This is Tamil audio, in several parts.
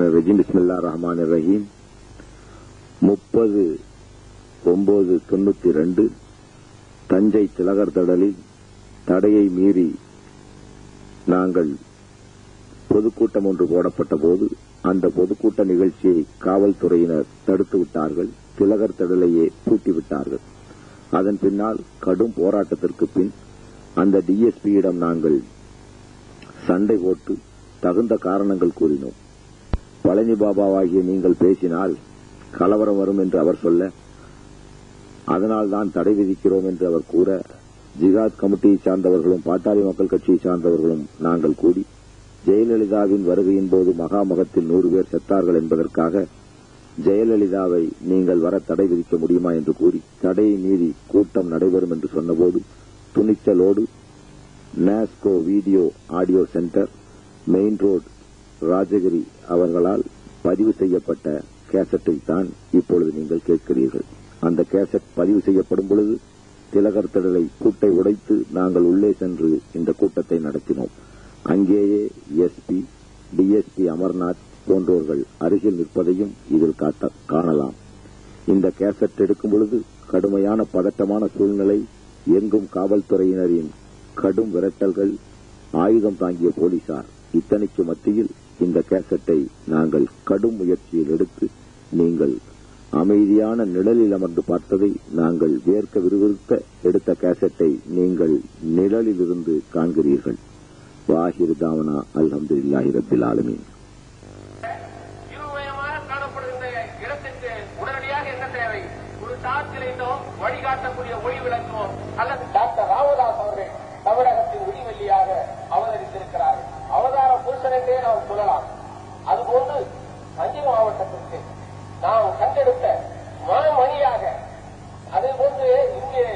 ஷைத்தானிர்ரஜீம். பிஸ்மில்லாஹிர் ரஹ்மானிர் ரஹீம். 30/9/92 தஞ்சை திலகர் திடலில் தடையை மீறி நாங்கள் பொதுக்கூட்டம் ஒன்று போடப்பட்ட போது அந்த பொதுக்கூட்ட நிகழ்ச்சியை காவல்துறையினர் தடுத்து விட்டார்கள். திலகர் திடலையே பூட்டிவிட்டார்கள். அதன் பின்னால் கடும் போராட்டத்திற்கு பின் அந்த டிஎஸ்பியிடம் நாங்கள் சண்டை போட்டு தகுந்த காரணங்கள் கூறினோம். பழனி பாபாவாகிய நீங்கள் பேசினால் கலவரம் வரும் என்று அவர் சொல்ல, அதனால் தான் தடை விதிக்கிறோம் என்று அவர் கூற, ஜிகாத் கமிட்டியை சார்ந்தவர்களும் பாட்டாளி மக்கள் கட்சியை சார்ந்தவர்களும் நாங்கள் கூடி ஜெயலலிதாவின் வருகையின் போது மகாமகத்தில் 100 பேர் செத்தார்கள் என்பதற்காக ஜெயலலிதாவை நீங்கள் வர தடை விதிக்க முடியுமா என்று கூறி தடையை மீறி கூட்டம் நடைபெறும் என்று சொன்னபோது துணிச்சலோடு Nasco video audio centre, main road, Rajagiri அவர்களால் பதிவு செய்யப்பட்ட கேசட்டை தான் இப்பொழுது நீங்கள் கேட்கிறீர்கள். அந்த கேசட் பதிவு செய்யப்படும் பொழுது திலகர் திடலை பூட்டை உடைத்து நாங்கள் உள்ளே சென்று இந்த கூட்டத்தை நடத்தினோம். அங்கேயே எஸ்பி, டிஎஸ்பி அமர்நாத் போன்றோர்கள் அருகில் நிற்பதையும் இதில் காணலாம். இந்த கேசட் எடுக்கும் பொழுது கடுமையான பதட்டமான சூழ்நிலை, எங்கும் காவல்துறையினரின் கடும் விரட்டல்கள், ஆயுதம் தாங்கிய போலீசார், இத்தனைக்கு மத்தியில் இந்த கேசட்டை நாங்கள் கடும் முயற்சியில் எடுத்து நீங்கள் அமைதியான நிழலில் அமர்ந்து பார்த்ததை நாங்கள் வேர்க்க விறுவிறுக்க எடுத்த கேசட்டை நீங்கள் நிழலில் இருந்து காண்கிறீர்கள். வாஹிர் தாவனா அல்ஹம்துலில்லாஹி ரப்பில் ஆலமீன். வழிகாட்டக்கூடிய ஒளி விளக்கோ அல்லது டாக்டர் ராமதாஸ் அவர்கள் தமிழகத்தின் ஒளிவெள்ளியாக அவதரித்திருக்கிறார். அவதார புருஷன் என்றே நாம் சொல்லலாம். அதுபோன்று தஞ்சை மாவட்டத்திற்கு நாம் கண்டெடுத்த மாமணியாக அதேபோன்று இங்கே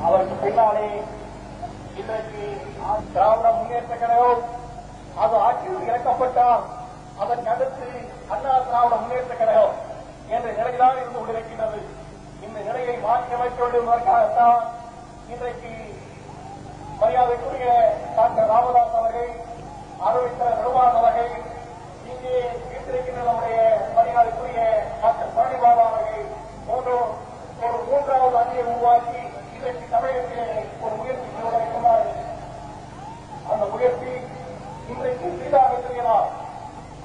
அவருக்கு பின்னாலே இன்றைக்கு திராவிட முன்னேற்ற கழகம் அது ஆட்சியில் இறக்கப்பட்டால் அதற்கு அடுத்து அண்ணா திராவிட முன்னேற்ற கழகம் என்ற நிலையில்தான் இருந்து கொண்டிருக்கின்றது. இந்த நிலையை மாற்றி அமைக்க வேண்டுவதற்காகத்தான் இன்றைக்கு மரியாதைக்குரிய டாக்டர் ராமதாஸ் அவர்கள், அறிவித்தர் நிர்வாக அவர்கள், இங்கே வீட்டிருக்கின்ற நம்முடைய மரியாதைக்குரிய டாக்டர் பழனி பாபா அவர்கள் போன்றோர் ஒரு 3வது அணியை உருவாக்கி இன்றைக்கு தமிழகத்திலே ஒரு முயற்சி செய்திருக்கிறார்கள். அந்த முயற்சி இன்றைக்கு சீராக தெரியலாம்.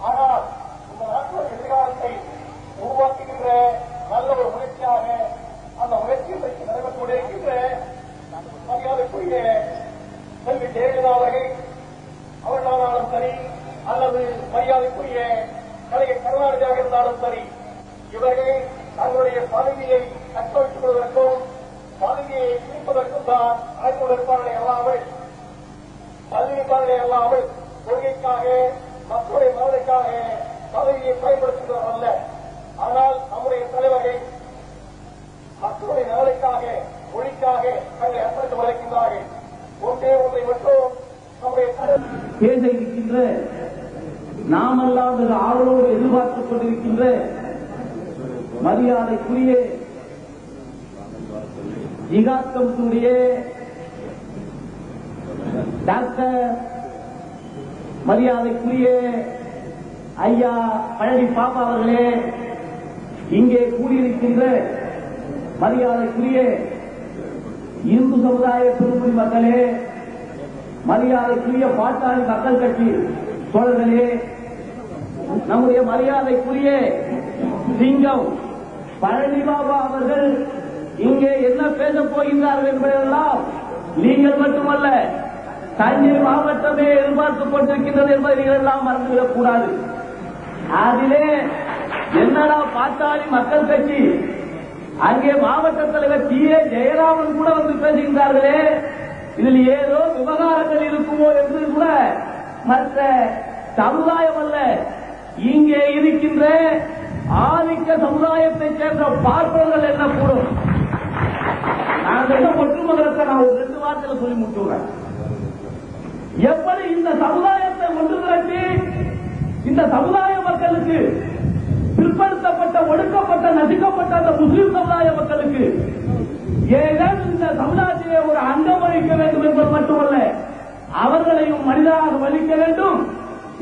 ஆனால் இந்த நாட்டின் எதிர்காலத்தை உருவாக்குகின்ற நல்ல ஒரு முயற்சியாக அந்த முயற்சி இன்றைக்கு நடைபெற்றுக் கொண்டிருக்கின்ற மரியாதைக்குரிய செல்வி ஜெயலலிதா அவர்களானாலும் சரி, அல்லது மரியாதைக்குரிய கலைஞர் கருணாநிதியாக இருந்தாலும் சரி, இவர்கள் தங்களுடைய பதவியை தக்க வைத்துக் கொள்வதற்கும் பதவியை பிரிப்பதற்கும் தான் ஆய்வுகள் அல்லாமல் அல்லாமல் கொள்கைக்காக மக்களுடைய நலனுக்காக பதவியை பயன்படுத்துகிறவர் அல்ல. ஆனால் நம்முடைய தலைவர்கள் மக்களுடைய நலனுக்காக, மொழிக்காக தங்களை அர்ப்பணித்து வளர்க்கின்றார்கள். ஒன்றே ஒன்றை மட்டும் நம்முடைய பேச இருக்கின்ற, நாமெல்லாம் ஆவலோடு எதிர்பார்த்துக் கொண்டிருக்கின்ற மரியாதைக்குரிய ஜிகாத் கமிட்டியுடைய டாக்டர் மரியாதைக்குரிய ஐயா பழனி பாபா அவர்களே, இங்கே கூடியிருக்கின்ற மரியாதைக்குரிய இந்து சமுதாய பெருங்குடி மக்களே, மரியாதைக்குரிய பாட்டாளி மக்கள் கட்சி தோழர்களே, நம்முடைய மரியாதைக்குரிய சிங்கம் பழனி பாபா அவர்கள் இங்கே என்ன பேசப் போகின்றார்கள் என்பதெல்லாம் நீங்கள் மட்டுமல்ல, தஞ்சை மாவட்டமே எதிர்பார்த்துக் கொண்டிருக்கின்றது என்பதை நீங்கள் எல்லாம் மறந்துவிடக் கூடாது. அதிலே என்னடா பாட்டாளி மக்கள் கட்சி, அங்கே மாவட்ட தலைவர் டி.ஏ. ஜெயராமன் கூட வந்து பேசுகின்றார்களே, இதில் ஏதோ விவகாரங்கள் இருக்குமோ என்று கூட மற்ற சமுதாயம் அல்ல, இங்கே இருக்கின்ற ஆதிக்க சமுதாயத்தைச் சேர்ந்த பார்ப்பவர்கள் என்ன கூடும். நான் ஒற்றுமகத்தை நான் ஒரு 2 வார்த்தையில் சொல்லி முடிச்சுடுறேன். எப்படி இந்த சமுதாயத்தை ஒன்று திரட்டி இந்த சமுதாய மக்களுக்கு, பிற்படுத்தப்பட்ட, ஒடுக்கப்பட்ட, நசுக்கப்பட்ட அந்த முஸ்லிம் சமுதாய மக்களுக்கு ஏதாவது இந்த சமுதாயத்திலே ஒரு அங்கம் வகிக்க வேண்டும் என்பது மட்டுமல்ல, அவர்களையும் மனிதராக வலிக்க வேண்டும்.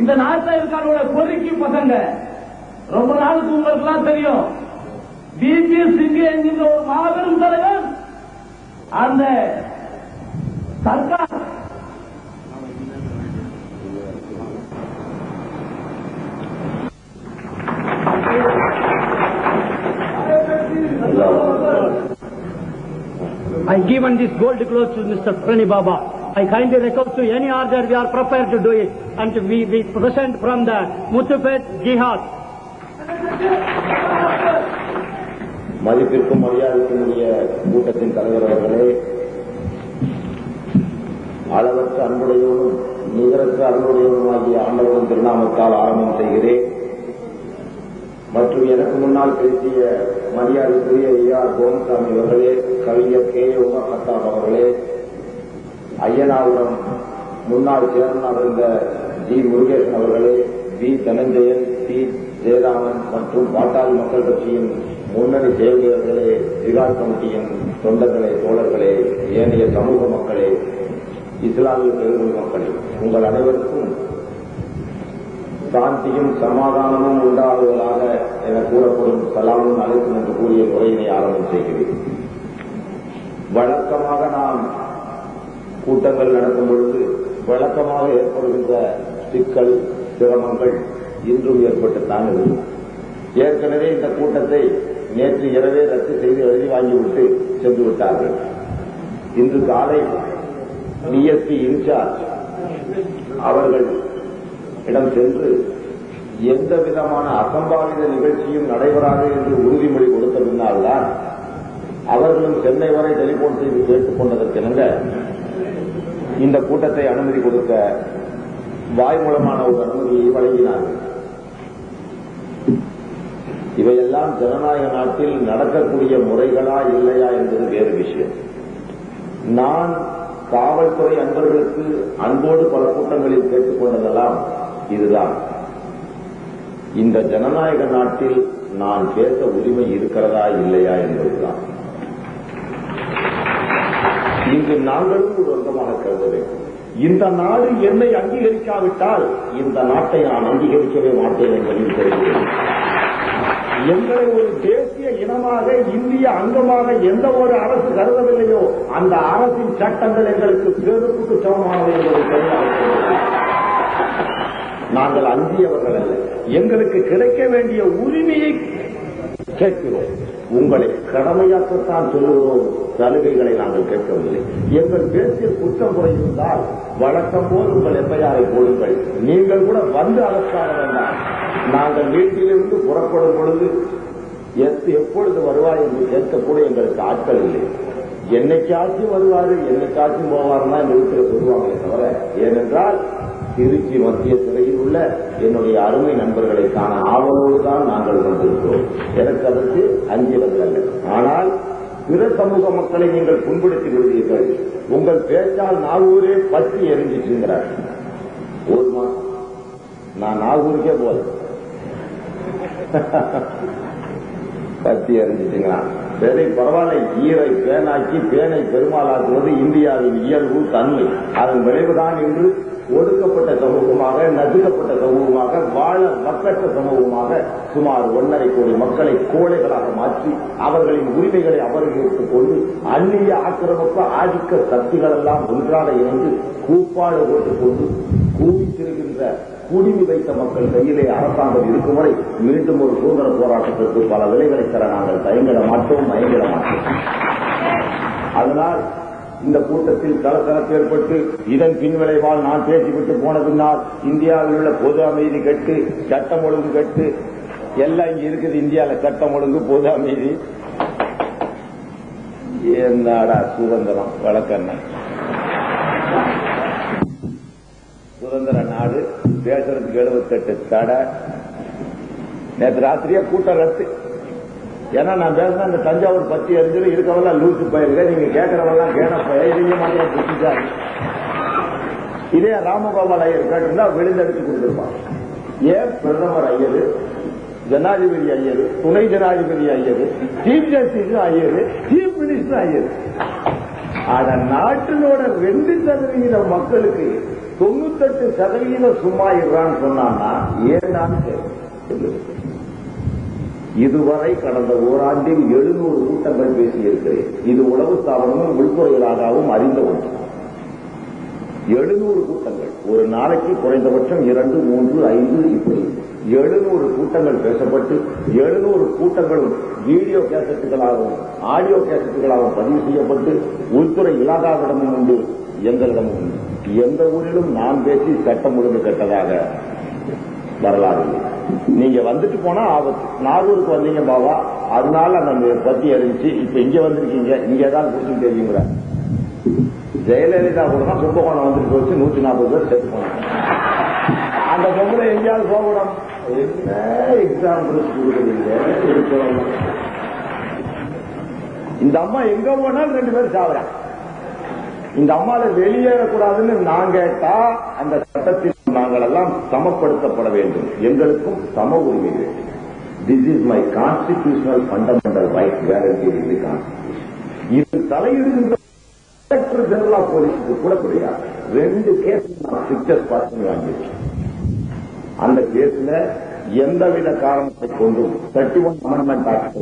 இந்த நாட்டில் இருக்கிற பொறுக்கி பசங்க, ரொம்ப நாளுக்கு உங்களுக்கு எல்லாம் தெரியும், பிபி சிங் என்கின்ற ஒரு மாபெரும் தலைவர் அந்த Sarkar I given this gold cloth to Mr. Pranay Baba. I kindly request to any order we are prepared to do it, and we present from the Muthupet Jihad. மதிப்பிற்கும் மரியாதைக்குரிய கூட்டத்தின் தலைவர் அவர்களே, அளவற்ற அன்புடையோடும் நிகரற்ற அன்புடையோடும் ஆகிய ஆண்டவரின் திருநாமத்தால் ஆரம்பம் செய்கிறேன். மற்றும் எனக்கு முன்னால் பேசிய மரியாதைக்குரிய ஐயா கோமசாமி அவர்களே, கவிஞர் கே. உமர் கத்தாப் அவர்களே, ஐயனாபுரம் முன்னாள் சேர்மனாக இருந்த ஜி. முருகேசன் அவர்களே, வி. தனஞ்சயன், டி. ஜெயராமன் மற்றும் பாட்டாளி மக்கள் கட்சியின் முன்னணி செயல்களே, ஜிகாத் கமிட்டியின் தொண்டர்களே, தோழர்களே, ஏனைய சமூக மக்களே, இஸ்லாமிய பெருங்குடி மக்களே, உங்கள் அனைவருக்கும் சாந்தியும் சமாதானமும் உண்டாகுவதாக என கூறப்படும் சலாமும் அழைக்கும் என்று கூறிய உரையினை ஆரம்பம் செய்கிறேன். வழக்கமாக நாம் கூட்டங்கள் நடக்கும் பொழுது வழக்கமாக ஏற்படுகின்ற சிக்கல், சிரமங்கள் இன்றும் ஏற்பட்டுத்தான் இருக்கும். ஏற்கனவே இந்த கூட்டத்தை நேற்று இரவே ரத்து செய்து எழுதி வாங்கிவிட்டு சென்று விட்டார்கள். இன்று காலை டிஎஸ்பி இன்சார்ஜ் அவர்கள் இடம் சென்று எந்த விதமான அசம்பாவித நிகழ்ச்சியும் நடைபெறாது என்று உறுதிமொழி கொடுத்த பின்னால்தான் அவர்களும் சென்னை வரை டெலிபோன் செய்து கேட்டுக் கொண்டதற்கிணங்க இந்த கூட்டத்தை அனுமதி கொடுக்க வாய்மூலமான ஒரு அனுமதியை வழங்கினார்கள். இவையெல்லாம் ஜனநாயக நாட்டில் நடக்கக்கூடிய முறைகளா இல்லையா என்பது வேறு விஷயம். நான் காவல்துறை அன்பர்களுக்கு அன்போடு பல கூட்டங்களில் கேட்டுக் கொண்டதெல்லாம் இதுதான். இந்த ஜனநாயக நாட்டில் நான் பேச உரிமை இருக்கிறதா இல்லையா என்பதுதான். இங்கு நாங்களும் ஒரு அங்கமாக கருத வேண்டும். இந்த நாடு என்னை அங்கீகரிக்காவிட்டால் இந்த நாட்டை நான் அங்கீகரிக்கவே மாட்டேன் என்பதையும் தெரிவிக்கிறேன். எங்களை ஒரு தேசிய இனமாக, இந்திய அங்கமாக எந்த ஒரு அரசு கருதவில்லையோ அந்த அரசின் சட்டங்கள் எங்களுக்கு பெருப்புக்கு சமமானது என்பதை தெரிவிக்கிறேன். நாங்கள் அஞ்சியவர்கள் அல்ல. எங்களுக்கு கிடைக்க வேண்டிய உரிமையை கேட்கிறோம். உங்களை கடமையாக்கத்தான் சொல்லுகிறோம். சலுகைகளை நாங்கள் கேட்கவில்லை. எங்கள் பேச்சில் குற்றம் குறைந்தால் வழக்கம் போல் உங்கள் எஃப்ஐஆரை போடுங்கள். நீங்கள் கூட வந்து அரசாக வேண்டாம். நாங்கள் வீட்டிலிருந்து புறப்படும் பொழுது எப்பொழுது வருவாய் என்று கேட்கக்கூட எங்களுக்கு ஆட்கள் இல்லை. என்னைக்காச்சும் வருவாரு, என்னைக்காச்சும் போவாருன்னா நிறுத்தில சொல்லுவாங்களே தவிர, ஏனென்றால் திருச்சி மத்திய சிறையில் உள்ள என்னுடைய அருமை நண்பர்களை காண ஆவலோடுதான் நாங்கள் வந்திருக்கிறோம். எனக்கு அதற்கு அஞ்சியவர்கள். ஆனால் பிற சமூக மக்களை நீங்கள் புண்படுத்தி விடுவீர்கள். உங்கள் பேச்சால் நாகூரே பற்றி எரிஞ்சிட்டுங்கிறார். ஒரு மாசம் நான் நாகூருக்கே போல பத்தி எரிஞ்சிட்டுங்களா? சரி, பரவாயில்ல. ஈரை பேனாக்கி பேனை பெருமாளாக்குவது இந்தியாவின் இயல்பு தன்மை. அதன் விளைவுதான் இன்று ஒடுக்கப்பட்ட சமூகமாக, நசுக்கப்பட்ட சமூகமாக, வாழ மக்களற்ற சமூகமாக சுமார் 1.5 கோடி மக்களை கோழைகளாக மாற்றி அவர்களின் உரிமைகளை அபகரித்துக் கொண்டு அந்நிய ஆக்கிரமிப்பு ஆதிக்க சக்திகள் எல்லாம் ஒன்றாக இணைந்து கூப்பாடு போட்டுக் கொண்டு கூவித்திருக்கின்ற குடிமி வைத்த மக்கள் கையிலே அரசாங்கம் இருக்கும் வரை மீண்டும் ஒரு சுதந்திர போராட்டத்திற்கு பல விலைகளை தர நாங்கள் தயங்கிட மாட்டோம், மயங்கிட மாட்டோம். அதனால் இந்த கூட்டத்தில் கலகலப்பு ஏற்பட்டு இதன் பின்விளைவால் நான் பேசிவிட்டு போன பின்னால் இந்தியாவில் உள்ள பொது அமைதி கெட்டு, சட்டம் ஒழுங்கு கெட்டு, எல்லாம் இங்க இருக்குது. இந்தியாவில் சட்டம் ஒழுங்கு, பொது அமைதி, என்னடா சுதந்திரம் வழக்கண்ண சுதந்திர நாடு பேசுறதுக்கு 78 தடை. நேற்று ராத்திரியே கூட்டம் ரத்து. ஏன்னா நான் பேசுனா இந்த தஞ்சாவூர் பத்தி அறிஞ்சு இருக்கவெல்லாம் லூசு பயிர்கள், நீங்க கேட்கறவெல்லாம் கேன பயிரிங்க மாதிரி புத்திச்சாரு. இதே ராமகோபால் ஐயர் கேட்டிருந்தா விழுந்தெடுத்து கொடுத்திருப்பாங்க. ஏன் பிரதமர் ஐயரு, ஜனாதிபதி ஐயரு, துணை ஜனாதிபதி ஐயரு, சீஃப் ஜஸ்டிஸ் ஐயரு, சீஃப் மினிஸ்டர் ஐயரு. ஆனா நாட்டினோட 2% மக்களுக்கு 98% சும்மா இருறான்னு சொன்னான்னா ஏண்டான்னு இதுவரை கடந்த ஓராண்டில் 700 கூட்டங்கள் பேசியிருக்கிறேன். இது உளவு ஸ்தாபனமும் உள்துறைகளாகவும் அறிந்த ஒன்று. 700 கூட்டங்கள், ஒரு நாளைக்கு குறைந்தபட்சம் 2, 3, 5 இப்படி 700 கூட்டங்கள் பேசப்பட்டு 700 கூட்டங்களும் வீடியோ கேசட்டுகளாகவும் ஆடியோ கேசட்டுகளாகவும் பதிவு செய்யப்பட்டு உள்துறை இலாகாவிடமும் உண்டு, எங்களிடமும் உண்டு. எந்த ஊரிலும் நாம் பேசி சட்டம் ஒழுங்கு கெட்டதாக வரலாறு. நீங்க வந்துட்டு போனா ஆபத்து. நாகூருக்கு வந்தீங்க பாவா, அதனால அந்த பத்தி அறிவிச்சு இப்ப இங்க வந்திருக்கீங்க, இங்க ஏதாவது குடிச்சு தெரியுங்கிற ஜெயலலிதா கூட தான் கும்பகோணம் வந்துட்டு போச்சு, 140 பேர் செத்து போனாங்க. அந்த பொம்பளை எங்கேயாவது போகணும். என்ன எக்ஸாம்பிள் கொடுக்குறீங்க? இந்த அம்மா எங்க போனாலும் 2 பேர் சாவுறாங்க. இந்த அம்மாவை வெளியேறக்கூடாதுன்னு நான் கேட்டா அந்த சட்டத்தில் நாங்கள் எல்லாம் சமப்படுத்தப்பட வேண்டும், எங்களுக்கும் சம உரிமை வேண்டும். This is my constitutional fundamental right guarantee in the constitution. இது தலையிடுகின்ற டைரக்டர் ஜெனரல் ஆஃப் போலீஸுக்கு கூட கிடையாது. 2 கேஸ் நான் பிக்சர்ஸ் பார்த்து வாங்கியிருக்கேன். அந்த கேஸ்ல எந்தவித காரணத்தை கொண்டும் 31 அமெண்ட்மெண்ட் ஆக்ட்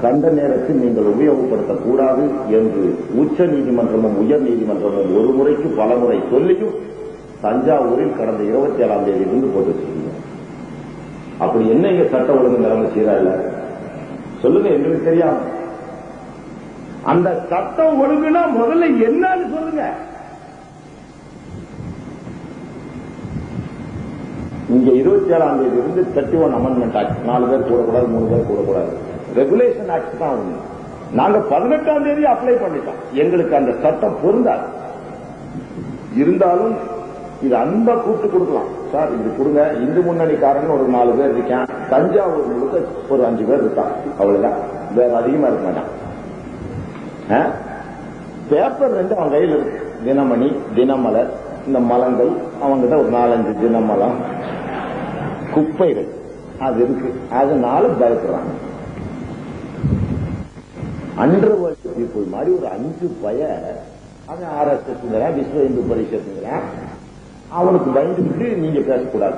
கண்ட நேரத்தில் நீங்கள் உபயோகப்படுத்தக்கூடாது என்று உச்ச நீதிமன்றமும் உயர் நீதிமன்றமும் ஒரு முறைக்கு பல முறை சொல்லியும் தஞ்சாவூரில் கடந்த 27ஆம் தேதியிலிருந்து போட்டு வச்சிருக்கீங்க. அப்படி என்ன இங்க சட்ட ஒழுங்கு நிலைமை சீரா இல்ல சொல்லுங்க, எங்களுக்கு தெரியாம. அந்த சட்டம் ஒழுங்குனா முதல்ல என்னன்னு சொல்லுங்க. இங்க 27ஆம் தேதி இருந்து 31 அமெண்ட்மெண்ட் ஆக்ட், 4 பேர் கூடக்கூடாது, 3 பேர் கூடக்கூடாது, ரெகுலேஷன் ஆக்ட் தான் ஒண்ணு. நாங்க 18ஆம் தேதி அப்ளை பண்ணிட்டோம். எங்களுக்கு அந்த சட்டம் பொருந்தாது. இருந்தாலும் இது அன்பா கூப்பிட்டு கொடுக்கலாம். சார் இது கொடுங்க, இந்து முன்னணிக்காரன் ஒரு 4 பேர் இருக்கான், தஞ்சாவூர் முழுக்க ஒரு 5 பேர் இருக்கான், அவ்வளவுதான், வேற அதிகமா இருக்க மாட்டான். பேப்பர் 2 அவன் கையில் இருக்கு, தினமணி, தினமலர், இந்த மலங்கள் அவங்கிட்ட ஒரு 4-5 தினமலம், குப்பைகள் அது இருக்கு. அதனால பயப்படுறாங்க. அண்டர்வேர்ல்ட் பீப்புள் மாதிரி ஒரு 5 பய, அவன் RSS விஸ்வ இந்து பரிஷத்துங்கிறான், அவனுக்கு பயந்துட்டு நீங்க பேசக்கூடாது.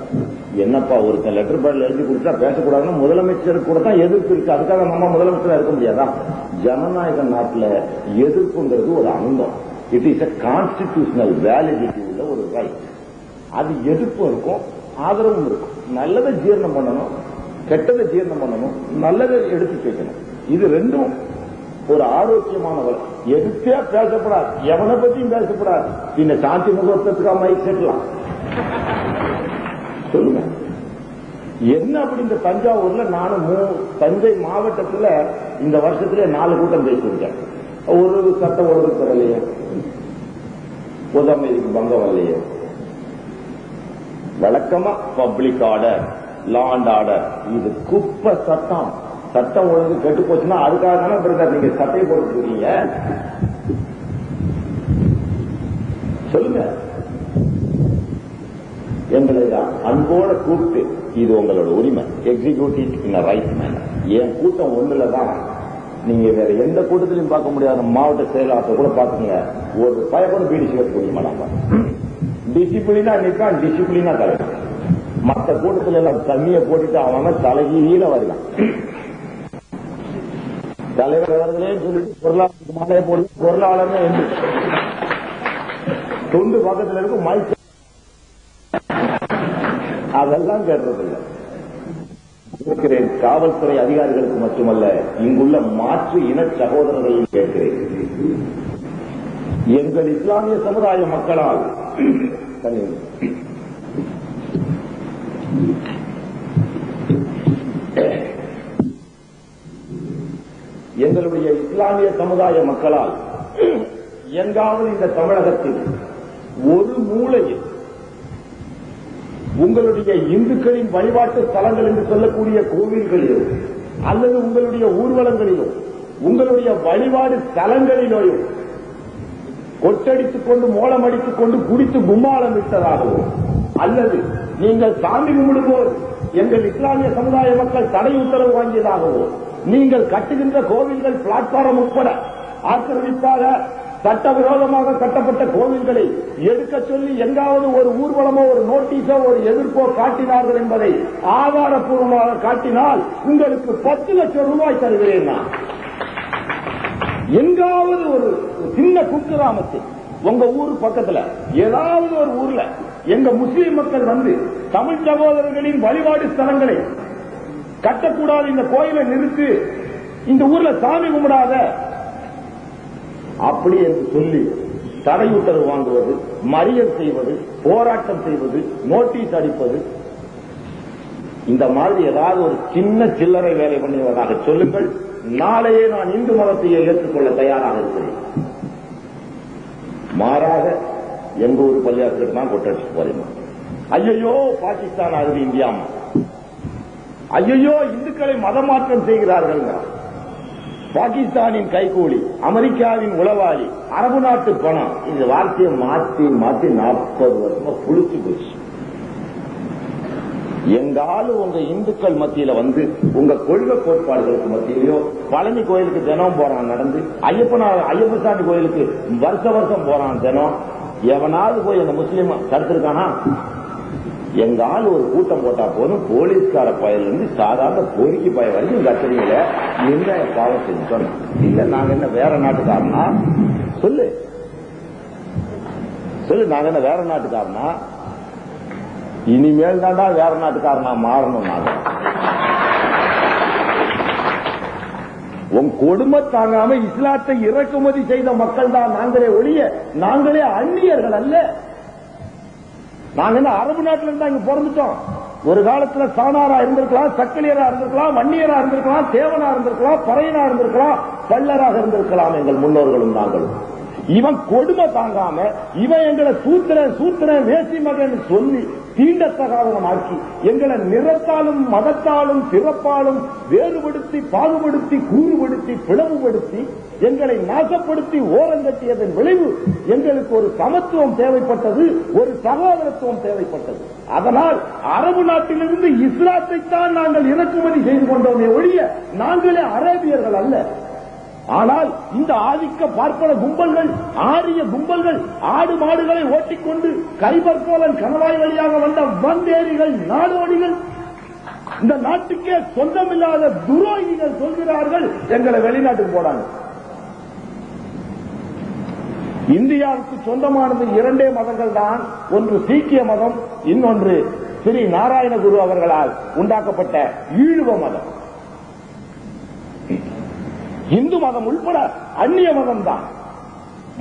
என்னப்பா ஒருத்தன் லெட்டர் பேட்ல எழுதி கொடுத்தா பேசக்கூடாதுன்னா முதலமைச்சருக்கு கூட தான் எதிர்ப்பு இருக்கு. அதுக்காக நம்ம முதலமைச்சரா இருக்க முடியாதா? ஜனநாயக நாட்டில் எதிர்ப்புங்கிறது ஒரு அங்கம். It is a constitutional validity உள்ள ஒரு ரைட். அது எதிர்ப்பும் இருக்கும், ஆதரவும் இருக்கும். நல்லதை ஜீரணம் பண்ணணும், கெட்டதை ஜீரணம் பண்ணணும், நல்லதை எடுத்து வைக்கணும். இது 2ம் ஒரு ஆரோக்கியமான வளம். எதிர்த்தே பேசப்படாது, எவனை பத்தியும் பேசப்படாது. இந்த சாந்தி முகூர்த்தத்துக்கா மைக் செட்டலாம் சொல்லுங்க. என்ன அப்படி இந்த தஞ்சாவூர்ல நானும் தஞ்சை மாவட்டத்தில் இந்த வருஷத்துல 4 கூட்டம் பேசியிருக்கேன். ஒரு சட்ட ஒழுங்கு தரலையே, பொது அமைதிக்கு பங்கம் வரலையே. வழக்கமா public order, law and order, இது குப்பை சட்டம். சட்டம் ஒழுங்கு கெட்டு போச்சுன்னா அதுக்காக தானே பிரதர் நீங்க சட்டை போட்டுருக்கீங்க? சொல்லுங்க. எங்களை அன்போட கூப்பிட்டு இது உங்களோட உரிமை, எக்ஸிக்யூட்டிவ் இன் ரைட் மேனர். என் கூட்டம் ஒண்ணுல தான், நீங்க வேற எந்த கூட்டத்திலையும் பார்க்க முடியாத மாவட்ட செயலாளத்தை கூட பாத்துங்க, ஒரு பயப்பட பீடி சிகரெட் குடிக்க மாட்டாங்க. டிசிப்ளினா நிற்கான், டிசிப்ளினா தலைவர். மற்ற கூட்டத்தில் எல்லாம் தண்ணியை போட்டுட்டு அவன் தலைகீழ வருகிறான். தலைவர் அவர்களே சொல்லிட்டு பொருளாதாரத்துக்கு மாலையை போட்டு பொருளாளர் என்று தொண்டு பக்கத்தில் இருக்கும் மைக் அதெல்லாம் கேட்டதில்லை. கேட்கிறேன், காவல்துறை அதிகாரிகளுக்கு மட்டுமல்ல, இங்குள்ள மாற்று இன சகோதரர்களையும் கேட்கிறேன். எங்கள் இஸ்லாமிய சமுதாய மக்களால் எங்களுடைய இஸ்லாமிய சமுதாய மக்களால் எங்காவது இந்த தமிழகத்தில் ஒரு மூலையில் உங்களுடைய இந்துக்களின் வழிபாட்டு ஸ்தலங்கள் என்று சொல்லக்கூடிய கோவில்களிலோ அல்லது உங்களுடைய ஊர்வலங்களிலோ உங்களுடைய வழிபாடு ஸ்தலங்களிலோ கொட்டடித்துக் கொண்டு மோளம் அடித்துக் கொண்டு குடித்து கும்மாளம் விட்டதாகவோ அல்லது நீங்கள் சாமி கும்பிடுவோர் எங்கள் இஸ்லாமிய சமுதாய மக்கள் தடை உத்தரவு வாங்கியதாகவோ நீங்கள் கட்டுகின்ற கோவில்கள் பிளாட்பாரம் உட்பட ஆக்கிரமிப்பாக சட்டவிரோதமாக கட்டப்பட்ட கோவில்களை எடுக்க சொல்லி எங்காவது ஒரு ஊர்வலமோ ஒரு நோட்டீஸோ ஒரு எதிர்ப்போ காட்டினார்கள் என்பதை ஆதாரப்பூர்வமாக காட்டினால் உங்களுக்கு 10 லட்சம் ரூபாய் தருகிறேன். நான் எங்காவது ஒரு சின்ன குக்கிராமத்தில் உங்க ஊர் பக்கத்துல ஏதாவது ஒரு ஊர்ல எங்க முஸ்லீம் மக்கள் வந்து தமிழ் சகோதரர்களின் வழிபாடு ஸ்தலங்களை கட்டக்கூடாது, இந்த கோயிலை நிறுத்து, இந்த ஊர்ல சாமி கும்பிடாத அப்படி என்று சொல்லி தடை உத்தரவு வாங்குவது, மறியல் செய்வது, போராட்டம் செய்வது, நோட்டீஸ் அடிப்பது, இந்த மாதிரி ஏதாவது ஒரு சின்ன சில்லறை வேலை பண்ணுவதாக சொல்லுங்கள். நாளையே நான் இந்து மதத்தையே ஏற்றுக்கொள்ள தயாராக இருக்கிறேன். மாறாக எங்க ஊர் பள்ளியாசத்துக்கு தான் கொட்டடிச்சு போறேன். ஐயோ பாகிஸ்தான் ஆகுது இந்தியா, ஐயோ இந்துக்களை மதமாற்றம் செய்கிறார்கள், பாகிஸ்தானின் கைகூலி, அமெரிக்காவின் உளவாளி, அரபு நாட்டு பணம், இந்த வார்த்தையை மாற்றி மாற்றி 40 வருஷமா புளிச்சு போச்சு. எங்காலும் உங்க இந்துக்கள் மத்தியில வந்து உங்க கொள்கை கோட்பாடுகளுக்கு மத்தியிலையோ பழனி கோயிலுக்கு தினம் போறான் நடந்து, ஐயப்ப சாமி கோயிலுக்கு வருஷம் போறான் தினம், எவனாவது போய் அந்த முஸ்லீம் தடுத்திருக்கானா? எங்காலும் ஒரு கூட்டம் போட்டா போதும் போலீஸ்கார பயல் இருந்து சாதாரண பொறுக்கி பய வரைக்கும் கத்துறீங்களே, என்ன பாவம் செஞ்சோம்? இல்ல நாங்க என்ன வேற நாட்டுக்காரனா? சொல்லு சொல்லு, நாங்க என்ன வேற நாட்டுக்காரனா? இனிமேல் தாண்டா வேற நாட்டுக்காரனா மாறணும். நாங்க உன் கொடுமை தாங்காம இஸ்லாத்தை இறக்குமதி செய்த மக்கள் தான் நாங்களே ஒழிய நாங்களே அந்நியர்கள் அல்ல. நாங்க என்ன அரபு நாட்டில இருந்தா இங்க பிறந்துட்டோம். ஒரு காலத்துல சாணாரா இருந்திருக்கலாம், சக்கிலியரா இருந்திருக்கலாம், வன்னியரா இருந்திருக்கலாம், தேவனா இருந்திருக்கலாம், பறையனா இருந்திருக்கலாம், பல்லராக இருந்திருக்கலாம் எங்கள் முன்னோர்களும் நாங்களும். இவன் கொடுமை தாங்காம இவன் எங்களை சூத்திரன் வேசி மகன் சொல்லி தீண்டத்தகாதவனாக்கி எங்களை நிறத்தாலும் மதத்தாலும் பிறப்பாலும் வேறுபடுத்தி பாகுபடுத்தி கூறுபடுத்தி பிளவுபடுத்தி எங்களை நாசப்படுத்தி ஓரங்கட்டியதன் விளைவு எங்களுக்கு ஒரு சமத்துவம் தேவைப்பட்டது, ஒரு சகோதரத்துவம் தேவைப்பட்டது. அதனால் அரபு நாட்டிலிருந்து இஸ்லாத்தை தான் நாங்கள் இறக்குமதி செய்து கொண்டோமே ஒழிய நாங்களே அரேபியர்கள் அல்ல. ஆனால் இந்த ஆதிக்க பார்ப்பன கும்பல்கள், ஆரிய கும்பல்கள் ஆடு மாடுகளை ஓட்டிக்கொண்டு கைபர் போலன் கணவாய் வழியாக வந்த வந்தேரிகள், நாடோடிகள், இந்த நாட்டுக்கே சொந்தமில்லாத துரோகிகள் சொல்கிறார்கள் எங்களை வெளிநாட்டுக்கு போடாங்க. இந்தியாவுக்கு சொந்தமானது 2 மதங்கள் தான். ஒன்று சீக்கிய மதம், இன்னொன்று ஸ்ரீ நாராயணகுரு அவர்களால் உண்டாக்கப்பட்ட ஈழுவ மதம். இந்து மதம் உள்பட அந்நிய மதம் தான்.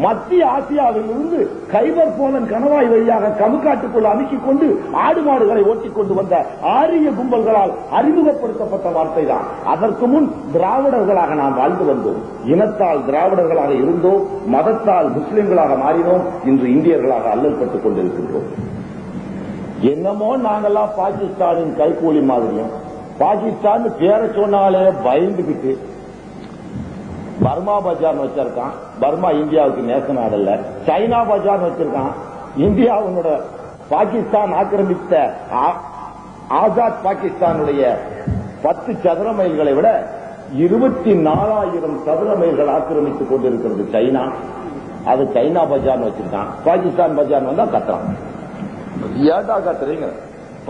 மத்திய ஆசியாவில் இருந்து கைபர் போலன் கணவாய் வழியாக கமுக்காட்டுக்குள் அமுக்கிக் கொண்டு ஆடு மாடுகளை ஓட்டிக் கொண்டு வந்த ஆரிய கும்பல்களால் அறிமுகப்படுத்தப்பட்ட வார்த்தை தான். அதற்கு முன் திராவிடர்களாக நாம் வாழ்ந்து வந்தோம். இனத்தால் திராவிடர்களாக இருந்தோம், மதத்தால் முஸ்லிம்களாக மாறினோம், இன்று இந்தியர்களாக அல்லல்பட்டுக் கொண்டிருக்கின்றோம். என்னமோ நாங்கெல்லாம் பாகிஸ்தானின் கைகூலி மாதிரியும், பாகிஸ்தான் பேரை சொன்னாலே பயந்துகிட்டு பர்மா பஜார் வச்சிருக்கான். பர்மா இந்தியாவுக்கு நேச நாடு அல்ல. சைனா பஜார் வச்சிருக்கான். இந்தியாவோட பாகிஸ்தான் ஆக்கிரமித்த ஆசாத் பாகிஸ்தானுடைய 10 சதுர மைல்களை விட 24,000 சதுர மைல்கள் ஆக்கிரமித்துக் கொண்டிருக்கிறது சைனா. அது சைனா பஜார் வச்சிருக்கான். பாகிஸ்தான் பஜார் வந்தா கத்துறான். ஏட்டா கத்துறீங்க?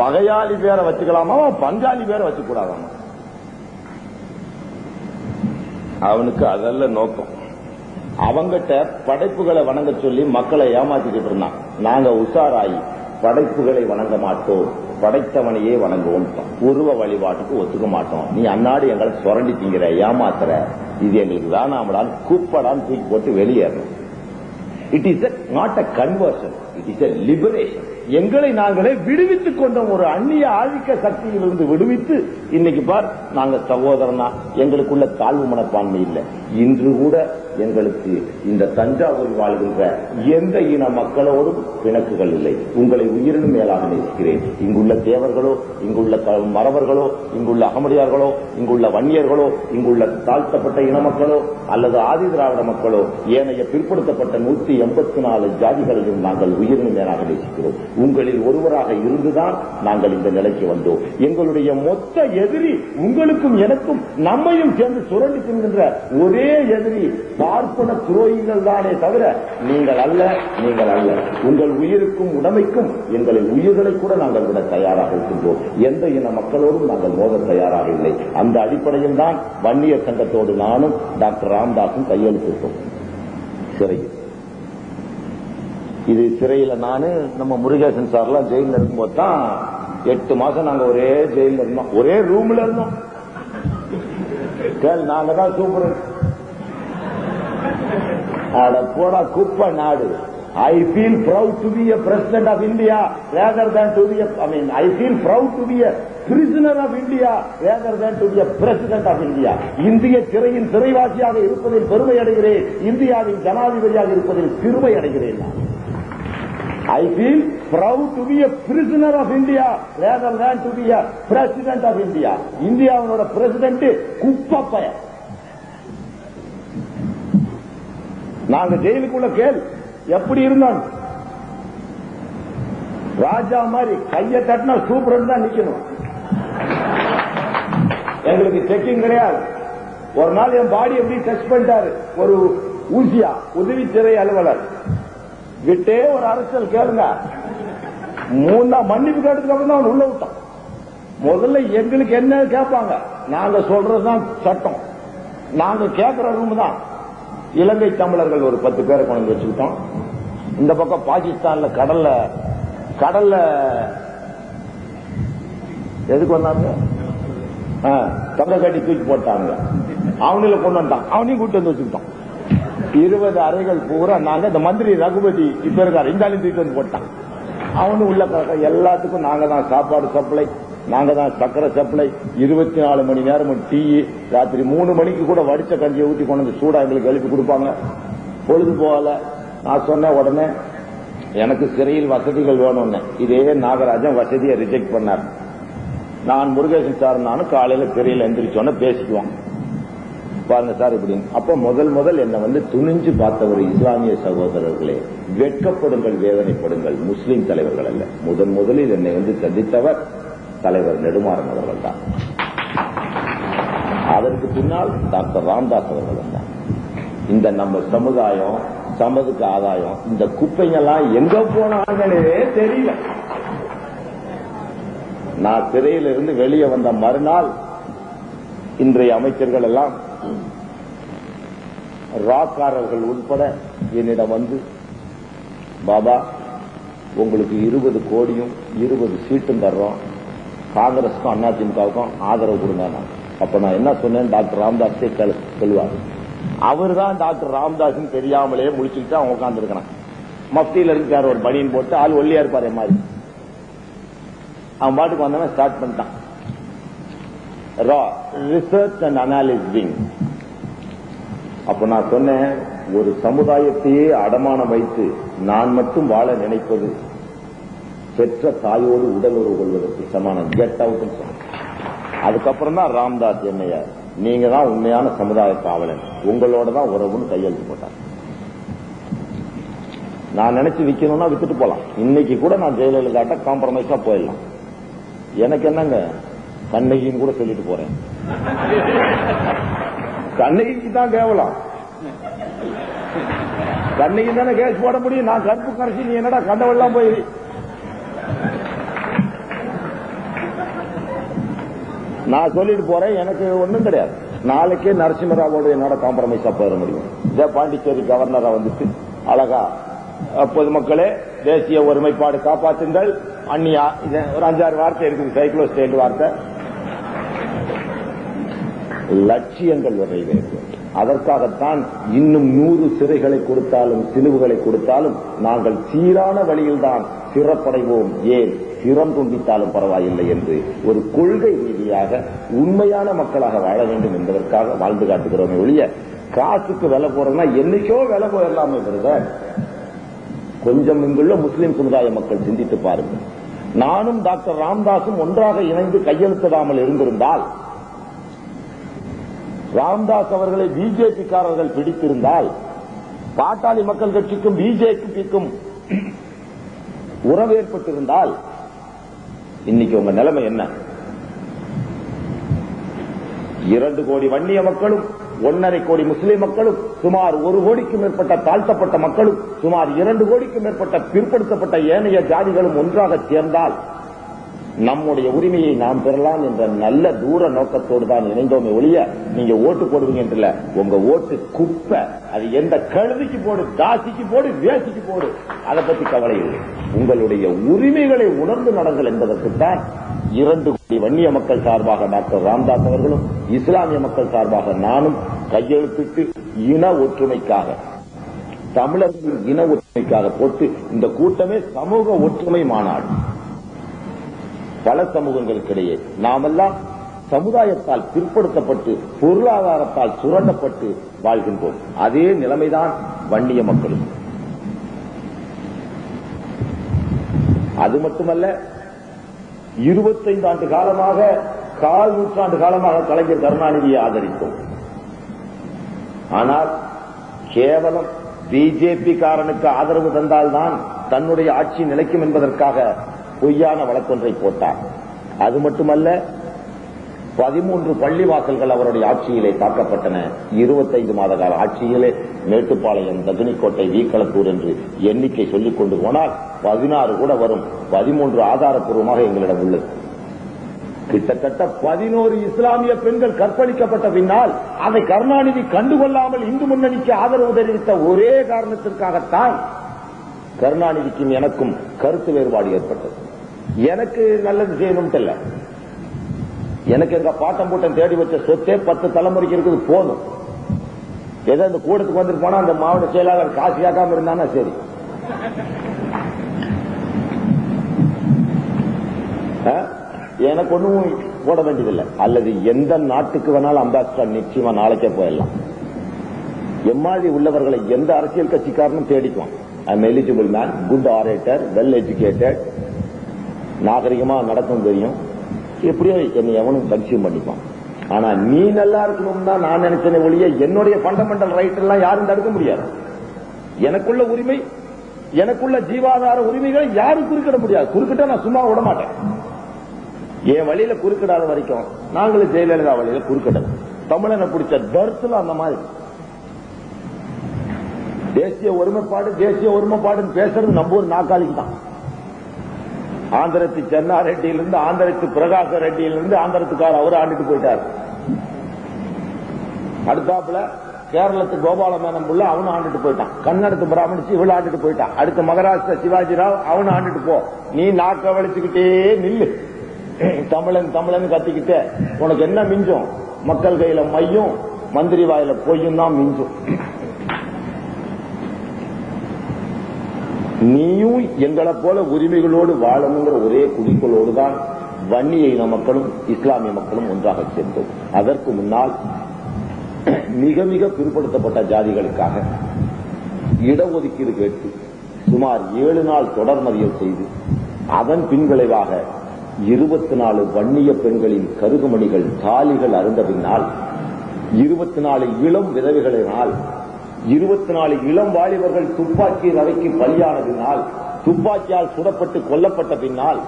பகையாளி பேரை வச்சுக்கலாமா, பங்காளி பேரை வச்சுக்க கூடாதாமா? அவனுக்கு அதல்ல நோக்கம். அவங்கிட்ட படைப்புகளை வணங்க சொல்லி மக்களை ஏமாத்திக்கிட்டு இருந்தான். நாங்க உஷாராயி படைப்புகளை வணங்க மாட்டோம், படைத்தவனையே வணங்குவோம், உருவ வழிபாட்டுக்கு ஒத்துக்க மாட்டோம், நீ அன்னாடி எங்களை சுரண்டி திங்கிற, ஏமாத்துற, இது எங்களுக்கு வேணாமடான்னு கூப்படான்னு தூக்கி போட்டு வெளியேறணும். It is not a conversion, it is a liberation. எங்களை நாங்களே விடுவித்துக் கொண்டோம். ஒரு அந்நிய ஆதிக்க சக்தியிலிருந்து விடுவித்து இன்னைக்கு பார், நாங்க சகோதரனா, எங்களுக்குள்ள தாழ்வு மனப்பான்மை இல்லை. இன்று கூட எங்களுக்கு இந்த தஞ்சாவூர் வாழ்கின்ற எந்த இன மக்களோடும் பிணக்குகள் இல்லை. உங்களை உயிரினும் மேலாக நேசிக்கிறேன். இங்குள்ள தேவர்களோ, இங்குள்ள மறவர்களோ, இங்குள்ள அகமடியார்களோ, இங்குள்ள வன்னியர்களோ, இங்குள்ள தாழ்த்தப்பட்ட இன மக்களோ அல்லது ஆதி திராவிட மக்களோ, ஏனைய பிற்படுத்தப்பட்ட 184 ஜாதிகளையும் நாங்கள் உயிரினும் மேலாக நேசிக்கிறோம். உங்களில் ஒருவராக இருந்துதான் நாங்கள் இந்த நிலைக்கு வந்தோம். எங்களுடைய மொத்த எதிரி உங்களுக்கும் எனக்கும் நம்மையும் சேர்ந்து சுரண்டி தின்கின்ற ஒரே எதிரி பார்ப்பன துரோகிகள் தானே தவிர நீங்கள் அல்ல, நீங்கள் அல்ல. உங்கள் உயிருக்கும் உடமைக்கும் எங்களின் உயிர்களை கூட நாங்கள் விட தயாராக இருக்கின்றோம். எந்த இன மக்களோடும் நாங்கள் மோத தயாராக இல்லை. அந்த அடிப்படையில் தான் வன்னியர் சங்கத்தோடு நானும் டாக்டர் ராமதாஸும் கையெழுத்திட்டோம் சிறையில். இது சிறையில நானு நம்ம முருகேசன் சார்லாம் ஜெயில இருக்கும்போது தான் 8 மாசம் நாங்க ஒரே ஜெயில இருந்தோம், ஒரே ரூம்ல இருந்தோம். நாங்க தான் சூப்பர். அட போடா குப்பை நாடு. I feel proud to be a president of India rather than to be I feel proud to be a prisoner of India rather than to be a president of India. இந்திய சிறையின் சிறைவாசியாக இருப்பதில் பெருமை அடைகிறேன், இந்தியாவின் ஜனாதிபதியாக இருப்பதில் பெருமை அடைகிறேன். I feel proud to be a prisoner of India rather than to be a president of India. இந்தியாவோட பிரசிடென்ட் குப்பைய. நாங்க ஜெயிலுக்குள்ள கேள் எப்படி இருந்தாங்க, ராஜா மாதிரி கையை தட்டினா சூப்பர் தான் நிக்கணும். எங்களுக்கு செக்கிங் கிடையாது. ஒரு நாள் என் பாடி எப்படி டெஸ்ட் பண்ணிட்டாரு ஒரு ஊசியா உதவி சிறை அலுவலர். விட்டே ஒரு அரசியல் கேளுங்க, 3 நாள் மன்னிப்பு கேட்டதுக்கு அப்புறம் தான் அவன் உள்ள விட்டான். முதல்ல எங்களுக்கு என்ன கேட்பாங்க, நாங்க சொல்றதுதான் சட்டம், நாங்க கேட்கிற ரூம் தான். இலங்கை தமிழர்கள் ஒரு 10 பேரை கொண்டு வச்சுக்கிட்டோம். இந்த பக்கம் பாகிஸ்தான்ல கடல்ல எதுக்கு வந்தாங்க, தங்க கட்டி தூக்கி போட்டாங்க. அவனில கொண்டு வந்தான், அவனையும் கூட்டு வந்து வச்சுக்கிட்டோம். 20 அறைகள் பூரா நாங்க. இந்த மந்திரி ரகுபதி இப்ப இருக்காரு, இந்தாலும் தூக்கி வந்து போட்டான். அவனு உள்ள எல்லாத்துக்கும் நாங்க தான் சாப்பாடு சப்ளை, நாங்க தான் சக்கரை சப்ளை, 24 மணி நேரம் டீ, ராத்திரி 3 மணிக்கு கூட வடிச்ச கஞ்சியை ஊற்றி கொண்டு வந்து சூடா எங்களுக்கு எழுப்பி கொடுப்பாங்க. பொழுது போகல. நான் சொன்ன உடனே எனக்கு சிறையில் வசதிகள் வேணும்னு. இதே நாகராஜன் வசதியை ரிஜெக்ட் பண்ணார். நான் முருகேசன் சார் நானும் காலையில சிறையில் எந்திரிச்சோன்னு பேசிக்குவோம். பாருங்க சார் இப்படின்னு. அப்ப முதல் என்னை வந்து துணிஞ்சு பார்த்த ஒரு இஸ்லாமிய சகோதரர்களே, வெட்கப்படுங்கள், வேதனைப்படுங்கள். முஸ்லீம் தலைவர்கள் அல்ல. முதலில் என்னை வந்து சந்தித்தவர் தலைவர் நெடுமாறன் அவர்கள் தான். அதற்கு பின்னால் டாக்டர் ராமதாஸ் அவர்கள் வந்தார். இந்த நம்ம சமுதாயம், சமதுக்கு ஆதாயம், இந்த குப்பைங்கெல்லாம் எங்க போனாங்களே தெரியல. நான் சிறையிலிருந்து வெளியே வந்த மறுநாள் இன்றைய அமைச்சர்கள் எல்லாம், ராக்காரர்கள் உட்பட என்னிடம் வந்து, பாபா உங்களுக்கு 20 கோடியும் 20 சீட்டும் தர்றோம், காங்கிரஸுக்கும் அதிமுகவுக்கும் ஆதரவு கொடுங்க. அப்ப நான் என்ன சொன்னேன், டாக்டர் ராமதாஸே சொல்லுவார். அவர் தான் டாக்டர் ராமதாஸ் தெரியாமலே முடிச்சுக்கிட்டு அவன் உட்கார்ந்து இருக்கிறான். மஃப்டியில இருக்காரு, ஒரு பனியன் போட்டு, ஆள் ஒல்லியா இருப்பாரு மாதிரி. அவன் பாட்டுக்கு வந்தவன் ஸ்டார்ட் பண்ணிட்டான், ரிசர்ச் அண்ட் அனாலிசிஸ் விங். அப்ப நான் சொன்னேன், ஒரு சமுதாயத்தையே அடமானம் வைத்து நான் மட்டும் வாழ நினைப்பது பெற்ற தாயோடு உடல் உறவு கொள்வதற்கு சமானம். கெட் அவுட் சொன்னேன். அதுக்கப்புறம் தான் ராம்தாஸ் என்னைய, நீங்க தான் உண்மையான சமுதாய காவலன், உங்களோட தான் உறவுன்னு கையெழுத்து போட்டார். நான் நினைச்சு விக்கணும்னா வித்துட்டு போலாம். இன்னைக்கு கூட நான் ஜெயலலிதா காம்ப்ரமைஸா போயிடலாம். எனக்கு என்னங்க, கண்ணகின்னு கூட சொல்லிட்டு போறேன். கண்ணகிக்கு தான் கேவலம், கண்ணகி தானே கேஸ் போட முடியும். நான் கருப்பு கரைச்சி, நீ என்னடா கண்டவெல்லாம் போய் நான் சொல்லிட்டு போறேன், எனக்கு ஒண்ணும் கிடையாது. நாளைக்கே நரசிம்மராவோட என்னோட காம்ப்ரமைஸா போயிட முடியும். இதே பாண்டிச்சேரி கவர்னரா வந்துட்டு அழகா பொதுமக்களே தேசிய ஒருமைப்பாடு காப்பாற்றுங்கள் அந்நியா, ஒரு 5-6 வார்த்தை இருக்குது, சைக்கிளோ ஸ்டேட் வார்த்தை. லட்சியங்கள் நிறைவேறும். அதற்காகத்தான் இன்னும் 100 சிறைகளை கொடுத்தாலும் சிலுவுகளை கொடுத்தாலும் நாங்கள் சீரான வழியில் தான் சிறப்படைவோம், ஏன் சிரம் துண்டித்தாலும் பரவாயில்லை என்று ஒரு கொள்கை ரீதியாக உண்மையான மக்களாக வாழ வேண்டும் என்பதற்காக வாழ்ந்து காட்டுகிறோமே ஒழிய காசுக்கு விலை போறோம்னா என்னைக்கோ விலை போயிடலாமே வருவேன். கொஞ்சம் இங்குள்ள முஸ்லிம் சமுதாய மக்கள் சிந்தித்து பாருங்கள். நானும் டாக்டர் ராம்தாஸும் ஒன்றாக இணைந்து கையெழுத்திடாமல் இருந்திருந்தால், ராம்தாஸ் அவர்களை பிஜேபிக்காரர்கள் பிடித்திருந்தால், பாட்டாளி மக்கள் கட்சிக்கும் பிஜேபிக்கும் உறவு ஏற்பட்டிருந்தால் இன்னைக்கு உங்க நிலைமை என்ன? 2 கோடி வன்னிய மக்களும் 1.5 கோடி முஸ்லிம் மக்களும் சுமார் 1 கோடிக்கும் மேற்பட்ட தாழ்த்தப்பட்ட மக்களும் சுமார் 2 கோடிக்கும் மேற்பட்ட பிற்படுத்தப்பட்ட ஏனைய ஜாதிகளும் ஒன்றாக சேர்ந்தால் நம்முடைய உரிமையை நாம் பெறலாம் என்ற நல்ல தூர நோக்கத்தோடு தான் இணைந்தோமே ஒழிய நீங்க ஓட்டு போடுவீங்க என்றில்ல. உங்க ஓட்டு குப்பை, அது எந்த கழுதிக்கு போடு, தாசிக்கு போடு, வேசிக்கு போடு, அதை பத்தி கவலை இல்லை. உங்களுடைய உரிமைகளை உணர்ந்து நடங்கள் என்பதற்குத்தான் 2 கோடி வன்னிய மக்கள் சார்பாக டாக்டர் ராம்தாஸ் அவர்களும் இஸ்லாமிய மக்கள் சார்பாக நானும் கையெழுத்திட்டு இன ஒற்றுமைக்காக, தமிழர்களின் இன ஒற்றுமைக்காக போட்டு இந்த கூட்டமே சமூக ஒற்றுமை மாநாடு. பல சமூகங்களுக்கிடையே நாமெல்லாம் சமுதாயத்தால் பிற்படுத்தப்பட்டு பொருளாதாரத்தால் சுரண்டப்பட்டு வாழ்கின்றோம். அதே நிலைமைதான் வன்னிய மக்களும். அது மட்டுமல்ல, 25 ஆண்டு காலமாக, 1/4 நூற்றாண்டு காலமாக கலைஞர் கருணாநிதியை ஆதரித்தோம். ஆனால் கேவலம் பிஜேபி காரனுக்கு ஆதரவு தந்தால்தான் தன்னுடைய ஆட்சி நிலைக்கும் என்பதற்காக பொய்யான வழக்கொன்றை போட்டார். அது மட்டுமல்ல, 13 பள்ளிவாசல்கள் அவருடைய ஆட்சியிலே தாக்கப்பட்டன. 25 மாத கால ஆட்சியிலே மேட்டுப்பாளையம், தகுனிக்கோட்டை, வீக்களத்தூர் என்று எண்ணிக்கை சொல்லிக் கொண்டு போனால் 16 கூட வரும். 13 ஆதாரப்பூர்வமாக எங்களிடம் உள்ளது. கிட்டத்தட்ட 11 இஸ்லாமிய பெண்கள் கற்பழிக்கப்பட்ட பின்னால் அதை கருணாநிதி கண்டுகொள்ளாமல் இந்து முன்னணிக்கு ஆதரவு தெரிவித்த ஒரே காரணத்திற்காகத்தான் கருணாநிதிக்கும் எனக்கும் கருத்து வேறுபாடு ஏற்பட்டது. எனக்கு நல்லது செய்யணும் இல்ல, எனக்கு எங்க பாட்டம் பூட்டம் தேடி வச்ச சொத்தே 10 தலைமுறைக்கு இருக்குது, போதும். ஏதோ இந்த கூடத்துக்கு வந்துட்டு போனா அந்த மாவட்ட செயலாளர் காசு கேட்காம இருந்தானா சரி. எனக்கு ஒண்ணும் போட வேண்டியதில்லை. அல்லது எந்த நாட்டுக்கு வேணாலும் அம்பாசிடர் நிச்சயமா நாளைக்கே போயிடலாம். எம்மாதிரி உள்ளவர்களை எந்த அரசியல் கட்சிக்காரனும் தேடிக்குவான். I am eligible man, good orator, well educated, நாகரிகமா நடக்கும் தெரியும், எப்படியோ என்னை எவனும் கன்சியூம் பண்ணிப்பான். ஆனா நீ நல்லா இருக்கணும் தான் நான் நினைச்சேனே ஒழிய என்னுடைய ஃபண்டமெண்டல் ரைட் எல்லாம் யாரும் தடுக்க முடியாது. எனக்குள்ள உரிமை, எனக்குள்ள ஜீவாதார உரிமைகளை யாரும் குறுக்கிட முடியாது. குறுக்கிட்ட நான் சும்மா விட மாட்டேன். என் வழியில குறுக்கிடாத வரைக்கும் நாங்களும் ஜெயலலிதா வழியில குறுக்கிடல. தமிழனை பிடிச்ச தர்த்துல அந்த மாதிரி தேசிய ஒருமைப்பாடுன்னு பேசுறது நம்ம ஒரு நாக்காளிக்கு தான். ஆந்திரத்து சென்னா ரெட்டியிலிருந்து, ஆந்திரத்து பிரகாச ரெட்டியிலிருந்து ஆந்திரத்துக்கார அவர் ஆண்டுட்டு போயிட்டார். அடுத்தாப்புல கேரளத்து கோபால மேனம் புள்ள அவனு ஆண்டுட்டு போயிட்டான். கன்னடத்து பிராமணிச்சு இவ்வளவு ஆண்டுட்டு போயிட்டான். அடுத்த மகாராஷ்டிரா சிவாஜி ராவ் அவனு ஆண்டுட்டு போ. நீ நாக்க வலிச்சுக்கிட்டே நில்லு. தமிழன் கத்திக்கிட்டே உனக்கு என்ன மிஞ்சும்? மக்கள் கையில மையும் மந்திரி வாயில பொய்யும் தான் மிஞ்சும். நீயும் எங்களை போல உரிமைகளோடு வாழணுங்கிற ஒரே குறிக்கோளோடு தான் வன்னிய இன மக்களும் இஸ்லாமிய மக்களும் ஒன்றாக சேர்ந்தோம். அதற்கு முன்னால் மிக மிக பிற்படுத்தப்பட்ட ஜாதிகளுக்காக இடஒதுக்கீடு கேட்டு சுமார் 7 நாள் தொடர் மறியல் செய்து அதன் பின்விளைவாக 24 வன்னிய பெண்களின் கருகுமணிகள் தாலிகள் அருந்த பின்னால் 24 இளம் விதவைகளினால் 24 இளம் வாலிபர்கள் துப்பாக்கி ரவைக்கு பலியானதினால், துப்பாக்கியால் சுடப்பட்டு கொல்லப்பட்ட பின்னால்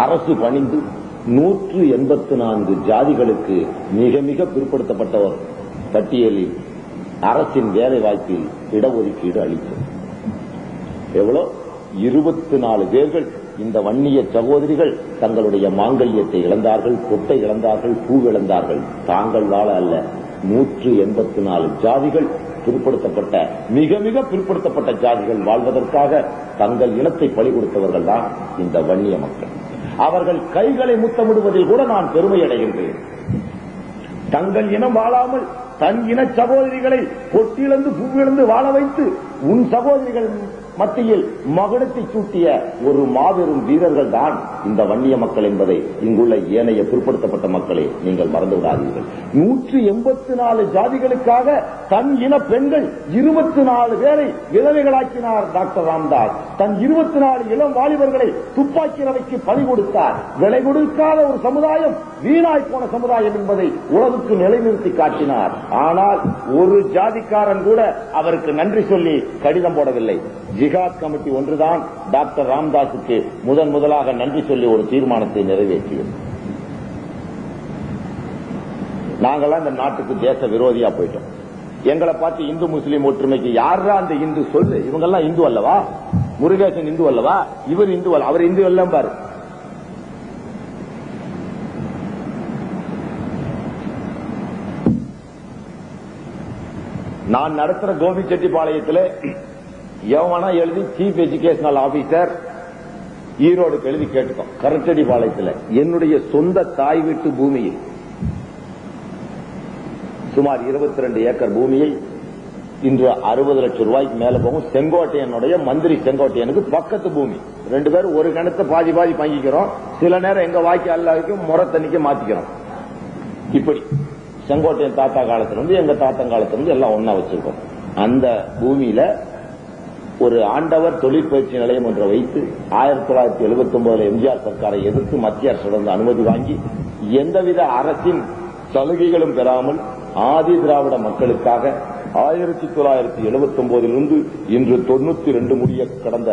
அரசு பணிந்து 184 ஜாதிகளுக்கு மிக மிக பிற்படுத்தப்பட்டவர் பட்டியலில் அரசின் வேலை வாய்ப்பில் இடஒதுக்கீடு அளித்தது. எவ்வளவு? 24 பேர்கள் இந்த வன்னிய சகோதரிகள் தங்களுடைய மாங்கல்யத்தை இழந்தார்கள், பொட்டை இழந்தார்கள், பூ இழந்தார்கள். தாங்கள் வாழ அல்ல, 184 ஜாதிகள் பிற்படுத்தப்பட்ட, மிக மிக பிற்படுத்தப்பட்ட ஜாதிகள் வாழ்வதற்காக தங்கள் இனத்தை பலி கொடுத்தவர்கள் தான் இந்த வன்னிய மக்கள். அவர்கள் கைகளை முத்தமிடுவதில் கூட நான் பெருமை அடைகின்றேன். தங்கள் இனம் வாழாமல் தன் இன சகோதரிகளை பொட்டியிழந்து பூவிழந்து வாழ வைத்து உன் சகோதரிகள் மத்தியில் மகுடத்தை சூட்டிய ஒரு மாபெரும் வீரர்கள் தான் இந்த வன்னிய மக்கள் என்பதை இங்குள்ள ஏனைய பிற்படுத்தப்பட்ட மக்களே நீங்கள் மறந்து விடாதீர்கள். 184 ஜாதிகளுக்காக தன் இன பெண்கள் 24 பேரை இளவைகளாக்கினார் டாக்டர் ராம்தாஸ். தன் 24 இளம் வாலிபர்களை துப்பாக்கி ரவைக்கு பலி கொடுத்தார். விலை கொடுக்காத ஒரு சமுதாயம், வீணாய் போன சமுதாயம் என்பதை உலகுக்கு நிலைநிறுத்தி காட்டினார். ஆனால் ஒரு ஜாதிக்காரன் கூட அவருக்கு நன்றி சொல்லி கடிதம் போடவில்லை. ஜிஹாத் கமிட்டி ஒன்றுதான் டாக்டர் ராம்தாஸுக்கு முதலாக நன்றி சொல்லி ஒரு தீர்மானத்தை நிறைவேற்றியது. நாங்கெல்லாம் இந்த நாட்டுக்கு தேச விரோதியா போயிட்டோம். எங்களை பார்த்து இந்து முஸ்லீம் ஒற்றுமைக்கு யாரா அந்த இந்து சொல்லு? இவங்கெல்லாம் இந்து அல்லவா? முருகேசன் இந்து அல்லவா? இவர் இந்து அல்ல, அவர் இந்து எல்லாம் பாரு. நான் நடத்துற கோபிச்செட்டிப்பாளையத்தில் எவனா எழுதி சீஃப் எஜுகேஷனல் ஆபீசர் ஈரோடுக்கு எழுதி கேட்டுக்கோம். கரச்செட்டிப்பாளையத்தில் என்னுடைய சொந்த தாய் வீட்டு பூமியில் சுமார் 22 ஏக்கர் பூமியை இன்று 60 லட்சம் ரூபாய்க்கு மேல போகும். செங்கோட்டையனுடைய மந்திரி செங்கோட்டையனுக்கு பக்கத்து பூமி. 2 பேரும் ஒரு கிணத்தை பாதி பங்கிக்கிறோம். சில நேரம் எங்க வாய்க்கு எல்லாருக்கும் முறை தண்ணிக்கு மாத்திக்கிறோம். இப்படி செங்கோட்டையன் தாத்தா காலத்திலிருந்து எங்க தாத்தன் காலத்திலிருந்து எல்லாம் ஒன்னா வச்சிருக்கோம். அந்த பூமியில ஒரு ஆண்டவர் தொழிற்பயிற்சி நிலையம் ஒன்றை வைத்து 1979 எம்ஜிஆர் சர்க்காரை எதிர்த்து மத்திய அரசிடம் அனுமதி வாங்கி எந்தவித அரசின் சலுகைகளும் பெறாமல் ஆதி திராவிட மக்களுக்காக 1979 இன்று 92 முடிய கடந்த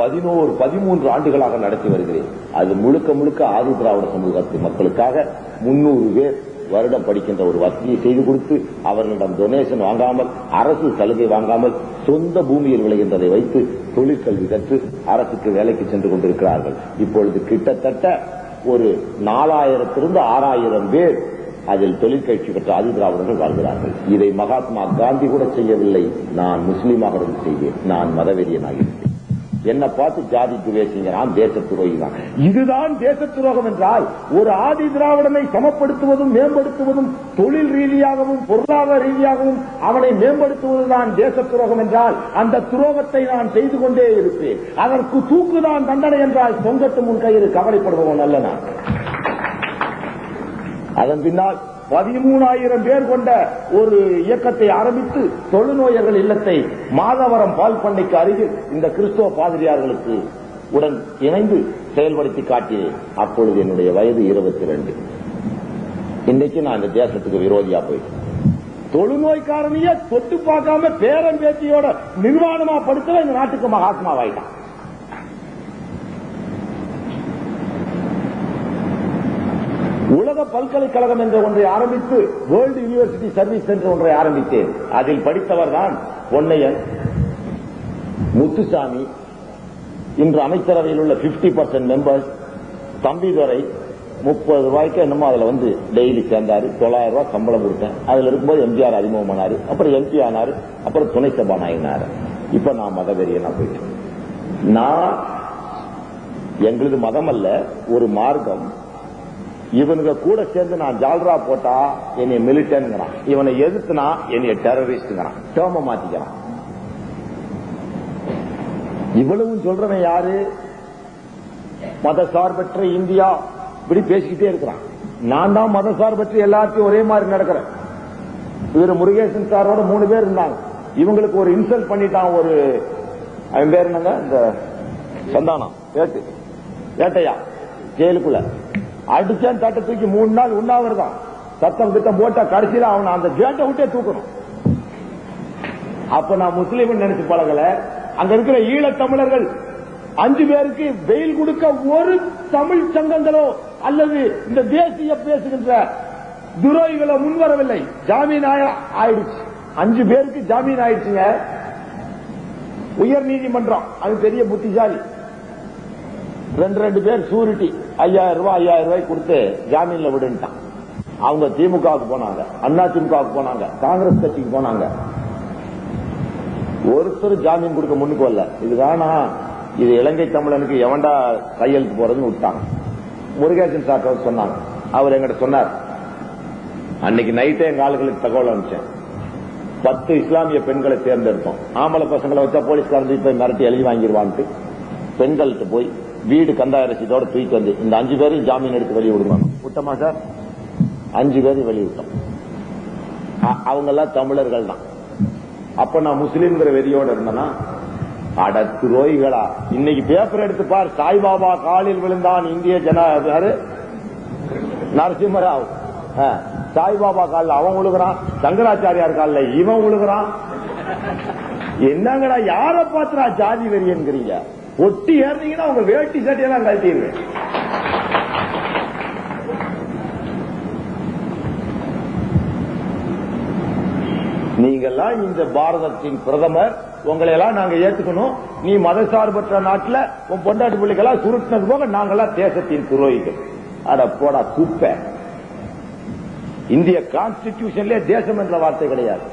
13 ஆண்டுகளாக நடத்தி வருகிறேன். அது முழுக்க ஆதி திராவிட சமூகத்து மக்களுக்காக 300 பேர் வருடம் படிக்கின்ற ஒரு வசதியை செய்து கொடுத்து அவர்களிடம் டொனேஷன் வாங்காமல், அரசு சலுகை வாங்காமல் சொந்த பூமியில் விளைகின்றதை வைத்து தொழிற்கல்வி கற்று அரசுக்கு வேலைக்கு சென்று கொண்டிருக்கிறார்கள். இப்பொழுது கிட்டத்தட்ட ஒரு 4000 6000 பேர் அதில் தொழிற்கட்சி பெற்ற ஆதி திராவிடர்கள் வாழ்கிறார்கள். இதை மகாத்மா காந்தி கூட செய்யவில்லை. நான் முஸ்லீமாக இருந்து செய்வேன். நான் மதவெறியனாகிறேன். என்ன பார்த்து ஜாதி துவேசிங்கிறான், தேச துரோகி தான். இதுதான் தேச துரோகம் என்றால் ஒரு ஆதி திராவிடனை சமப்படுத்துவதும் மேம்படுத்துவதும் தொழில் ரீதியாகவும் பொருளாதார ரீதியாகவும் அவனை மேம்படுத்துவதுதான் தேச துரோகம் என்றால் அந்த துரோகத்தை நான் செய்து கொண்டே இருப்பேன். அதற்கு தூக்குதான் தண்டனை என்றால் தொங்கட்டு முன் கயிறு கவலைப்படுபவன் அல்ல நான். அதன் பின்னால் 13,000 பேர் கொண்ட ஒரு இயக்கத்தை ஆரம்பித்து தொழுநோயர்கள் இல்லத்தை மாதவரம் பால் பண்ணைக்கு அருகில் இந்த கிறிஸ்தவ பாதிரியார்களுக்கு உடன் இணைந்து செயல்படுத்தி காட்டினேன். அப்பொழுது என்னுடைய வயது 22. இன்னைக்கு நான் இந்த தேசத்துக்கு விரோதியா போயிட்டேன். தொழுநோய்க்காரனையே தொட்டு பார்க்காம பேரம் பேத்தியோட நிர்வாணமா படுத்தல இந்த நாட்டுக்கு மகாத்மாவாயிட்டான். உலக பல்கலைக்கழகம் என்ற ஒன்றை ஆரம்பித்து வேர்ல்டு யூனிவர்சிட்டி சர்வீஸ் சென்டர் ஒன்றை ஆரம்பித்தேன். அதில் படித்தவர் தான் பொன்னையன், முத்துசாமி, இன்று அமைச்சரவையில் உள்ள 50% மெம்பர்ஸ், தம்பிதுரை 30 ரூபாய்க்கு என்னமோ அதுல டெய்லி சேர்ந்தாரு. 900 ரூபாய் சம்பளம் கொடுத்தேன். அதுல இருக்கும்போது எம்ஜிஆர் அறிமுகம் ஆனாரு. அப்புறம் எம்பி ஆனாரு. அப்புறம் துணை சபாநாயகனாரு. இப்ப நான் மதவெறியனா போயிட்டேன். நான் எங்களது மதம் அல்ல, ஒரு மார்க்கம். இவனுங்க கூட சேர்ந்து நான் ஜால்ரா போட்டா என்னை மிலிட்டன்ட்ங்கிறான், இவனை எதிர்த்துனா என்னைய டெரரிஸ்ட்ங்கிறான், டேர்ம மாத்திக்கிறான். இவ்வளவும் சொல்றவன் யாரு? மதசார்பற்ற இந்தியா இப்படி பேசிக்கிட்டே இருக்கிறான். நான் தான் மதசார்பற்ற எல்லாத்தையும் ஒரே மாதிரி நடக்கிறேன். இவர் முருகேசன் சாரோட 3 பேர் இருந்தாங்க. இவங்களுக்கு ஒரு இன்சல்ட் பண்ணிட்டான். ஒரு அவன் பேர் என்னங்க, இந்த சந்தானம் ஏட்டையா ஜெயிலுக்குள்ள அடிச்சான். தட்டை தூக்கி 3 நாள் உண்ணாவிரதம் சத்தம் கிட்ட போட்டா கடைசியில் அவனை அந்த கேட்டை விட்டே தூக்கணும். அப்ப நான் முஸ்லீம் நினைச்சு பழகல. அங்க இருக்கிற ஈழத்தமிழர்கள் 5 பேருக்கு பெயில் கொடுக்க ஒரு தமிழ் சங்கங்களோ அல்லது இந்த தேசிய பேசுகின்ற துரோகிகளோ முன்வரவில்லை. ஜாமீன் ஆயிடுச்சு. 5 பேருக்கு ஜாமீன் ஆயிடுச்சுங்க. உயர் நீதிமன்றம் அது பெரிய புத்திசாலி. ரெண்டு பேர் சூரிட்டி 5000 ரூபாய் கொடுத்து ஜாமீன்ல விடுன்ட்டான். அவங்க திமுகவுக்கு போனாங்க, அண்ணா திமுகவுக்கு போனாங்க, காங்கிரஸ் கட்சிக்கு போனாங்க. ஒருத்தர் ஜாமீன் கொடுக்க முன்னுக்கு வரல. இது வேணாம், இது இலங்கை தமிழனுக்கு எவன்டா கையெழுத்து போறதுன்னு விட்டாங்க. முருகேசன் சார் சொன்னாங்க. அவர் எங்கிட்ட சொன்னார், அன்னைக்கு நைட்டே எங்க ஆளுகளுக்கு தகவல் அனுப்பிச்சேன். 10 இஸ்லாமிய பெண்களை தேர்ந்தெடுத்தோம். ஆம்பளை பசங்களை வச்சா போலீஸ்காரன் போய் மிரட்டி எழுதி வாங்கிடுவான்ட்டு பெண்கள்கிட்ட போய் வீடு கந்தாய ரசீதோட தூக்கி வந்து இந்த 5 பேரையும் ஜாமீன் எடுத்து வெளியே விடுவாங்க. விட்டோமா சார்? 5 பேரையும் வெளியிட்டோம். அவங்க எல்லாம் தமிழர்கள் தான். அப்ப நான் முஸ்லீம்ங்கிற வெறியோட இருந்தேன்னா, அட துரோகிகளா, இன்னைக்கு பேப்பர் எடுத்து பார், சாய்பாபா காலில் விழுந்தான் இந்திய ஜனாதிபதி நரசிம்மராவ். சாய்பாபா காலில் அவன் விழுகிறான், சங்கராச்சாரியார் காலில் இவன் விழுகிறான். என்னங்கடா, யார பாத்துறா ஜாதி வெறியன்கிறீங்க? ஒட்டி ஏறினீங்கன்னா உங்க வேட்டி சட்டையெல்லாம் கழட்டிடுவேன். நீங்கெல்லாம் இந்த பாரதத்தின் பிரதமர், உங்களை எல்லாம் நாங்க ஏத்துக்கணும். நீ மதசார்பற்ற நாட்டில் உன் பொண்டாட்டி பிள்ளைகளா சுருட்டினது போக நாங்கெல்லாம் தேசத்தின் துரோகிகள். அட போடா குப்பை. இந்திய கான்ஸ்டிடியூஷன்ல தேசம் என்ற வார்த்தை கிடையாது.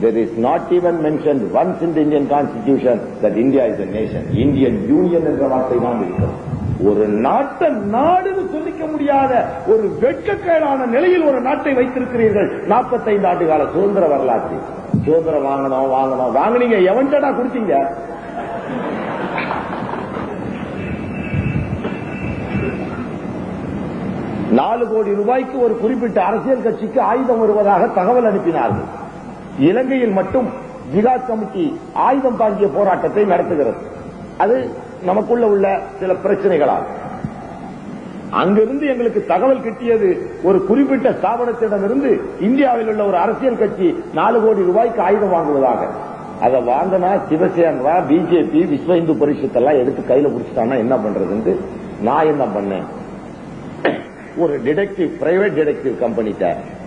There is not even mentioned once in the Indian Constitution that India is a nation. Indian Union என்ற வார்த்தை தான் இருக்கிறது. ஒரு நாட்டை நாடுன்னு சொல்லிக்க முடியாத ஒரு வெட்கக்கேடான நிலையில் ஒரு நாட்டை வைத்திருக்கிறீர்கள். 45 ஆண்டு கால சுதந்திர வரலாற்று. சுதந்திரம் வாங்கினீங்க, எவன்டா கொடுத்தீங்க? $4 கோடி ரூபாய்க்கு ஒரு குறிப்பிட்ட அரசியல் கட்சிக்கு ஆயுதம் வருவதாக தகவல் அனுப்பினார்கள். இலங்கையில் மட்டும் ஜிகாத் கமிட்டி ஆயுதம் தாங்கிய போராட்டத்தை நடத்துகிறது. அது நமக்குள்ள உள்ள சில பிரச்சனைகளால் அங்கிருந்து எங்களுக்கு தகவல் கிட்டியது. ஒரு குறிப்பிட்ட ஸ்தாபனத்திடமிருந்து இந்தியாவில் உள்ள ஒரு அரசியல் கட்சி 4 கோடி ரூபாய்க்கு ஆயுதம் வாங்குவதாக. அதை வாங்கினா சிவசேனா, பிஜேபி, விஸ்வ இந்து பரிஷத்தெல்லாம் எடுத்து கையில பிடிச்சிட்டான்னா என்ன பண்றது? நான் என்ன பண்ணேன், ஒரு டிடெக்டிவ், பிரைவேட் டிடெக்டிவ் கம்பெனிட்ட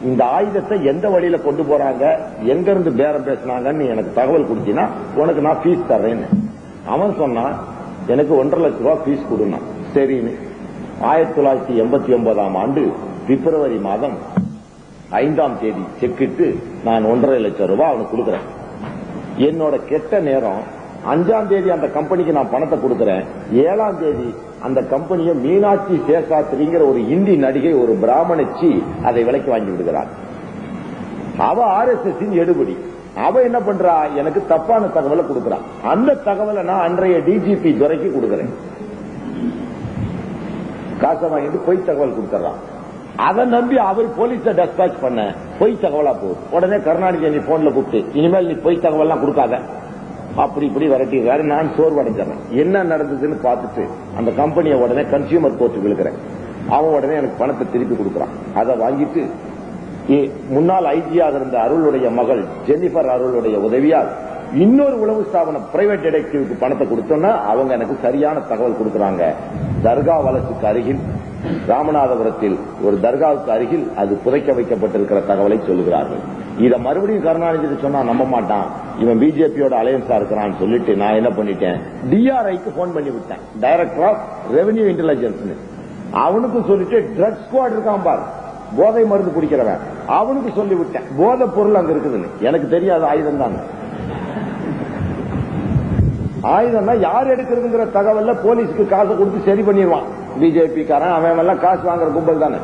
இந்த ஆயுதத்தை எந்த வழியில கொண்டு போறாங்க, எங்க இருந்து பேரம் பேசினாங்கன்னு எனக்கு தகவல் கொடுத்தீங்கன்னா உனக்கு நான் ஃபீஸ் தர்றேன்னு. அவன் சொன்னான், எனக்கு 1.5 லட்சம் ரூபாய் ஃபீஸ் கொடுனா. சரின்னு 1989ஆம் ஆண்டு பிப்ரவரி மாதம் 5ஆம் தேதி செக்கிட்டு நான் 1.5 லட்சம் ரூபாய் அவனுக்கு கொடுக்கிறேன். என்னோட கெட்ட நேரம் 5ஆம் தேதி அந்த கம்பெனிக்கு நான் பணத்தை கொடுக்கிறேன். 7ஆம் தேதி அந்த கம்பெனியை மீனாட்சி சேஷாத்திரிங்கிற ஒரு இந்தி நடிகை, ஒரு பிராமணச்சி அதை விலைக்கு வாங்கி விடுகிறார். அவ RSS எடுபடி. அவ என்ன பண்றா, எனக்கு தப்பான தகவலை கொடுக்கிறான். அந்த தகவலை நான் அன்றைய டிஜிபி துரைக்கு கொடுக்கிறேன். காசை வாங்கிட்டு பொய் தகவல் கொடுத்துறான். அதை நம்பி அவர் போலீஸை டெஸ்பாச் பண்ண பொய் தகவலா போகுது. உடனே கருணாநிதி நீ போன்ல கூப்பிட்டு, இனிமேல் நீ பொய் தகவல்லாம் கொடுக்காத, அப்படி இப்படி விரட்டிடுறாரு. நான் சோர்வடைஞ்சிடறேன். என்ன நடந்ததுன்னு பார்த்துட்டு அந்த கம்பெனியை உடனே கன்சியூமர் கோர்ட்டுக்கு இழுக்கிறேன். அவன் உடனே எனக்கு பணத்தை திருப்பி கொடுக்குறான். அதை வாங்கிட்டு முன்னாள் ஐஜியாக இருந்த அருளுடைய மகள் ஜெனிஃபர் அருளுடைய உதவியால் இன்னொரு உளவு ஸ்தாபனம் பிரைவேட் டிடெக்டிவ்க்கு பணத்தை கொடுத்தோன்னா அவங்க எனக்கு சரியான தகவல் கொடுக்கறாங்க. தர்கா வலசுக்கு அருகில், ராமநாதபுரத்தில் ஒரு தர்காவுக்கு அருகில் அது புதைக்க வைக்கப்பட்டிருக்கிற தகவலை சொல்லுகிறார்கள். இதை மறுபடியும் கருணாநிதி சொன்னா நம்ப மாட்டான், இவன் பிஜேபியோட அலையன்ஸா இருக்கிறான்னு சொல்லிட்டு நான் என்ன பண்ணிட்டேன், DRIக்கு போன் பண்ணி விட்டேன், டைரக்டர் ஆஃப் ரெவென்யூ இன்டெலிஜென்ஸ். அவனுக்கு சொல்லிட்டு ட்ரக் ஸ்குவாட் இருக்கான் பார், போதை மருந்து குடிக்கிறவன், அவனுக்கு சொல்லிவிட்டேன் போதை பொருள் அங்க இருக்குதுன்னு. எனக்கு தெரியாது ஆயுதம் தான். ஆயுதம்னா யார் எடுக்கிறதுங்கிற தகவல்ல போலீஸுக்கு காசு கொடுத்து சரி பண்ணிடுவான் பிஜேபி காரன். அவன் எல்லாம் காசு வாங்குற கும்பல் தானே.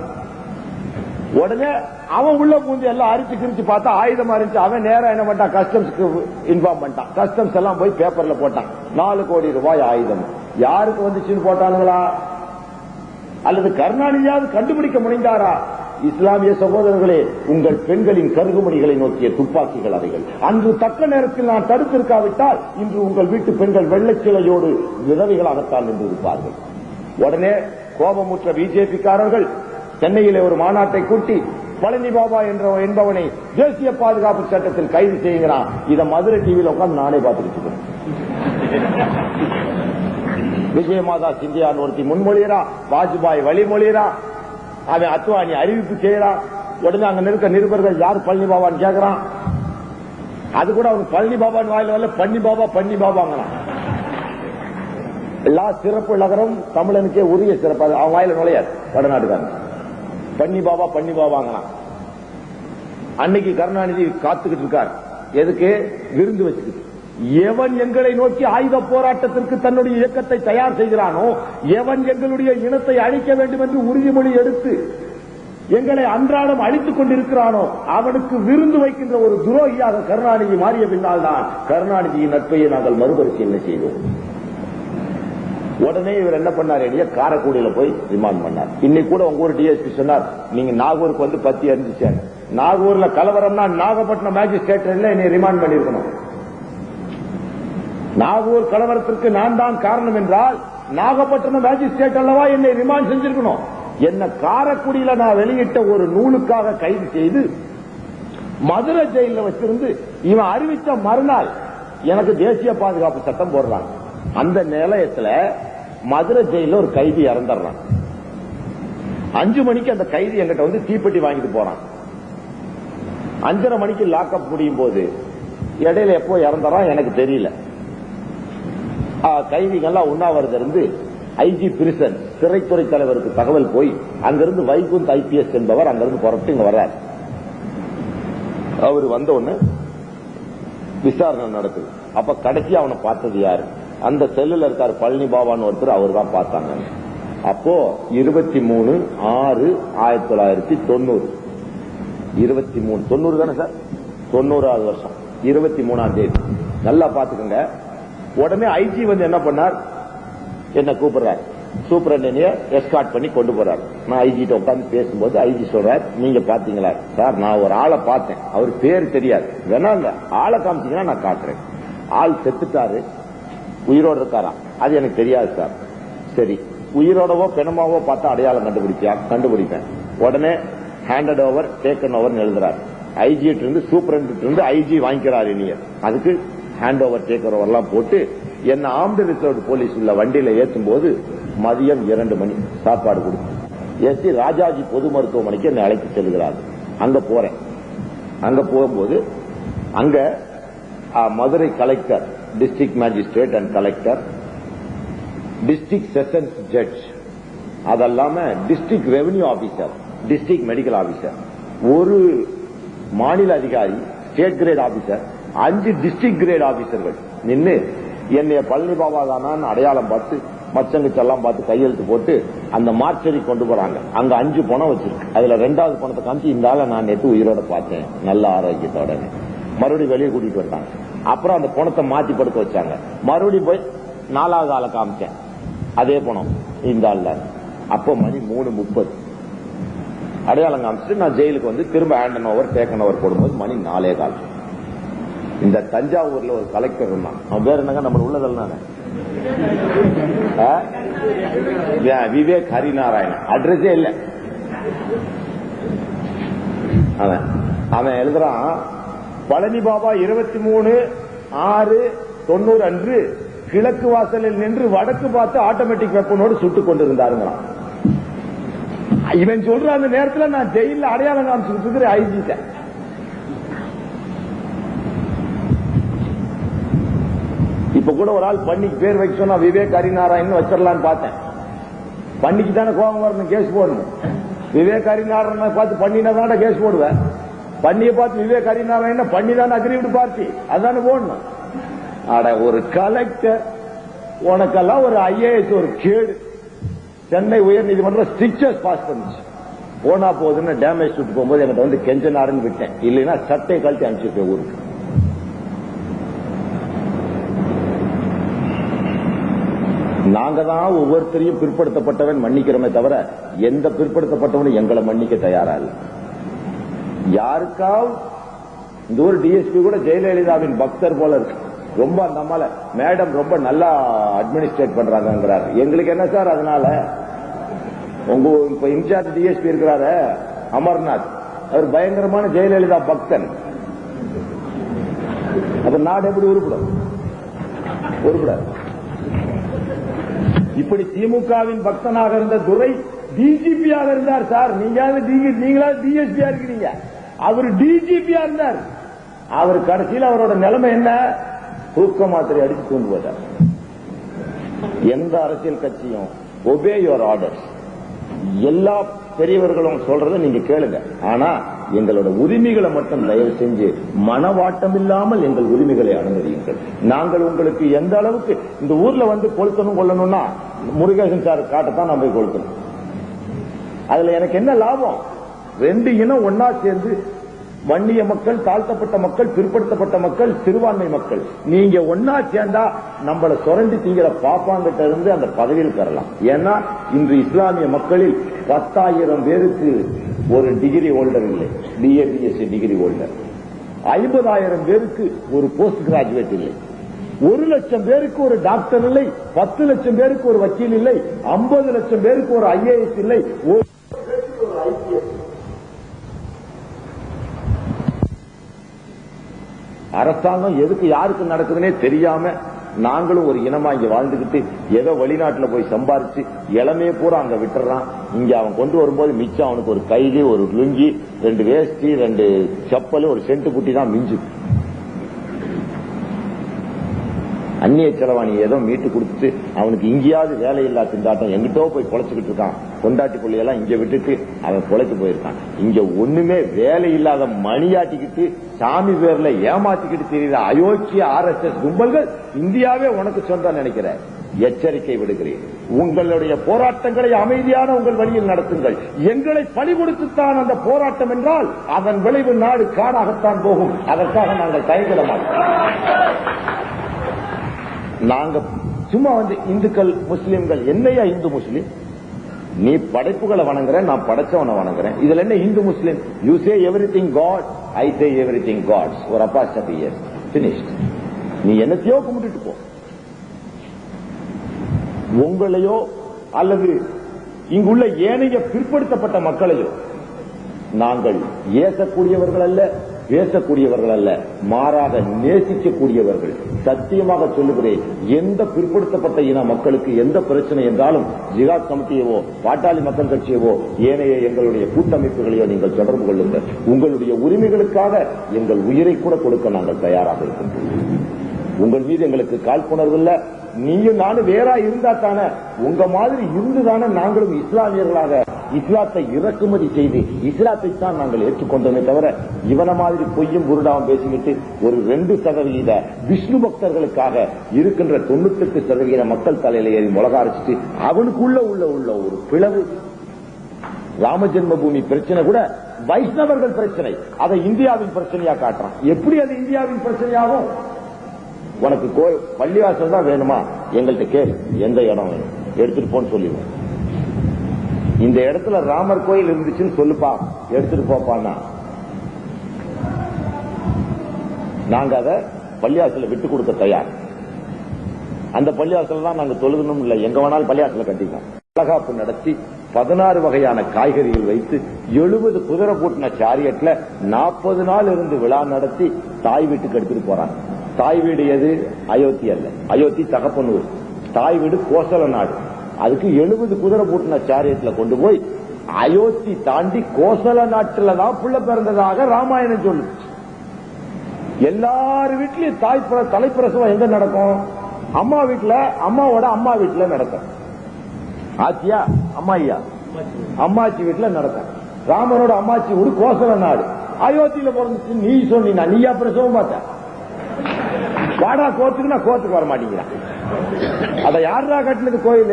உடனே அவன் உள்ள பூந்து எல்லாம் அரிச்சு கிரிச்சு பார்த்தா ஆயுதமா இருந்துச்சு. அவன் நேரம் என்ன பண்ணிட்டான், கஸ்டம்ஸ்க்கு இன்ஃபார்ம் பண்ணிட்டான். கஸ்டம்ஸ் எல்லாம் போய் பேப்பர்ல போட்டான் 4 கோடி ரூபாய் ஆயுதம். யாருக்கு வந்துச்சுன்னு போட்டானுங்களா, அல்லது கருணாநிதியாவது கண்டுபிடிக்க முடிந்தாரா? இஸ்லாமிய சகோதரர்களே, உங்கள் பெண்களின் கருகுமணிகளை நோக்கிய துப்பாக்கிகள் அவைகள். அன்று தக்க நேரத்தில் நான் தடுத்திருக்காவிட்டால் இன்று உங்கள் வீட்டு பெண்கள் வெள்ளைச்சிலையோடு விதவைகளாகத்தான் நின்று இருப்பார்கள். உடனே கோபமுற்ற பிஜேபிக்காரர்கள் சென்னையிலே ஒரு மாநாட்டை கூட்டி பழனி பாபா என்பவனை தேசிய பாதுகாப்பு சட்டத்தில் கைது செய்கிறான். இதை மதுரை டிவியில் உட்காந்து நானே பார்த்துட்டு இருக்கேன். விஜயமாதா சிந்தியான் ஒருத்தி முன்மொழியறா, வாஜ்பாய் வழிமொழியறா, அவன் அத்வானி அறிவிப்பு செய்யறான். உடனே அங்க இருக்க நிருபர்கள் யார் பழனி பாபான்னு கேட்கிறான். அது கூட அவன் பழனி பாபான்னு வாயில வரல, பன்னி பாபா பன்னி பாபாங்களாம். எல்லா சிறப்பு நகரம் தமிழனுக்கே உரிய சிறப்பு. அவன் வாயில நுழையாது வடநாட்டுக்காரன். பன்னி பாபாங்களாம். அன்னைக்கு கருணாநிதி காத்துக்கிட்டு இருக்கார். எதுக்கு? விருந்து வச்சுக்கிட்டு. எவன் எங்களை நோக்கி ஆயுத போராட்டத்திற்கு தன்னுடைய இயக்கத்தை தயார் செய்கிறானோ, எவன் எங்களுடைய இனத்தை அழிக்க வேண்டும் என்று உறுதிமொழி எடுத்து எங்களை அன்றாடம் அழித்துக் கொண்டிருக்கிறானோ அவனுக்கு விருந்து வைக்கின்ற ஒரு துரோகியாக கருணாநிதி மாறிய பின்னால் தான் கருணாநிதியின் நட்பையை நாங்கள் மறுபரிசீலனை செய்தோம். உடனே இவர் என்ன பண்ணார்? காரைக்குடியில போய் ரிமாண்ட் பண்ணார். இன்னைக்கு கூட உங்க ஊர் டிஎஸ்பி சொன்னார், நீங்க நாகூருக்கு வந்து பத்தி அறிஞ்சிச்சார். நாகூர்ல கலவரம்னா நாகப்பட்டினம் மேஜிஸ்ட்ரேட்ல என்னை ரிமாண்ட் பண்ணிருக்கணும். நாகூர் கலவரத்திற்கு நான் தான் காரணம் என்றால் நாகப்பட்டினம் மேஜிஸ்ட்ரேட் அல்லவா என்னை ரிமாண்ட் செஞ்சிருக்கணும். என்ன காரைக்குடியில நான் வெளியிட்ட ஒரு நூலுக்காக கைது செய்து மதுரை ஜெயில வச்சிருந்து இவன் அறிவித்த மறுநாள் எனக்கு தேசிய பாதுகாப்பு சட்டம் போடுறாங்க. அந்த நிலையத்தில் மதுரை ஜெயில ஒரு கைதி இறந்துடுறான். 5 மணிக்கு அந்த கைதி என்கிட்ட வந்து தீப்பெட்டி வாங்கிட்டு போறான். 5:30 மணிக்கு லாக்அப் முடியும் போது இடையில எப்போ இறந்துறான் எனக்கு தெரியல. கைதிகள்லாம் உண்ணாவிரதம் இருந்து ஐஜி பிரிசன் சிறைத்துறை தலைவருக்கு தகவல் போய் அங்கிருந்து வைகுந்த் ஐபிஎஸ் என்பவர் அங்கிருந்து புறப்பட்டு இங்க வர்றார். அவர் வந்த உடனே விசாரணை நடக்குது. அப்ப கடைசி அவனை பார்த்தது யாரு? அந்த செல்லுல இருக்காரு பழனி பாபான்னு ஒருத்தர், அவர் தான் பார்த்தாங்க. அப்போ 23/6/1990 23 தானே சார்? 90வது வருஷம் 23ஆம் தேதி. நல்லா பாத்துக்கோங்க. உடனே ஐஜி வந்து என்ன பண்ணார்? என்ன கூப்பிடுறாரு, சூப்பரண்டென்டிய எஸ்கார்ட் பண்ணி கொண்டு போறாரு. நான் ஐஜி கிட்ட உட்காந்து பேசும்போது ஐஜி சொல்றாரு, நீங்க பாத்தீங்களா சார்? நான் ஒரு ஆளை பார்த்தேன், அவர் பேர் தெரியாது, வேணா அந்த ஆளை காமிச்சீங்கன்னா நான் காட்டுறேன். ஆள் செத்துட்டாரு, உயிரோடு இருக்காரா அது எனக்கு தெரியாது சார். சரி, உயிரோடவோ பெணமாவோ பார்த்தா அடையாளம் கண்டுபிடிப்பேன். உடனே ஹேண்டட் ஓவர் டேக்கன் ஓவர் எழுதுறாரு. ஐஜி இருந்து சூப்பரண்ட் இருந்து ஐஜி வாங்கிக்கிறாரு. அதுக்கு ஹேண்ட் ஓவர் டேக்கன் ஓவர்லாம் போட்டு என்ன ஆர்ம்டு ரிசர்வ் போலீஸ் உள்ள வண்டியில ஏற்றும் போது மதியம் 2 மணி சாப்பாடு கொடுத்து எஸ்சி ராஜாஜி பொது மருத்துவமனைக்கு என்னை அழைத்து செல்கிறார். அங்க போறேன். அங்க போகும்போது அங்க Madurai collector, district magistrate and collector, district sessions judge, அதெல்லாம district revenue officer, district medical officer, ஒரு மாநில அதிகாரி, state grade officer, 5 district grade ஆபீசர்கள் நின்று என்னைய பழனி பாபா தானான்னு அடையாளம் பார்த்து மச்சங்கச்செல்லாம் பார்த்து கையெழுத்து போட்டு அந்த மார்ச்சரி கொண்டு போறாங்க. அங்க 5 பணம் வச்சிருக்கு. அதுல 2வது பணத்தை காமிச்சு இந்த ஆளை நான் நேற்று உயிரோட பார்த்தேன், நல்ல ஆரோக்கியத்தோட. மறுபடியும் வெளியே கூட்டிட்டு வந்தாங்க. அப்புறம் அந்த பணத்தை மாத்தி படுக்க வச்சாங்க. மறுபடியும் போய் 4வது ஆளை காமிச்சேன், அதே பணம் இந்த ஆள். அப்போ மணி 3:30 அடையாளம் காமிச்சிட்டு நான் ஜெயிலுக்கு வந்து திரும்ப ஹேண்ட் ஓவர் டேக்கன் ஓவர் போடும்போது மணி 4:15. இந்த தஞ்சாவூர்ல ஒரு கலெக்டர் இருந்தான். அவன் பேர் என்னங்க? நம்ம உள்ளதெல்லாம் விவேக் ஹரிநாராயணன். அட்ரஸே இல்ல. அவன் எழுதுறான், பழனி பாபா 23/6/90 அன்று கிழக்கு வாசலில் நின்று வடக்கு பார்த்து ஆட்டோமேட்டிக் வெப்பனோடு சுட்டுக் கொண்டிருந்தாருங்கிறான். இவன் சொல்ற அந்த நேரத்தில் நான் ஜெயில அடையாளம் காமிச்சுட்டு இருக்கிற ஐஜிட்ட. இப்ப கூட ஒரு ஆள் பண்ணிக்கு பேர் வைக்க சொன்னா விவேக் ஹரிநாராயணன் வச்சிடலான்னு பார்த்தேன். பண்ணிக்கு தானே கோபம் வரணும், கேஸ் போடணும். விவேக் ஹரிநாராயணனை பார்த்து பண்ணினா தானே கேஸ் போடுவேன். பண்ணியை பார்த்து விவேக் ஹரிநாராயணன் பண்ணி தானே அக்ரிமெண்ட் பார்ட்டி, அதானே போடணும். ஆட ஒரு கலெக்டர், உனக்கெல்லாம் ஒரு ஐஏஎஸ் ஒரு கேடு. சென்னை உயர் நீதிமன்றம் ஸ்ட்ரிக்சர்ஸ் பாஸ் பண்ணிச்சு. போனா போகுதுன்னு டேமேஜ் சுட்டு போகும்போது என்கிட்ட வந்து கெஞ்சனாருன்னு விட்டேன். இல்லைன்னா சட்டை கழட்டி அனுப்பிச்சிருக்கேன் ஊருக்கு. நாங்க தான் ஒவ்வொருத்தரையும் பிற்படுத்தப்பட்டவன் மன்னிக்கிறோமே தவிர எந்த பிற்படுத்தப்பட்டவனும் எங்களை மன்னிக்க தயாரா இல்லை. யாருக்காவது இந்த ஒரு டிஎஸ்பி கூட ஜெயலலிதாவின் பக்தர் போல இருக்கு. ரொம்ப அந்த அம்மால மேடம் ரொம்ப நல்லா அட்மினிஸ்ட்ரேட் பண்றாங்கிறாரு. எங்களுக்கு என்ன சார் அதனால? உங்க இப்ப இன்சார்ஜ் டிஎஸ்பி இருக்கிறாரு அமர்நாத், அவர் பயங்கரமான ஜெயலலிதா பக்தன். அப்ப நாடு எப்படி உருப்படும்? இப்படி திமுகவின் பக்தனாக இருந்த துரை டிஜிபியாக இருந்தார் சார். நீங்களா டிஎஸ்பியா இருக்கிறீங்க, அவர் டிஜிபியா இருந்தார். அவர் கடைசியில் அவரோட நிலைமை என்ன? தூக்க மாத்திரை அடிச்சு தூண்டு போட்டார். எந்த அரசியல் கட்சியும் ஒபே யுவர் ஆர்டர்ஸ், எல்லா பெரியவர்களும் சொல்றதை நீங்க கேளுங்க. ஆனா எங்களோட உரிமைகளை மட்டும் தயவு செஞ்சு மனவாட்டம் இல்லாமல் எங்கள் உரிமைகளை அனுமதியுங்கள். நாங்கள் உங்களுக்கு எந்த அளவுக்கு இந்த ஊர்ல வந்து கொளுத்தணும்னா முருகேசன் சார் காட்டத்தான் நான் போய் கொளுத்தணும். அதுல எனக்கு என்ன லாபம்? ரெண்டு இனம் ஒன்னா சேர்ந்து வன்னிய மக்கள், தாழ்த்தப்பட்ட மக்கள், பிற்படுத்தப்பட்ட மக்கள், சிறுபான்மை மக்கள், நீங்க ஒன்னா சேர்ந்தா நம்மள சுரண்டி திங்கிற பாப்பாங்கிட்ட இருந்து அந்த பதவியில் பெறலாம். ஏன்னா இன்று இஸ்லாமிய மக்களில் 10,000 பேருக்கு ஒரு டிகிரி ஹோல்டர் இல்லை, BA/BSc டிகிரி ஹோல்டர். 50,000 பேருக்கு ஒரு போஸ்ட் கிராஜுவேட் இல்லை. 1 லட்சம் பேருக்கு ஒரு டாக்டர் இல்லை. 10 லட்சம் பேருக்கு ஒரு வக்கீல் இல்லை. 50 லட்சம் பேருக்கு ஒரு IAS இல்லை. ஒரு IPS. அரசாங்கம் எதுக்கு யாருக்கு நடக்குதுன்னே தெரியாம நாங்களும் ஒரு இனமா இங்க வாழ்ந்துகிட்டு ஏதோ வெளிநாட்டுல போய் சம்பாரிச்சு இளமையே பூரா அங்க விட்டுறான். இங்க அவன் கொண்டு வரும்போது மிச்சம் அவனுக்கு ஒரு கைலி, ஒரு லுங்கி, 2 வேஷ்டி, 2 செப்பல், ஒரு சென்ட்டு குட்டி தான் மிஞ்சு. அந்நிய செலவாணி ஏதோ மீட்டு கொடுத்துட்டு அவனுக்கு இங்கேயாவது வேலை இல்லா திண்டாட்டம் எங்கிட்டோ போய் பொழைச்சுக்கிட்டு இருக்கான். கொண்டாட்டி பிள்ளையெல்லாம் இங்க விட்டுட்டு அவன் பொழைச்சு போயிருக்கான். இங்க ஒண்ணுமே வேலை இல்லாத மணியாட்டிக்கிட்டு சாமி பேர்ல ஏமாத்திக்கிட்டு தெரியுற அயோக்கிய RSS கும்பல்கள் இந்தியாவே உனக்கு சொந்தம் நினைக்கிற. எச்சரிக்கை விடுகிறேன். உங்களுடைய போராட்டங்களை அமைதியான உங்கள் வழியில் நடத்துங்கள். எங்களை பழி கொடுத்துத்தான் அந்த போராட்டம் என்றால் அதன் விளைவு நாடு காடாகத்தான் போகும். அதற்காக நாங்கள் தயங்கிட மாட்டோம். நாங்க சும்மா வந்து இந்துக்கள் முஸ்லிம்கள் என்னையா இந்து முஸ்லிம்? நீ படைப்புகளை வணங்குற, நான் படைச்சவனை வணங்குறேன். இதுல என்ன இந்து முஸ்லிம்? You say everything God, I say everything gods. ஒரு அப்பாஸ்டபி இஸ் ஃபினிஷ்ட். நீ என்னத்தையோ கும்பிட்டுட்டு போ. உங்களையோ அல்லது இங்குள்ள ஏனைய பிற்படுத்தப்பட்ட மக்களையோ நாங்கள் ஏசக்கூடியவர்கள் அல்ல, பேசக்கூடியவர்கள் அல்ல, மாறாக நேசிக்கக்கூடியவர்கள். சத்தியமாக சொல்லுகிறேன், எந்த பிற்படுத்தப்பட்ட இன மக்களுக்கு எந்த பிரச்சனை என்றாலும் ஜிகாத் கமிட்டியவோ, பாட்டாளி மக்கள் கட்சியவோ, ஏனைய எங்களுடைய கூட்டமைப்புகளையோ நீங்கள் தொடர்பு கொள்ளுங்கள். உங்களுடைய உரிமைகளுக்காக எங்கள் உயிரை கூட கொடுக்க நாங்கள் தயாராக இருக்கின்றோம். உங்கள் மீது எங்களுக்கு காழ்ப்புணர்வு இல்ல. நீயும் நானும் வேறா இருந்தா தானே, உங்க மாதிரி இருந்துதானே நாங்களும் இஸ்லாமியர்களாக இஸ்லாத்தை இறக்குமதி செய்து இஸ்லாத்தை தான் நாங்கள் ஏற்றுக்கொண்டோமே தவிர இவன மாதிரி பொய்யும் புருடாவும் பேசிக்கிட்டு ஒரு 2% விஷ்ணு பக்தர்களுக்காக இருக்கின்ற 98% மக்கள் தலையில ஏறி முளகா அரைச்சிட்டு அவனுக்குள்ள உள்ள ஒரு பிளவு. ராமஜென்ம பூமி பிரச்சனை கூட வைஷ்ணவர்கள் பிரச்சனை, அதை இந்தியாவின் பிரச்சனையா காட்டுறான். எப்படி அது இந்தியாவின் பிரச்சனையாகும்? உனக்கு பள்ளிவாசல் தான் வேணுமா? எங்கள்கிட்ட கேள், எந்த இடம் வேணும் எடுத்துட்டு போன்னு சொல்லிடுவோம். இந்த இடத்துல ராமர் கோயில் இருந்துச்சுன்னு சொல்லுப்பா, எடுத்துட்டு போப்பான்னா நாங்க அதை பள்ளிவாசல விட்டு கொடுக்க தயார். அந்த பள்ளிவாசல் தான் நாங்க தொழுகணும் இல்ல, எங்க வேணாலும் பள்ளிவாசல கட்டிக்கலாம். வளகாப்பு நடத்தி 16 வகையான காய்கறிகள் வைத்து 70 குதிரை பூட்டின சாரியட்ல 40 நாள் இருந்து விழா நடத்தி தாய் வீட்டுக்கு எடுத்துட்டு போறாங்க. தாய் வீடு எது? அயோத்தி அல்ல, அயோத்தி தகப்பனூர். தாய் வீடு கோசல நாடு. அதுக்கு 70 குதிரை பூட்டின சாரியட்ல கொண்டு போய் அயோத்தி தாண்டி கோசல நாட்டுல தான் புள்ள பிறந்ததாக ராமாயணம் சொல்லு. எல்லாரு வீட்லயும் தலைப்பிரசவம் எங்க நடக்கும்? அம்மா வீட்டுல, அம்மாவோட அம்மா வீட்டுல நடக்கும். ஆச்சியா அம்மாயியா? அம்மாச்சி வீட்டுல நடக்கும். ராமனோட அம்மாச்சி வீடு கோசல நாடு, அயோத்தியில பிறந்துச்சு. நீ சொன்னீங்க, நீயா பிரசவம் பார்த்த? வாடா கோத்துக்கு, நான் கோத்துக்கு வர மாட்டேங்கிறான். அத யாரா கட்டினது கோயில்?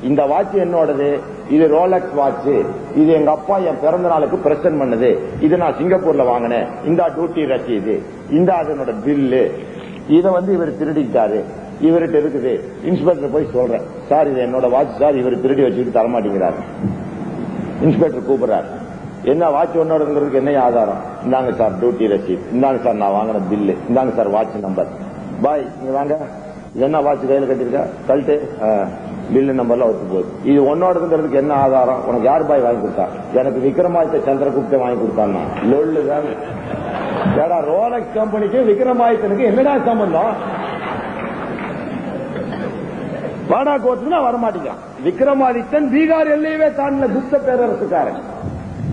இந்த வாட்ச் என்னோடது, இது ரோலக்ஸ் வாட்ச், இது எங்க அப்பா என் பிறந்த நாளுக்கு பிரசன்ட் பண்ணது, இது நான் சிங்கப்பூர்ல வாங்கினேன், இந்த டியூட்டி ரசீது, இந்த அதனோட பில்லு, இதை இவர் திருடிட்டாரு, இவர்கிட்ட இருக்குது. இன்ஸ்பெக்டர் போய் சொல்றேன், சார் இது என்னோட வாட்ச் சார், இவர் திருடி வச்சுட்டு தரமாட்டேங்கிறாரு. இன்ஸ்பெக்டர் கூப்பிடுறாரு, என்ன வாட்ச் ஒன்னோடங்கிறதுக்கு என்ன ஆதாரம்? இந்தாங்க சார் டியூட்டி ரசீட், இந்தாங்க சார் நான் வாங்கின பில்லு, இந்தாங்க சார் வாட்ச் நம்பர். பாய் நீங்க வாங்க, என்ன வாட்ச் கையில கட்டிருக்க? கழட்டு. பில்லு நம்பர்ல ஒத்து போகுது. இது ஒன்னோடதுங்கிறதுக்கு என்ன ஆதாரம்? உனக்கு யார் பாய் வாங்கி கொடுத்தா? எனக்கு விக்ரமாதித்த சந்திரகுப்தே வாங்கி கொடுத்தான்னா. லொல்லுதான். ஏடா ரோலக்ஸ் கம்பெனிக்கு விக்ரமாதித்தனுக்கு என்னடா சம்பந்தம்? வாடா கோத்துனா வரமாட்டேங்கிறான். விக்ரமாதித்தன் பீகார் எல்லையவே தாண்டின குப்த பேரரசுக்காரன்.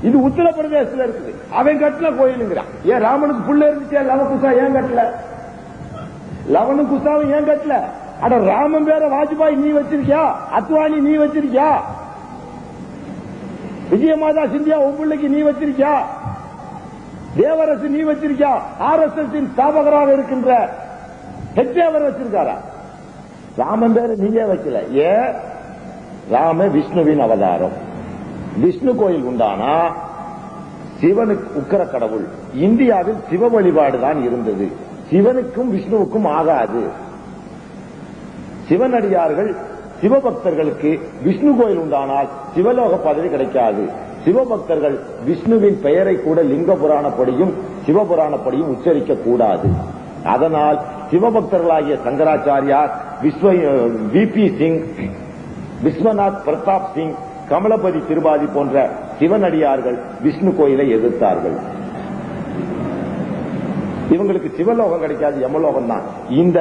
இது உத்தரப்பிரதேசத்துல இருக்குது. அவன் கட்டல கோயிலுங்கிறான். ஏன் ராமனுக்கு புள்ள இருந்துச்சு, லவகுசா ஏன் கட்டல? லவனும் குசாவும் ஏன் கட்டல? அட ராமன் பேர வாஜ்பாய் நீ வச்சிருக்கியா? அத்வானி நீ வச்சிருக்கியா? விஜயமாதா சிந்தியா உன் நீ வச்சிருக்கியா? தேவரசு நீ வச்சிருக்கியா? RSS ஸ்தாபகராக இருக்கின்ற ஹெச்ஏவர் வச்சிருக்காரா? ராமன் பேர நீயே வைக்கல. ஏன்? ராம விஷ்ணுவின் அவதாரம். விஷ்ணு கோயில் உண்டானா சிவனுக்கு உக்கர கடவுள். இந்தியாவில் சிவ வழிபாடுதான் இருந்தது. சிவனுக்கும் விஷ்ணுவுக்கும் ஆகாது. சிவனடியார்கள் சிவபக்தர்களுக்கு விஷ்ணு கோயில் உண்டானால் சிவலோக பதவி கிடைக்காது. சிவபக்தர்கள் விஷ்ணுவின் பெயரை கூட லிங்க புராணப்படியும் சிவபுராணப்படியும் உச்சரிக்க கூடாது. அதனால் சிவபக்தர்களாகிய சங்கராச்சாரியார், VP சிங், விஸ்வநாத் பிரதாப் சிங், கமலபதி திருபாதி போன்ற சிவனடியார்கள் விஷ்ணு கோயிலை எதிர்த்தார்கள். இவங்களுக்கு சிவலோகம் கிடைக்காது, யமலோகம் தான். இந்த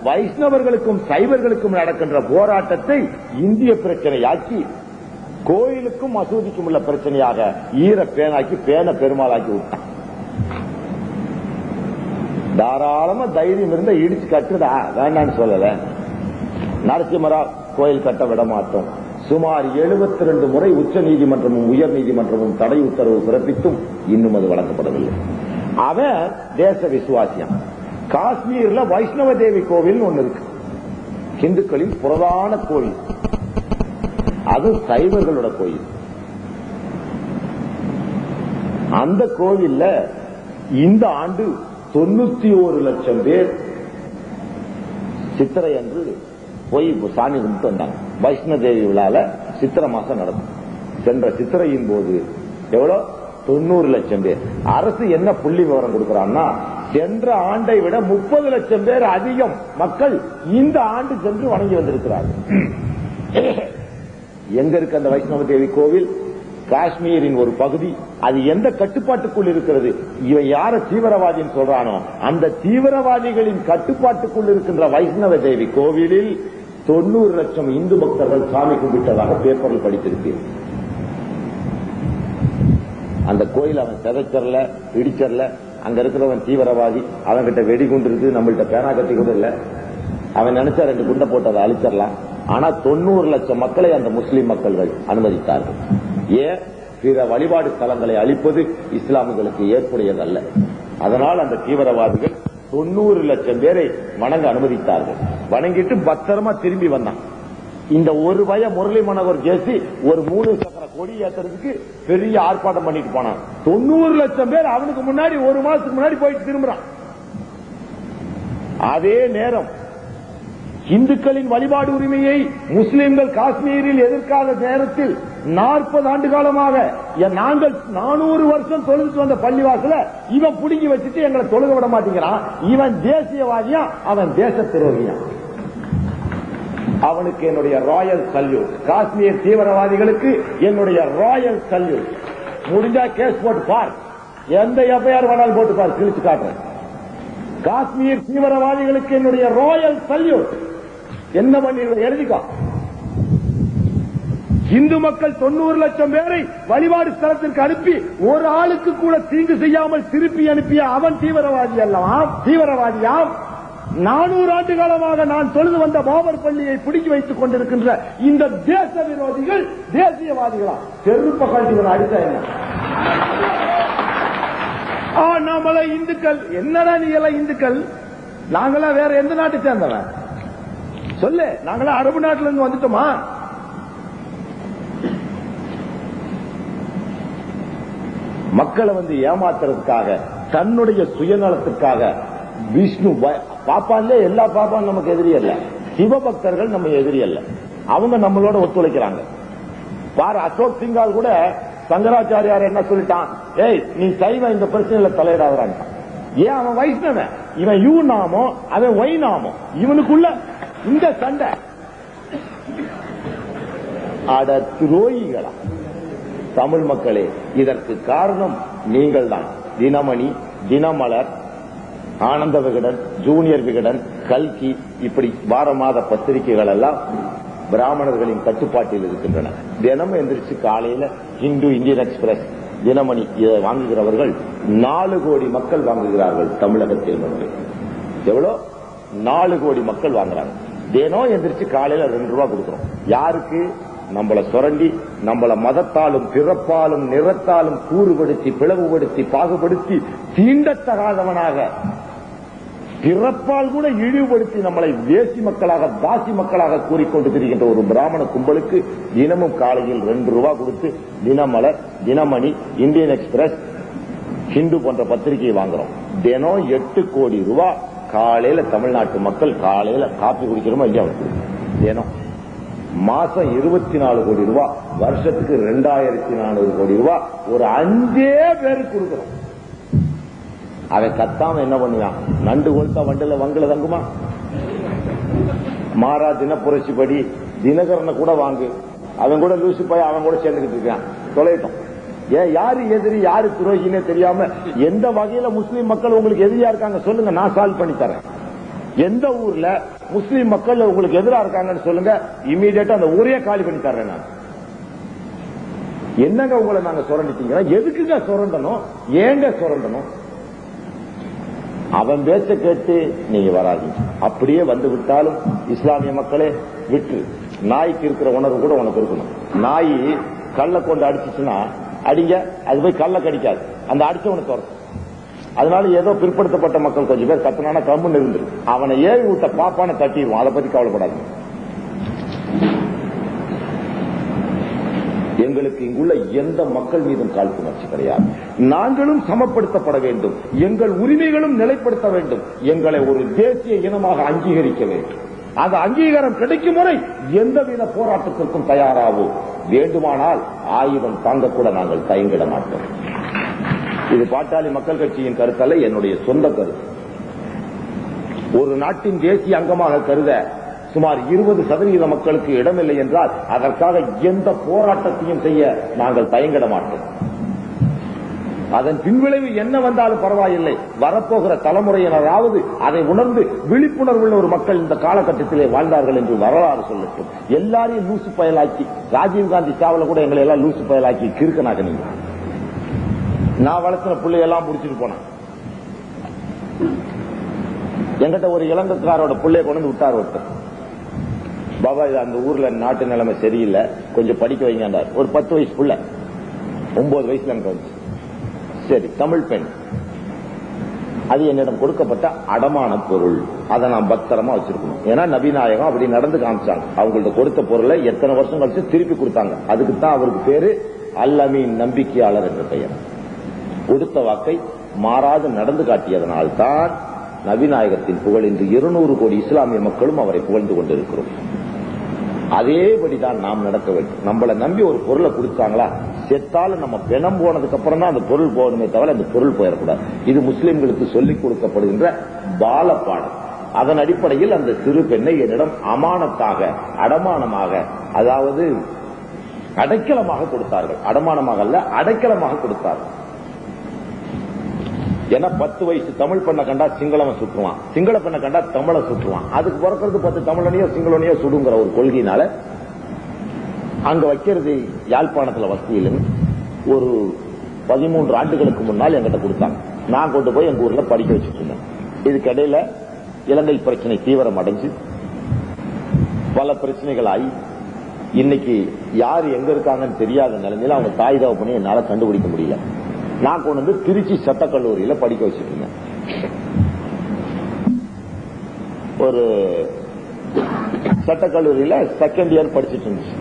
வைஷ்ணவர்களுக்கும் சைவர்களுக்கும் நடக்கின்ற போராட்டத்தை இந்திய பிரச்சனையாக்கி கோயிலுக்கும் மசூதிக்கும் உள்ள பிரச்சனையாக ஈர பேனாக்கி பேன பெருமாளாக்கி விட்டான். தாராளமா தைரியம் இருந்த இடிச்சு கட்டுதா வேண்டான்னு சொல்லல. நரசிம்மராவ் கோயில் கட்ட விட மாட்டோம். சுமார் 72 முறை உச்ச நீதிமன்றமும் உயர் நீதிமன்றமும் தடை உத்தரவு பிறப்பித்தும் இன்னும் அது வழங்கப்படவில்லை. அவன் தேச விசுவாசியம். காஷ்மீர்ல வைஷ்ணவ தேவி கோவில் ஒன்னு இருக்கு, இந்துக்களின் புரதான கோயில். அது சைவர்களோட கோயில். அந்த கோவில்ல இந்த ஆண்டு 91 லட்சம் பேர் சித்திரை அன்று போய் சாமி கும்பிட்டு வந்தாங்க. வைஷ்ணவ தேவி விழால சித்திரை மாசம் நடக்கும். சென்ற சித்திரையின் போது எவ்வளவு? 90 லட்சம் பேர். அரசு என்ன புள்ளி விவரம் கொடுக்கிறான்னா, சென்ற ஆண்டை விட 30 லட்சம் பேர் அதிகம் மக்கள் இந்த ஆண்டு சென்று வணங்கி வந்திருக்கிறார்கள். எங்க இருக்கு அந்த வைஷ்ணவ தேவி கோவில்? காஷ்மீரின் ஒரு பகுதி. அது எந்த கட்டுப்பாட்டுக்குள் இருக்கிறது? இவன் யார தீவிரவாதின்னு சொல்றானோ அந்த தீவிரவாதிகளின் கட்டுப்பாட்டுக்குள் இருக்கின்ற வைஷ்ணவ தேவி கோவிலில் 90 லட்சம் இந்து பக்தர்கள் சாமி கும்பிட்டதாக பேப்பரில் படித்திருப்பீர்கள். அந்த கோயில் அவன் செதைச்சரல, இடிச்சரல. அங்க இருக்கிறவன் தீவிரவாதி. அவன்கிட்ட வெடிகுண்டு இருக்கு, நம்மள்கிட்ட பேனா கத்தி கூட இல்ல. அவன் நினைச்சா 2 குண்டை போட்டு அதை அழிச்சிடலாம். ஆனா 90 லட்சம் மக்களை அந்த முஸ்லிம் மக்கள்கள் அனுமதித்தார்கள். ஏன்? பிற வழிபாடு தலங்களை அழிப்பது இஸ்லாமியர்களுக்கு ஏற்புடையதல்ல. அதனால் அந்த தீவிரவாதிகள் 90 லட்சம் பேரை வணங்க அனுமதித்தார்கள். வணங்கிட்டு பத்திரமா திரும்பி வந்தான். இந்த ஒரு வய முரளி மனோகர் ஜேசி ஒரு 3 சக்கர கொடி ஏத்துறதுக்கு பெரிய ஆர்ப்பாட்டம் பண்ணிட்டு போனான். 90 லட்சம் பேர் அவனுக்கு முன்னாடி ஒரு மாசத்துக்கு முன்னாடி போயிட்டு திரும்புறான். அதே நேரம் இந்துக்களின் வழிபாடு உரிமையை முஸ்லிம்கள் காஷ்மீரில் எதிர்க்காத நேரத்தில் 40 ஆண்டு காலமாக நாங்கள் 400 வருஷம் தொழுது வந்த பள்ளிவாசல இவன் புடுங்கி வச்சுட்டு எங்களை தொழுக விட மாட்டேங்கிறான். இவன் தேசியவாதியா, அவன் தேச துரோகியா. அவனுக்கு என்னுடைய ராயல் சல்யூட். காஷ்மீர் தீவிரவாதிகளுக்கு என்னுடைய ராயல் சல்யூட். முடிஞ்சா கேஸ் போட்டு பார், எந்த எஃப்ஐஆர் வேணாலும் போட்டு பார், கிழிச்சு காட்டுறேன். காஷ்மீர் தீவிரவாதிகளுக்கு என்னுடைய ராயல் சல்யூட். என்ன பண்ணி எழுதிக்கோ. இந்து மக்கள் 90 லட்சம் பேரை வழிபாடு ஸ்தலத்திற்கு அனுப்பி ஒரு ஆளுக்கு கூட தீங்கு செய்யாமல் திருப்பி அனுப்பிய அவன் தீவிரவாதி அல்லவாம், தீவிரவாதியாம். 400 ஆண்டு காலமாக நான் தொழுது வந்த பாபர் பள்ளியை பிடிக்கி வைத்துக் கொண்டிருக்கின்ற இந்த தேச விரோதிகள் தேசியவாதிகளா? செருப்ப கல்விகள் அடித்தா என்ன? நம்மள இந்துக்கள் என்னடா? நீ எல்லாம் இந்துக்கள், நாங்களா வேற எந்த நாட்டை சேர்ந்தவன் சொல்லு? நாங்களா அரபு நாட்டில இருந்து வந்துட்டோமா? மக்களை ஏமாத்துறதுக்காக, தன்னுடைய சுயநலத்துக்காக விஷ்ணு பாப்பான்ல எல்லா பாப்பான் நமக்கு எதிரி அல்ல. சிவபக்தர்கள் நம்ம எதிரி அல்ல. அவங்க நம்மளோட ஒத்துழைக்கிறாங்க. பாரு, அசோக் சிங்கால் கூட சங்கராச்சாரியார் என்ன சொல்லிட்டான்? ஏய், நீ சைவ இந்த பிரச்சனையில தலையிடாதான். ஏன்? அவன் வைஷ்ணவன், இவன் யூ நாமோ, அவன் ஒய் நாமோ. இவனுக்குள்ள இந்த சண்டை. அட துரோகிகளா தமிழ் மக்களே! இதற்கு காரணம் நீங்கள் தான். தினமணி, தினமலர், ஆனந்த விகடன், ஜூனியர் விகடன், கல்கி, இப்படி வார மாத பத்திரிகைகள் எல்லாம் பிராமணர்களின் கட்டுப்பாட்டில் இருக்கின்றன. தினமும் எந்திரிச்சு காலையில இந்து, இந்தியன் எக்ஸ்பிரஸ், தினமணி இதை வாங்குகிறவர்கள் 4 கோடி மக்கள் வாங்குகிறார்கள் தமிழகத்தில் மட்டும். எவ்வளவு? 4 கோடி மக்கள் வாங்குறாங்க. தினம் எந்திரிச்சு காலையில 2 ரூபா கொடுக்கிறோம். யாருக்கு? நம்மள சுரண்டி, நம்மள மதத்தாலும் பிறப்பாலும் நிறத்தாலும் கூறுபடுத்தி பிளவுபடுத்தி பாகுபடுத்தி தீண்டத்தகாதவனாக பிறப்பால் கூட இழிவுபடுத்தி நம்மளை வேசி மக்களாக தாசி மக்களாக கூறிக்கொண்டு திரிகின்ற ஒரு பிராமண கும்பலுக்கு தினமும் காலையில் 2 ரூபா கொடுத்து தினமலர், தினமணி, இந்தியன் எக்ஸ்பிரஸ், ஹிந்து போன்ற பத்திரிகையை வாங்குறோம். தினம் 8 கோடி ரூபாய் காலையில தமிழ்நாட்டு மக்கள் காலையில காப்பி குடிக்கிறோமா இல்லையா? தினம் மாசம் 24 கோடி ரூபாய், வருஷத்துக்கு 2400 கோடி ரூபாய் ஒரு 5 பேருக்கு கொடுக்கிறோம். அவன் கத்தாம என்ன பண்ணுவான்? நண்டு கொளுத்தா வண்டுல வங்குல தங்குமா? மாறா தினப்புரட்சிப்படி தினகரனை கூட வாங்கு, அவன் கூட லூசு போய் அவன் கூட சேர்ந்துகிட்டு இருக்கான். தொலைட்டோம். ஏன் யாரு எதிரி யாரு துரோகினே தெரியாம எந்த வகையில முஸ்லீம் மக்கள் உங்களுக்கு எதிரியா இருக்காங்க சொல்லுங்க, நான் சால்வ் பண்ணி தரேன். எந்த ஊர்ல முஸ்லீம் மக்கள் உங்களுக்கு எதிரா இருக்காங்கன்னு சொல்லுங்க, இமீடியட்டா அந்த ஊரையே காலி பண்ணி தர்றேன் நான். என்னங்க உங்களை நாங்க சுரண்டிட்டீங்கன்னா எதுக்குங்க சுரண்டணும்? ஏங்க சுரண்டணும்? அவன் பேச்ச கேட்டு நீங்க வராதீங்க. அப்படியே வந்து விட்டாலும் இஸ்லாமிய மக்களே விட்டு, நாய்க்கு இருக்கிற உணர்வு கூட உனக்கு இருக்கணும். நாய் கல்லை கொண்டு அடிச்சுச்சுன்னா அடிங்க, அது போய் கல்லை கடிக்காது, அந்த அடிச்சவனை துரத்தும். அதனால ஏதோ பிற்படுத்தப்பட்ட மக்கள் கொஞ்சம் பேர் கத்துனானா கம்முன்னு இருந்துரு, அவனை ஏறி விட்ட பாப்பான தட்டிடுவான். அதை பத்தி கவலைப்படாது. எங்களுக்கு இங்குள்ள எந்த மக்கள் மீதும் காழ்ப்புணர்ச்சி கிடையாது. நாங்களும் சமப்படுத்தப்பட வேண்டும், எங்கள் உரிமைகளும் நிலைப்படுத்த வேண்டும், எங்களை ஒரு தேசிய இனமாக அங்கீகரிக்க வேண்டும். அந்த அங்கீகாரம் கிடைக்கும் வரை எந்தவித போராட்டத்திற்கும் தயாராகும். வேண்டுமானால் ஆயுதம் தாங்கக்கூட நாங்கள் தயங்கிட மாட்டோம். இது பாட்டாளி மக்கள் கட்சியின் கருத்தல்ல, என்னுடைய சொந்த கருத்து. ஒரு நாட்டின் தேசிய அங்கமாக கருத சுமார் 20% மக்களுக்கு இடமில்லை என்றால் அதற்காக எந்த போராட்டத்தையும் செய்ய நாங்கள் தயங்கிட மாட்டோம். அதன் பின்விளைவு என்ன வந்தாலும் பரவாயில்லை, வரப்போகிற தலைமுறையினராவது அதை உணர்ந்து விழிப்புணர்வுள்ள ஒரு மக்கள் இந்த காலகட்டத்திலே வாழ்ந்தார்கள் என்று வரலாறு சொல்லட்டும். எல்லாரையும் லூசு பயலாக்கி, ராஜீவ்காந்தி சாவல கூட எங்களை எல்லாம் லூசு பயலாக்கி கிறுக்கனாக நீங்க. நான் வளர்த்துன பிள்ளையெல்லாம் முடிச்சுட்டு போனேன். எங்கிட்ட ஒரு இலங்கைக்காரோட பிள்ளைய கொண்டு விட்டார் ஒருத்தர். பாபா அந்த ஊர்ல நாட்டு நிலைமை சரியில்லை, கொஞ்சம் படிக்க வைங்கன்றார். ஒரு 10 வயசு பிள்ளை, 9 வயசுல எனக்கு வந்து. சரி, தமிழ் பெண், அது என்னிடம் கொடுக்கப்பட்ட அடமான பொருள், அதை நான் பத்திரமா வச்சிருக்கணும். ஏன்னா நபிநாயகம் அப்படி நடந்து காமிச்சாங்க. அவங்கள்ட்ட கொடுத்த பொருளை எத்தனை வருஷம் கழிச்சு திருப்பி கொடுத்தாங்க. அதுக்கு தான் அவருக்கு பேரு அல்-அமீன், நம்பிக்கையாளர் என்ற பெயர். கொடுத்த வாக்கை மாறாது நடந்து காட்டியதனால்தான் நபிநாயகத்தின் புகழ் இன்று 200 கோடி இஸ்லாமிய மக்களும் அவரை புகழ்ந்து கொண்டிருக்கிறோம். அதேபடிதான் நாம் நடக்க வேண்டும். நம்மளை நம்பி ஒரு பொருளை கொடுத்தாங்களா, செத்தாலும் நம்ம பிணம் போனதுக்கு அப்புறம் தான் அந்த பொருள் போகணுமே தவிர அந்த பொருள் போயிடக்கூடாது. இது முஸ்லிம்களுக்கு சொல்லிக் கொடுக்கப்படுகின்ற பாலப்பாடம். அதன் அடிப்படையில் அந்த சிறு பெண்ணை என்னிடம் அமானத்தாக, அடமானமாக, அதாவது அடைக்கலமாக கொடுத்தார்கள். அடமானமாக அல்ல, அடைக்கலமாக கொடுத்தார்கள். ஏன்னா 10 வயசு தமிழ் பெண்ணை கண்டா சிங்களவன் சுற்றுவான், சிங்கள பெண்ணை கண்டா தமிழை சுற்றுவான். அதுக்கு பிறக்கிறது 10 தமிழனையோ சிங்களனையோ சுடுங்கிற ஒரு கொள்கையினால அங்க வைக்கிறது யாழ்ப்பாணத்துல வசதியில் ஒரு 13 ஆண்டுகளுக்கு முன்னால் என்கிட்ட கொடுத்தாங்க. நான் கொண்டு போய் எங்க ஊர்ல படிக்க வச்சுட்டு இருந்தேன். இதுக்கிடையில இலங்கை பிரச்சனை தீவிரம் அடைஞ்சு பல பிரச்சனைகள் ஆகி இன்னைக்கு யாரு எங்க இருக்காங்கன்னு தெரியாத நிலைமையில அவங்க தாய் தகப்பனை என்னால கண்டுபிடிக்க முடியல. நான் கொண்டு வந்து திருச்சி சட்டக்கல்லூரியில படிக்க வச்சுட்டு இருந்தேன். ஒரு சட்டக்கல்லூரியில செகண்ட் இயர் படிச்சுட்டு இருந்துச்சு.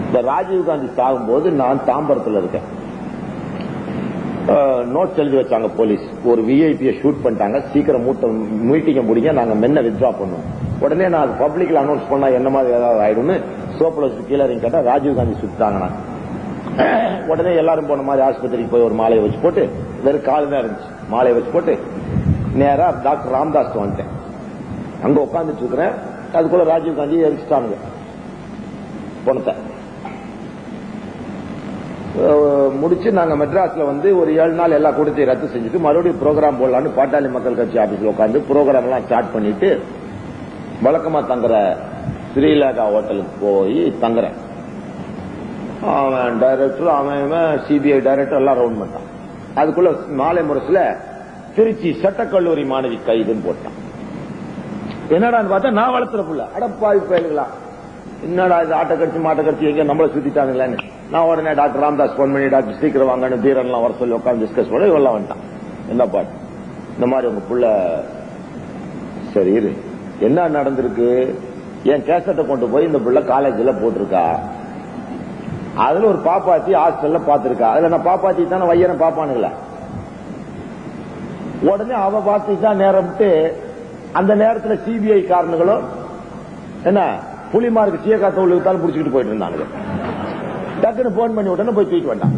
இந்த ராஜீவ்காந்தி சாகும்போது நான் தாம்பரத்தில் இருக்கேன். நோட்ஸ் எழுதி வச்சாங்க போலீஸ். ஒரு விஐபியை ஷூட் பண்ணிட்டாங்க, சீக்கிரம் மீட்டிங்க முடிங்க, நாங்க மென்ன வித்ரா பண்ணுவோம். உடனே நான் பப்ளிக்ல அனௌன்ஸ் பண்ணா என்ன மாதிரி ஏதாவது ஆயிடும்னு சோப்பில் கீழே கேட்டா ராஜீவ்காந்தி சுட்டாங்க. உடனே எல்லாரும் போன மாதிரி ஆஸ்பத்திரிக்கு போய் ஒரு மாலையை வச்சு போட்டு, வெறும் கால் தான் இருந்துச்சு, மாலையை வச்சு போட்டு நேரா டாக்டர் ராம்தாஸ் வந்துட்டேன். அங்க உட்காந்துட்டு இருக்கிறேன். அதுக்குள்ள ராஜீவ்காந்தி எரிச்சிட்டானுங்க பணத்தை. முடிச்சு நாங்க மெட்ராஸ்ல வந்து ஒரு 7 நாள் எல்லா கூட்டத்தையும் ரத்து செஞ்சுட்டு மறுபடியும் ப்ரோக்ராம் போடலான்னு பாட்டாளி மக்கள் கட்சி ஆபீஸ்ல உட்காந்து ப்ரோக்ராம் எல்லாம் ஸ்டார்ட் பண்ணிட்டு வழக்கமா தங்குற ஸ்ரீலங்கா ஹோட்டலுக்கு போய் தங்குறேன். அவன் டைரக்டர், அவன் சிபிஐ டைரக்டர் எல்லாம் ரவுண்ட் பண்ணிட்டான். அதுக்குள்ள மாலை முரசுல திருச்சி சட்டக்கல்லூரி மாணவி கைதுன்னு போட்டான். என்னடான்னு பார்த்தா நான் வளர்த்துற புள்ள. அடப்பாவி பயலுங்களா, என்னடா இது ஆட்டை கடிச்சு மாட்டை கடிச்சு எங்க நம்மள சுத்திட்டாங்கன்னு நான் உடனே டாக்டர் ராம்தாஸ் போன் பண்ணி டாக்டர் சீக்கிரம் வாங்கன்னு தீரன்லாம் வர சொல்லி உட்காந்து டிஸ்கஸ் பண்ண இவெல்லாம் வந்துட்டான். என்ன பாட்டு இந்த மாதிரி உங்க புள்ள சரி இரு என்ன நடந்திருக்கு, என் கேசட்டை கொண்டு போய் இந்த புள்ள காலேஜ்ல போட்டிருக்கா, அதுல ஒரு பாப்பாத்தி ஹாஸ்டல்ல பாத்திருக்கா, அதுல நான் பாப்பாத்தி தானே வையன பாப்பானுங்கள. உடனே அவ பார்த்து தான் நேரம்ட்டு அந்த நேரத்தில் சிபிஐ காரணங்களும் என்ன புலிமாருக்கு சீயக்கா தோல்வித்தாலும் புடிச்சுக்கிட்டு போயிட்டு இருந்தாங்க. டக்குன்னு போன் பண்ணி உடனே போய் தூக்கிட்டு வந்தான்.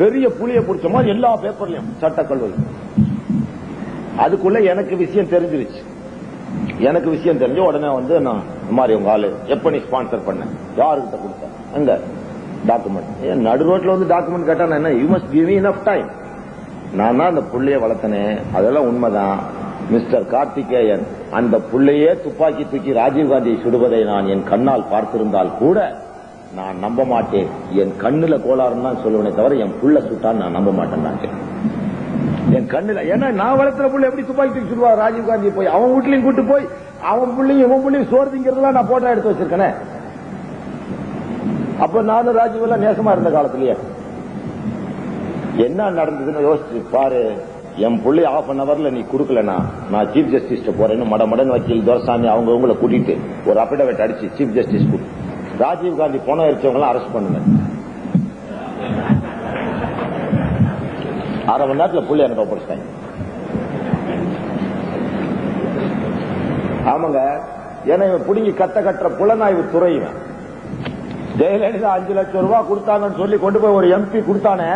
பெரிய புலிய பிடிச்ச மாதிரி எல்லா பேப்பர்லயும் சட்டக்கல்லூரி. அதுக்குள்ள எனக்கு விஷயம் தெரிஞ்சிருச்சு. எனக்கு விஷயம் தெரிஞ்சு உடனே வந்து நான் இந்த மாதிரி உங்க ஆளு எப்ப நீ ஸ்பான்சர் பண்ண, யாருக்கிட்ட கொடுத்த, அங்க டாக்குமெண்ட் நடு ரோட்ல வந்து டாக்குமெண்ட் கேட்டா என்ன, you must give me enough time. நான் தான் அந்த புள்ளைய வளர்த்தனேன், அதெல்லாம் உண்மைதான் மிஸ்டர் கார்த்திகேயன். அந்த புள்ளையே துப்பாக்கி தூக்கி ராஜீவ்காந்தியை சுடுவதை நான் என் கண்ணால் பார்த்திருந்தால் கூட நான் நம்ப மாட்டேன். என் கண்ணுல கோளாறுன்னு தான் சொல்லுவனே தவிர என் புள்ள சுட்டான்னு நான் நம்ப மாட்டேன். என் கண்ணுல, ஏன்னா நான் வளர்த்துற புள்ள எப்படி துப்பாக்கி தூக்கி சுடுவா ராஜீவ்காந்தியை போய் அவன் வீட்லயும் கூட்டு போய் அவன் புள்ளையும் இவன் புள்ளையும் சோர்திங்கிறதுலாம் நான் போட்டோ எடுத்து வச்சிருக்கேனே. அப்ப நானும் ராஜீவ் எல்லாம் நேசமா இருந்த காலத்திலேயே என்ன நடந்ததுன்னு யோசிச்சு பாரு. என் புள்ளி ½ an hourல நீ குடுக்கலனா நான் சீஃப் ஜஸ்டிஸ் போறேன்னு மடமடன் வக்கீல் துரைசாமி அவங்களை கூட்டிட்டு ஒரு அபிடவிட் அடிச்சு சீஃப் ஜஸ்டிஸ் ராஜீவ் காந்தி போன எரிச்சவங்க அரெஸ்ட் பண்ணுங்க. ½ மணி நேரத்தில் புள்ளி எனக்கு ஒப்படைச்சிட்டாங்க. ஆமாங்க, ஏன்னா இவன் புடுங்கி கட்டுற புலனாய்வு துறையிவன். ஜெயலலிதா 5 லட்சம் ரூபாய் கொடுத்தாங்கன்னு சொல்லி கொண்டு போய் ஒரு எம்பி கொடுத்தானே,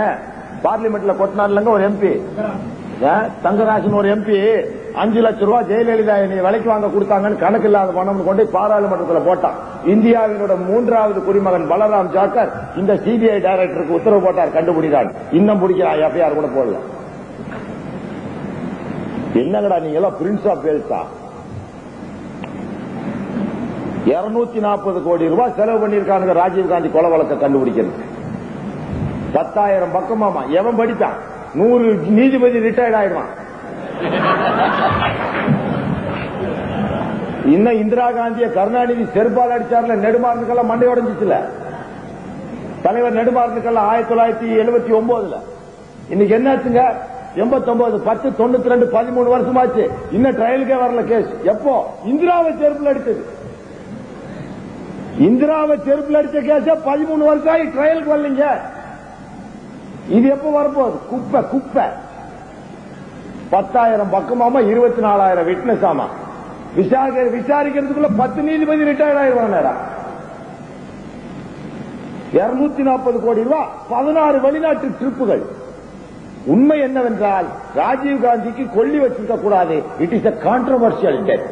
பார்லிமெண்ட்ல கொட்டினார்லங்க ஒரு எம்பி தங்கராஜன், ஒரு எம்பி 5 லட்சம் ரூபாய் ஜெயலலிதா நீ விலைக்கு வாங்க கொடுத்தாங்கன்னு கணக்கு இல்லாத பணம் கொண்டு பாராளுமன்றத்தில் போட்டான். இந்தியாவினோட 3வது குடிமகன் பலராம் ஜாக்கர் இந்த சிபிஐ டைரக்டருக்கு உத்தரவு போட்டார், கண்டுபிடிக்கிறான். இன்னும் பிடிக்கிறான், எஃப்ஐஆர் கூட போடல. என்னங்கடா நீங்க எல்லாம் பிரின்ஸ் ஆஃப் வேல்ஸா? 240 கோடி ரூபாய் செலவு பண்ணிருக்கானுங்க ராஜீவ்காந்தி கொலை வழக்கை கண்டுபிடிக்கிறது. 10,000 பக்கமாமா. எவன் படித்தான்? 100 நீதிபதி ரிட்டையர்ட் ஆயிடுவான். இன்னும் இந்திரா காந்திய கருணாநிதி செருப்பால் அடிச்சார்ல, நெடுமாறனுக்கெல்லாம் மண்டை உடைஞ்சிச்சுல தலைவர் நெடுமாறனுக்கெல்லாம் 1979. இன்னைக்கு என்னாச்சுங்க? 89, 10, 92, 13 வருஷமாச்சு. இன்னும் ட்ரையலுக்கே வரல கேஸ். எப்போ? இந்திராவை செருப்புல அடிச்சது. இந்திராவை செருப்புல அடிச்ச கேஸ் 13 வருஷம் ஆகி ட்ரையலுக்கு வரலீங்க. இது எப்ப வரப்போகுது? குப்பை குப்பை. 10,000 பக்கமாமா, 24,000 விட்னஸ் ஆமா. விசாரிக்கிறதுக்குள்ள 10 நீதிபதி ரிட்டையர்ட் ஆயிடுவாங்க. 240 கோடி ரூபாய், 16 வெளிநாட்டு ட்ரிப்புகள். உண்மை என்னவென்றால் ராஜீவ்காந்திக்கு கொல்லி வச்சிருக்க கூடாது. It is a controversial death.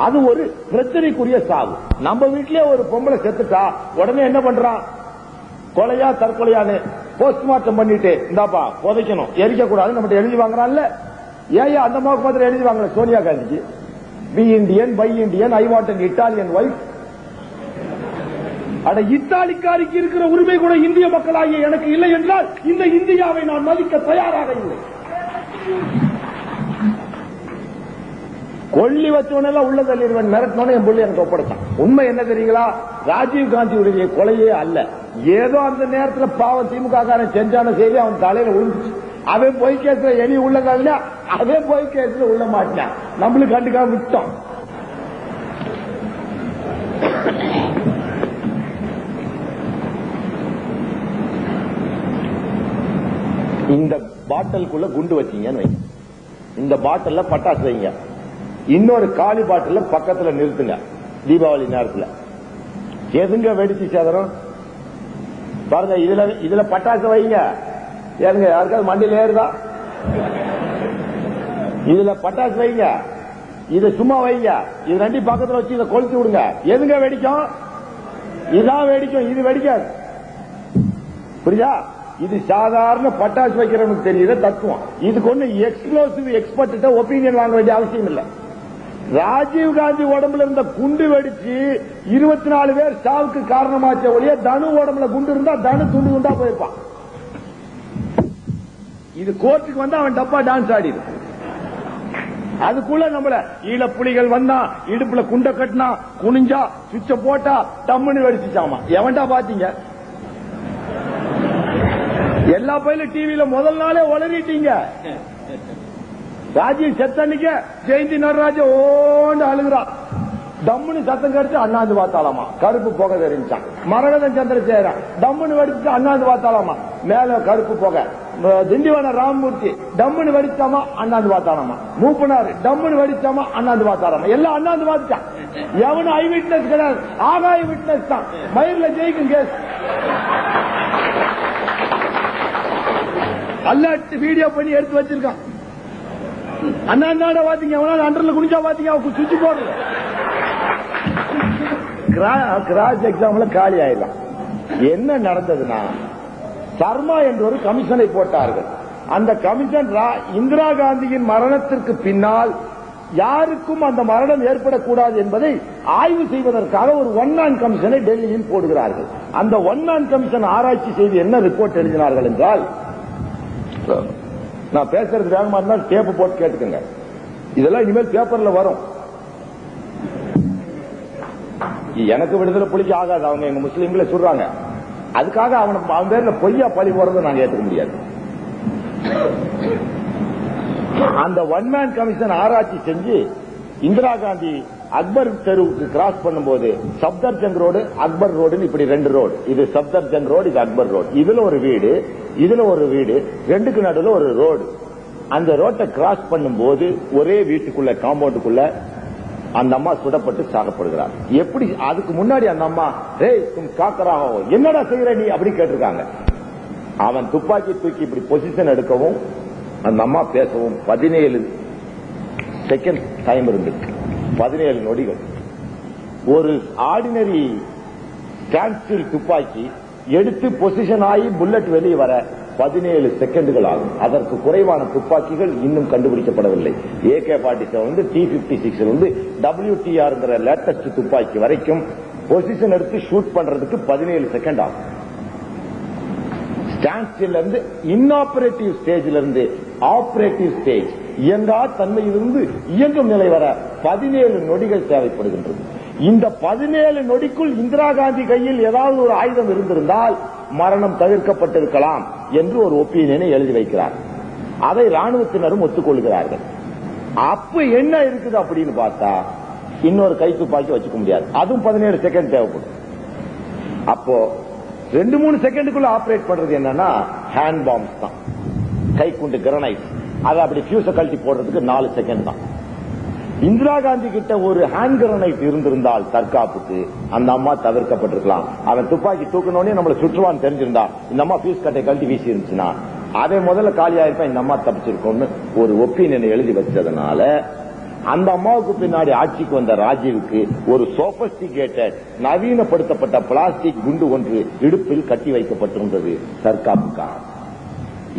அது ஒரு பிரச்சனைக்குரிய சாவு. நம்ம வீட்டிலே ஒரு பொம்பளை செத்துட்டா உடனே என்ன பண்றான்? கொலையா தற்கொலையான்னு போஸ்ட்மார்ட்டம் பண்ணிட்டு இந்தாப்பா புதைக்கணும், எரிக்க கூடாது நம்ம எழுதி வாங்குறான்ல. ஏன் அந்த அம்மாவுக்கு மாத்திரம் எழுதி வாங்கல சோனியா காந்திக்கு? Be Indian, buy Indian, I want an Italian wife. அட இத்தாலிக்காரிக்கு இருக்கிற உரிமை கூட இந்திய மக்களாகிய எனக்கு இல்லை என்றால் இந்த இந்தியாவை நான் மதிக்க தயாராக இல்லை. கொல்லி வச்சவனெல்லாம் உள்ள தள்ளிடுவன், மிரட்டினோன்னு என் புள்ளி எனக்கு ஒப்படைத்தான். உண்மை என்ன தெரியுங்களா? ராஜீவ் காந்தியுடைய கொலையே அல்ல. ஏதோ அந்த நேரத்தில் பாவம் திமுக காரன் செஞ்சான செய்தி அவன் தலையில விழுந்துச்சு. அவன் போய் கேஸ்ல எலி உள்ள கால, அதே போய் கேஸ்ல உள்ள மாட்டான். நம்மளுக்கு கண்டுக்காம விட்டோம். இந்த பாட்டிலுக்குள்ள குண்டு வச்சீங்கன்னு வைங்க, இந்த பாட்டில்ல பட்டாசு வைங்க, இன்னொரு காலி பாட்டில பக்கத்துல நிறுத்துங்க. தீபாவளி நேரத்தில் எதுங்க வெடிச்சு சேதறம் பாருங்க. இதுல பட்டாசு வைங்க. ஏறுங்க, யாருக்காவது மண்டியில் ஏறுதா? இதுல பட்டாசு வைங்க, இதை சும்மா வைங்க. இது 2 பக்கத்துல வச்சு இதை கொளுத்தி விடுங்க. எதுங்க வெடிக்கும்? இதான் வெடிக்கும், இது வெடிக்காது. புரியுதா? இது சாதாரண பட்டாசு வைக்கிறவனுக்கு தெரியுற தத்துவம். இதுக்கு ஒண்ணு எக்ஸ்ப்ளோசிவ் எக்ஸ்பர்ட் ஒப்பீனியன் வாங்க வேண்டிய அவசியம் இல்லை. ராஜீவ்காந்தி உடம்புல இருந்த குண்டு வெடிச்சு 24 பேர் சாவுக்கு காரணமாச்ச ஒழிய தனு உடம்புல குண்டு இருந்தா தனு துண்டு துண்டா போயிருப்பான். இது கோர்ட்டுக்கு வந்து அவன் டப்பா டான்ஸ் ஆடிடு. அதுக்குள்ள நம்மள ஈழப்புலிகள் வந்தா இடுப்புல குண்ட கட்டினா குனிஞ்சா சுவிட்ச போட்டா டம்முன்னு வெடிச்சுச்சாமா. எவன்டா பாத்தீங்க? எல்லா பயிலும் டிவியில முதல் நாளே உளறிட்டீங்க. ராஜீவ் செத்தன்னிக்க ஜெயந்தி நடராஜ ஓண்டு அழுகுறா. டம்முன்னு சத்தம் கடிச்சு அண்ணாந்து பார்த்தாலாமா, கருப்பு புகை தெரிஞ்சான். மரகதன் சந்திரசேகரன் டம்முன்னு வெடிச்சு அண்ணாந்து பார்த்தாலாமா, மேல கருப்பு புகை. திண்டிவன ராமமூர்த்தி டம்முன்னு வெடிச்சாமா, அண்ணாந்து பார்த்தாலாமா. மூப்பனாரு டம்முன்னு வெடிச்சாமா, அண்ணாந்து பார்த்தாலாமா. எல்லாம் அண்ணாந்து பார்த்துட்டான். எவனும் ஐ விட்னஸ் கிடையாது, ஆகாய விட்னஸ் தான். மயிரில் ஜெயிக்கும் கேஸ். அல்லாட்டு வீடியோ பண்ணி எடுத்து வச்சிருக்கான். அண்ணாண்ட பாத்தீங்க, அவனால அண்டர்ல குடிச்சா பாத்தீங்க, அவன் சுவிட்ச் போடுறது. கிராஸ் எக்ஸாம்ல காலி ஆயிடலாம். என்ன நடந்ததுன்னா, சர்மா என்ற ஒரு கமிஷனை போட்டார்கள். அந்த கமிஷன் இந்திரா காந்தியின் மரணத்திற்கு பின்னால் யாருக்கும் அந்த மரணம் ஏற்படக்கூடாது என்பதை ஆய்வு செய்வதற்காக ஒரு ஒன் மேன் கமிஷனை டெல்லியில் போடுகிறார்கள். அந்த ஒன் மேன் கமிஷன் ஆராய்ச்சி செய்து என்ன ரிப்போர்ட் எழுதினார்கள் என்றால், நான் பேசுறது வேகமா இருந்தால் டேப்பு போட்டு கேட்டுக்கங்க, இதெல்லாம் இனிமேல் பேப்பர்ல வரும். எனக்கு விடுதலை புலிக்கு ஆகாது, அவங்க எங்க முஸ்லீம்களை சொல்றாங்க, அதுக்காக அவன் பேர்ல பொய்யா பழி போறதை நாங்க ஏற்றுக்க முடியாது. அந்த ஒன் மேன் கமிஷன் ஆராய்ச்சி செஞ்சு இந்திரா காந்தி அக்பர் தெருவுக்கு கிராஸ் பண்ணும்போது சப்தர்ஜங் ரோடு அக்பர் ரோடுன்னு இப்படி ரெண்டு ரோடு, இது சப்தர்ஜங் ரோடு, இது அக்பர் ரோடு. இதுல ஒரு வீடு, இதுல ஒரு வீடு, ரெண்டுக்கு நடுவில் ஒரு ரோடு. அந்த ரோட்டை கிராஸ் பண்ணும்போது ஒரே வீட்டுக்குள்ள காம்பவுண்டுக்குள்ள அந்த அம்மா சுடப்பட்டு சாகப்படுகிறார். எப்படி? அதுக்கு முன்னாடி அந்த அம்மா காக்கராக என்னடா செய்யற நீ அப்படி கேட்டிருக்காங்க. அவன் துப்பாக்கி தூக்கி இப்படி பொசிஷன் எடுக்கவும் அந்த அம்மா பேசவும் 17 செகண்ட் டைம் இருந்துச்சு, 17 நொடிகள். ஒரு ஆர்டினரி ஸ்டாண்ட்ஸ்டில் துப்பாக்கி எடுத்து பொசிஷன் ஆகி புல்லட் வெளியே வர 17 செகண்டுகள் ஆகும். அதற்கு குறைவான துப்பாக்கிகள் இன்னும் கண்டுபிடிக்கப்படவில்லை. AK-47 T-56 WTR லேட்டஸ்ட் துப்பாக்கி வரைக்கும் பொசிஷன் எடுத்து ஷூட் பண்றதுக்கு 17 செகண்ட் ஆகும். ஸ்டாண்ட்ஸ்டில் இருந்து இன்ஆபரேட்டிவ் ஸ்டேஜில் இருந்து ஆபரேட்டிவ் ஸ்டேஜ், இயங்கா தன்மையிலிருந்து இயங்கும் நிலை வர 17 நொடிகள் தேவைப்படுகின்றது. இந்த 17 நொடிக்குள் இந்திரா காந்தி கையில் ஏதாவது ஒரு ஆயுதம் இருந்திருந்தால் மரணம் தவிர்க்கப்பட்டிருக்கலாம் என்று ஒரு ஒப்பீனியனை எழுதி வைக்கிறார். அதை ராணுவத்தினரும் ஒத்துக்கொள்கிறார்கள். அப்ப என்ன இருக்குது அப்படின்னு பார்த்தா, இன்னொரு கை துப்பாக்கி வச்சுக்க முடியாது, அதுவும் 17 செகண்ட் தேவைப்படும். அப்போ 2-3 செகண்டுக்குள்ள ஆபரேட் பண்றது என்னன்னா ஹேண்ட் பாம்ஸ் தான், கைக்குண்டு கிரனைட். அதை அப்படி ஃபியூஸ கழட்டி போடுறதுக்கு 4 செகண்ட் தான். இந்திரா காந்தி கிட்ட ஒரு ஹேண்ட் கிரனைட் இருந்திருந்தால் தற்காப்புக்கு அந்த அம்மா தவிர்க்கப்பட்டிருக்கலாம். அவன் துப்பாக்கி தூக்கணும்னே நம்மளை சுற்றுவான்னு தெரிஞ்சிருந்தா இந்த அம்மா ஃபியூஸ் கட்டை கழட்டி வீசி இருந்துச்சுன்னா அதை முதல்ல காலியாயிருப்பா, இந்த அம்மா தப்பிச்சிருக்கோம்னு ஒரு ஒப்பீனியனை எழுதி வச்சதுனால அந்த அம்மாவுக்கு பின்னாடி ஆட்சிக்கு வந்த ராஜீவுக்கு ஒரு சோபஸ்டிகேட்டட் நவீனப்படுத்தப்பட்ட பிளாஸ்டிக் குண்டு ஒன்று இடுப்பில் கட்டி வைக்கப்பட்டிருந்தது தற்காப்புக்காக.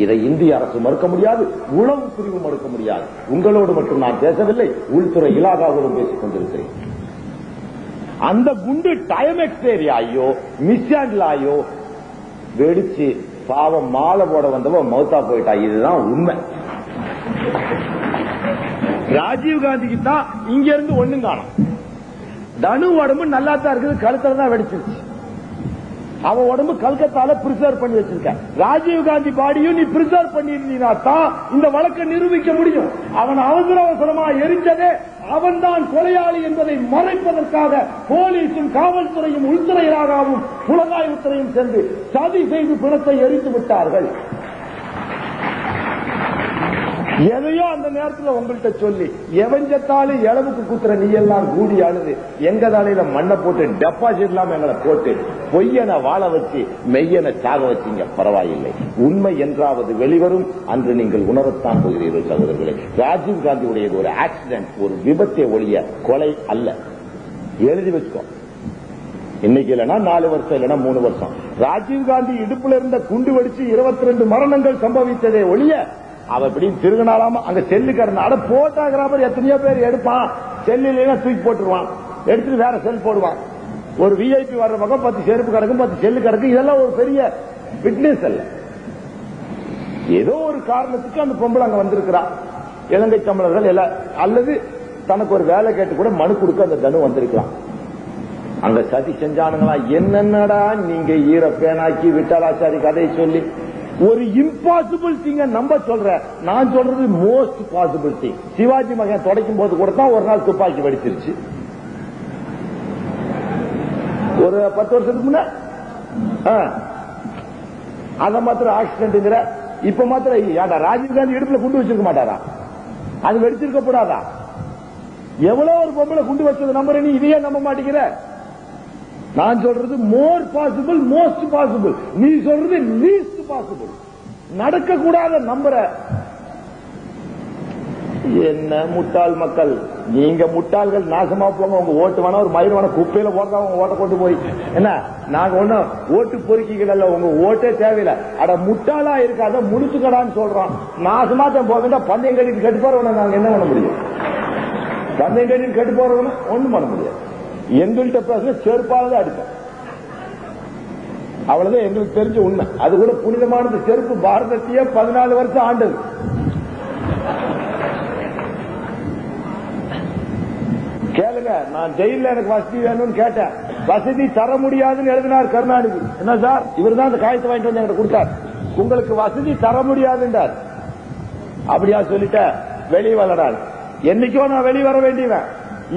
இதை இந்திய அரசு மறுக்க முடியாது, உளவு பிரிவு மறுக்க முடியாது. உங்களோடு மட்டும் நான் பேசவில்லை, உள்துறை இலாகாவோடும் பேசிக் கொண்டிருக்கிறேன். அந்த குண்டு டைம் எக்ஸ்பைரி ஆகியோ மிஸ்ஹேண்டில் ஆகியோ வெடிச்சு பாவம் மாலை போட வந்தவ மௌத்தா போயிட்டா. இதுதான் உண்மை. ராஜீவ் காந்திக்கு தான் இங்க இருந்து ஒண்ணும் காணும். தனு உடம்பு நல்லா தான் இருக்குது, கழுத்துல தான் வெடிச்சிருச்சு. அவன் உடம்பு கல்கத்தால பிரிசர்வ் பண்ணி வச்சிருக்க. ராஜீவ் காந்தி பாடியும் நீ பிரிசர்வ் பண்ணிருந்தீங்கன்னா தான் இந்த வழக்கை நிரூபிக்க முடியும். அவன் அவசர அவசரமா எரிஞ்சதே அவன் தான் கொலையாளி என்பதை மறைப்பதற்காக போலீசும் காவல்துறையும் உள்துறையாகவும் புலனாய்வுத்துறையும் சேர்ந்து சதி செய்து பிணத்தை எரித்து விட்டார்கள். எதையோ அந்த நேரத்தில் உங்கள்கிட்ட சொல்லி எவஞ்சத்தாலும் இளவுக்கு குத்துற நீ எல்லாம் கூடி அழுது எங்க தலையில மண்ணை போட்டு டெபாசிட் இல்லாம எங்களை போட்டு பொய்யனை வாழ வச்சு மெய்யனை சாக வச்சீங்க. பரவாயில்லை, உண்மை என்றாவது வெளிவரும். அன்று நீங்கள் உணரத்தான் போகிறீர்கள் சகோதரர்களே. ராஜீவ் காந்தியுடையது ஒரு ஆக்சிடென்ட், ஒரு விபத்தை ஒழிய கொலை அல்ல. எழுதி வச்சுக்கோ. இன்னைக்கு இல்லைன்னா 4 வருஷம், இல்லைன்னா 3 வருஷம். ராஜீவ் காந்தி இடுப்புல இருந்த குண்டு வெடிச்சு 22 மரணங்கள் சம்பவித்ததே ஒழிய அவ எப்படின்னு திருகனாலாம அங்க செல்லு கடந்த போட்டோகிராபர் எத்தனையோ பேர் எடுப்பான். செல்லு இல்லைன்னா தூக்கி போட்டுருவான், எடுத்துட்டு வேற செல் போடுவான். ஒரு விஐபி வர்ற பக்கம் 10 செருப்பு கிடக்கும், 10 செல்லு கிடக்கும். இதெல்லாம் ஒரு பெரிய விட்னஸ் அல்ல. ஏதோ ஒரு காரணத்துக்கு அந்த பொம்பளை அங்க வந்திருக்கிறா. இலங்கை தமிழர்கள் எல்லாம் அல்லது தனக்கு ஒரு வேலை கேட்டு கூட மனு கொடுக்க அந்த தனு வந்திருக்கலாம். அங்க சதி செஞ்சானுங்களா என்னென்னடா நீங்க ஈர பேனாக்கி விட்டலாச்சாரி கதையை சொல்லி ஒரு இம்பாசிபிள் திங்க நம்ப சொல்ற. நான் சொல்றது மோஸ்ட் பாசிபிள் திங். சிவாஜி மகன் தொடக்கும் போது கூட தான் ஒரு நாள் துப்பாக்கி வெடிச்சிருச்சு. ஒரு 10 வருஷத்துக்கு முன்ன அத மாத்திரம் ஆக்சிடென்ட்ங்கிற. இப்ப மாத்திரம் ஏடா ராஜீவ்காந்தி இடுப்புல குண்டு வச்சிருக்க மாட்டாரா? அது வெடிச்சிருக்க கூடாதா? எவ்வளவு ஒரு பொம்பளை குண்டு வச்சது நம்புற நீ இதையே நம்ப மாட்டேங்கிற. நான் சொல்றது மோர் பாசிபிள், மோஸ்ட் பாசிபிள். நீ சொல்றது லீஸ்ட் பாசிபிள். நடக்க கூடாத நம்புற. என்ன முட்டாள் மக்கள் நீங்க. முட்டாள்கள் நாசமா போங்க. உங்க ஓட்டு வேணா ஒரு மயிர் வேணா குப்பையில போடுறா உங்க ஓட்ட கொண்டு போய். என்ன நாங்க ஒண்ணும் ஓட்டு பொறுக்கிகள். உங்க ஓட்டே தேவையில்லை. அட முட்டாளா இருக்காத முடிச்சுக்கடான்னு சொல்றோம். நாசமா தான் போக பந்தயம் கட்டிட்டு கட்டு போறவன நாங்க என்ன பண்ண முடியும்? பந்தயம் கட்டிட்டு கட்டு போறவன ஒண்ணும் பண்ண முடியாது. எங்கள்கிட்ட பேச செருப்பாலதான் அடிப்பேன். அவ்வளவுதான் எங்களுக்கு தெரிஞ்ச உண்மை. அது கூட புனிதமானது. செருப்பு பாரதத்தையே 14 வருஷம் ஆண்டது. கேளுங்க. நான் ஜெயில எனக்கு வசதி வேணும்னு கேட்டேன். வசதி தர முடியாதுன்னு எழுதினார் கருணாநிதி. என்ன சார் இவர் தான் அந்த காயத்தை வாங்கிட்டு வந்து என்கிட்ட கொடுத்தார். உங்களுக்கு வசதி தர முடியாதுன்றார். அப்படியா சொல்லிட்ட வெளியே வரடால். என்னைக்கோ நான் வெளியே வர வேண்டியவன்.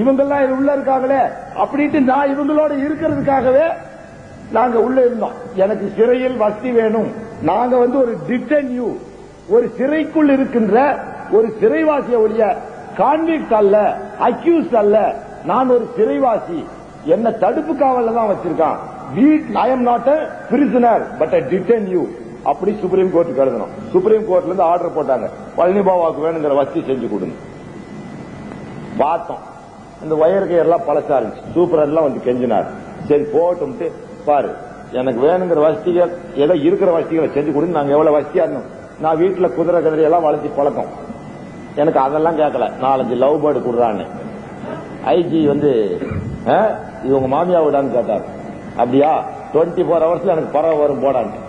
இவங்கெல்லாம் இது உள்ள இருக்காங்களே அப்படின்ட்டு நான் இவங்களோட இருக்கிறதுக்காகவே நாங்க உள்ள இருந்தோம். எனக்கு சிறையில் வசதி வேணும். நாங்க ஒரு டிட்டென்யூ, ஒரு சிறைக்குள் இருக்கின்ற ஒரு சிறைவாசிய ஒழிய கான்விக்ட் அல்ல, அக்யூஸ்ட் அல்ல. நான் ஒரு சிறைவாசி. என்ன தடுப்பு காவல்ல தான் வச்சிருக்கான். I am not a prisoner but a detainee. அப்படி சுப்ரீம் கோர்ட்டுக்கு எழுதணும். சுப்ரீம் கோர்ட்ல இருந்து ஆர்டர் போட்டாங்க, பழனி பாபாவுக்கு வேணுங்கிற வசதி செஞ்சு கொடுங்க. பார்த்தோம். இந்த வயருக்கு எல்லாம் பழசா இருந்துச்சு. சூப்பர் எல்லாம் வந்து கெஞ்சினார். சரி போட்டும் பாரு, எனக்கு வேணுங்கிற வசதிகள் ஏதோ இருக்கிற வசதிகளை செஞ்சு கொடுங்க. நாங்க எவ்வளவு வசதியா இருந்தோம். நான் வீட்டுல குதிரை கதிரை எல்லாம் வளர்ச்சி பழக்கம். எனக்கு அதெல்லாம் கேட்கல. 4-5 லவ் பேர்டு கொடுறான்னு. ஐஜி இது உங்க மாமியா விடான்னு கேட்டார். அப்படியா 24 ஹவர்ஸ்ல எனக்கு பறவை வரும் போடான்னு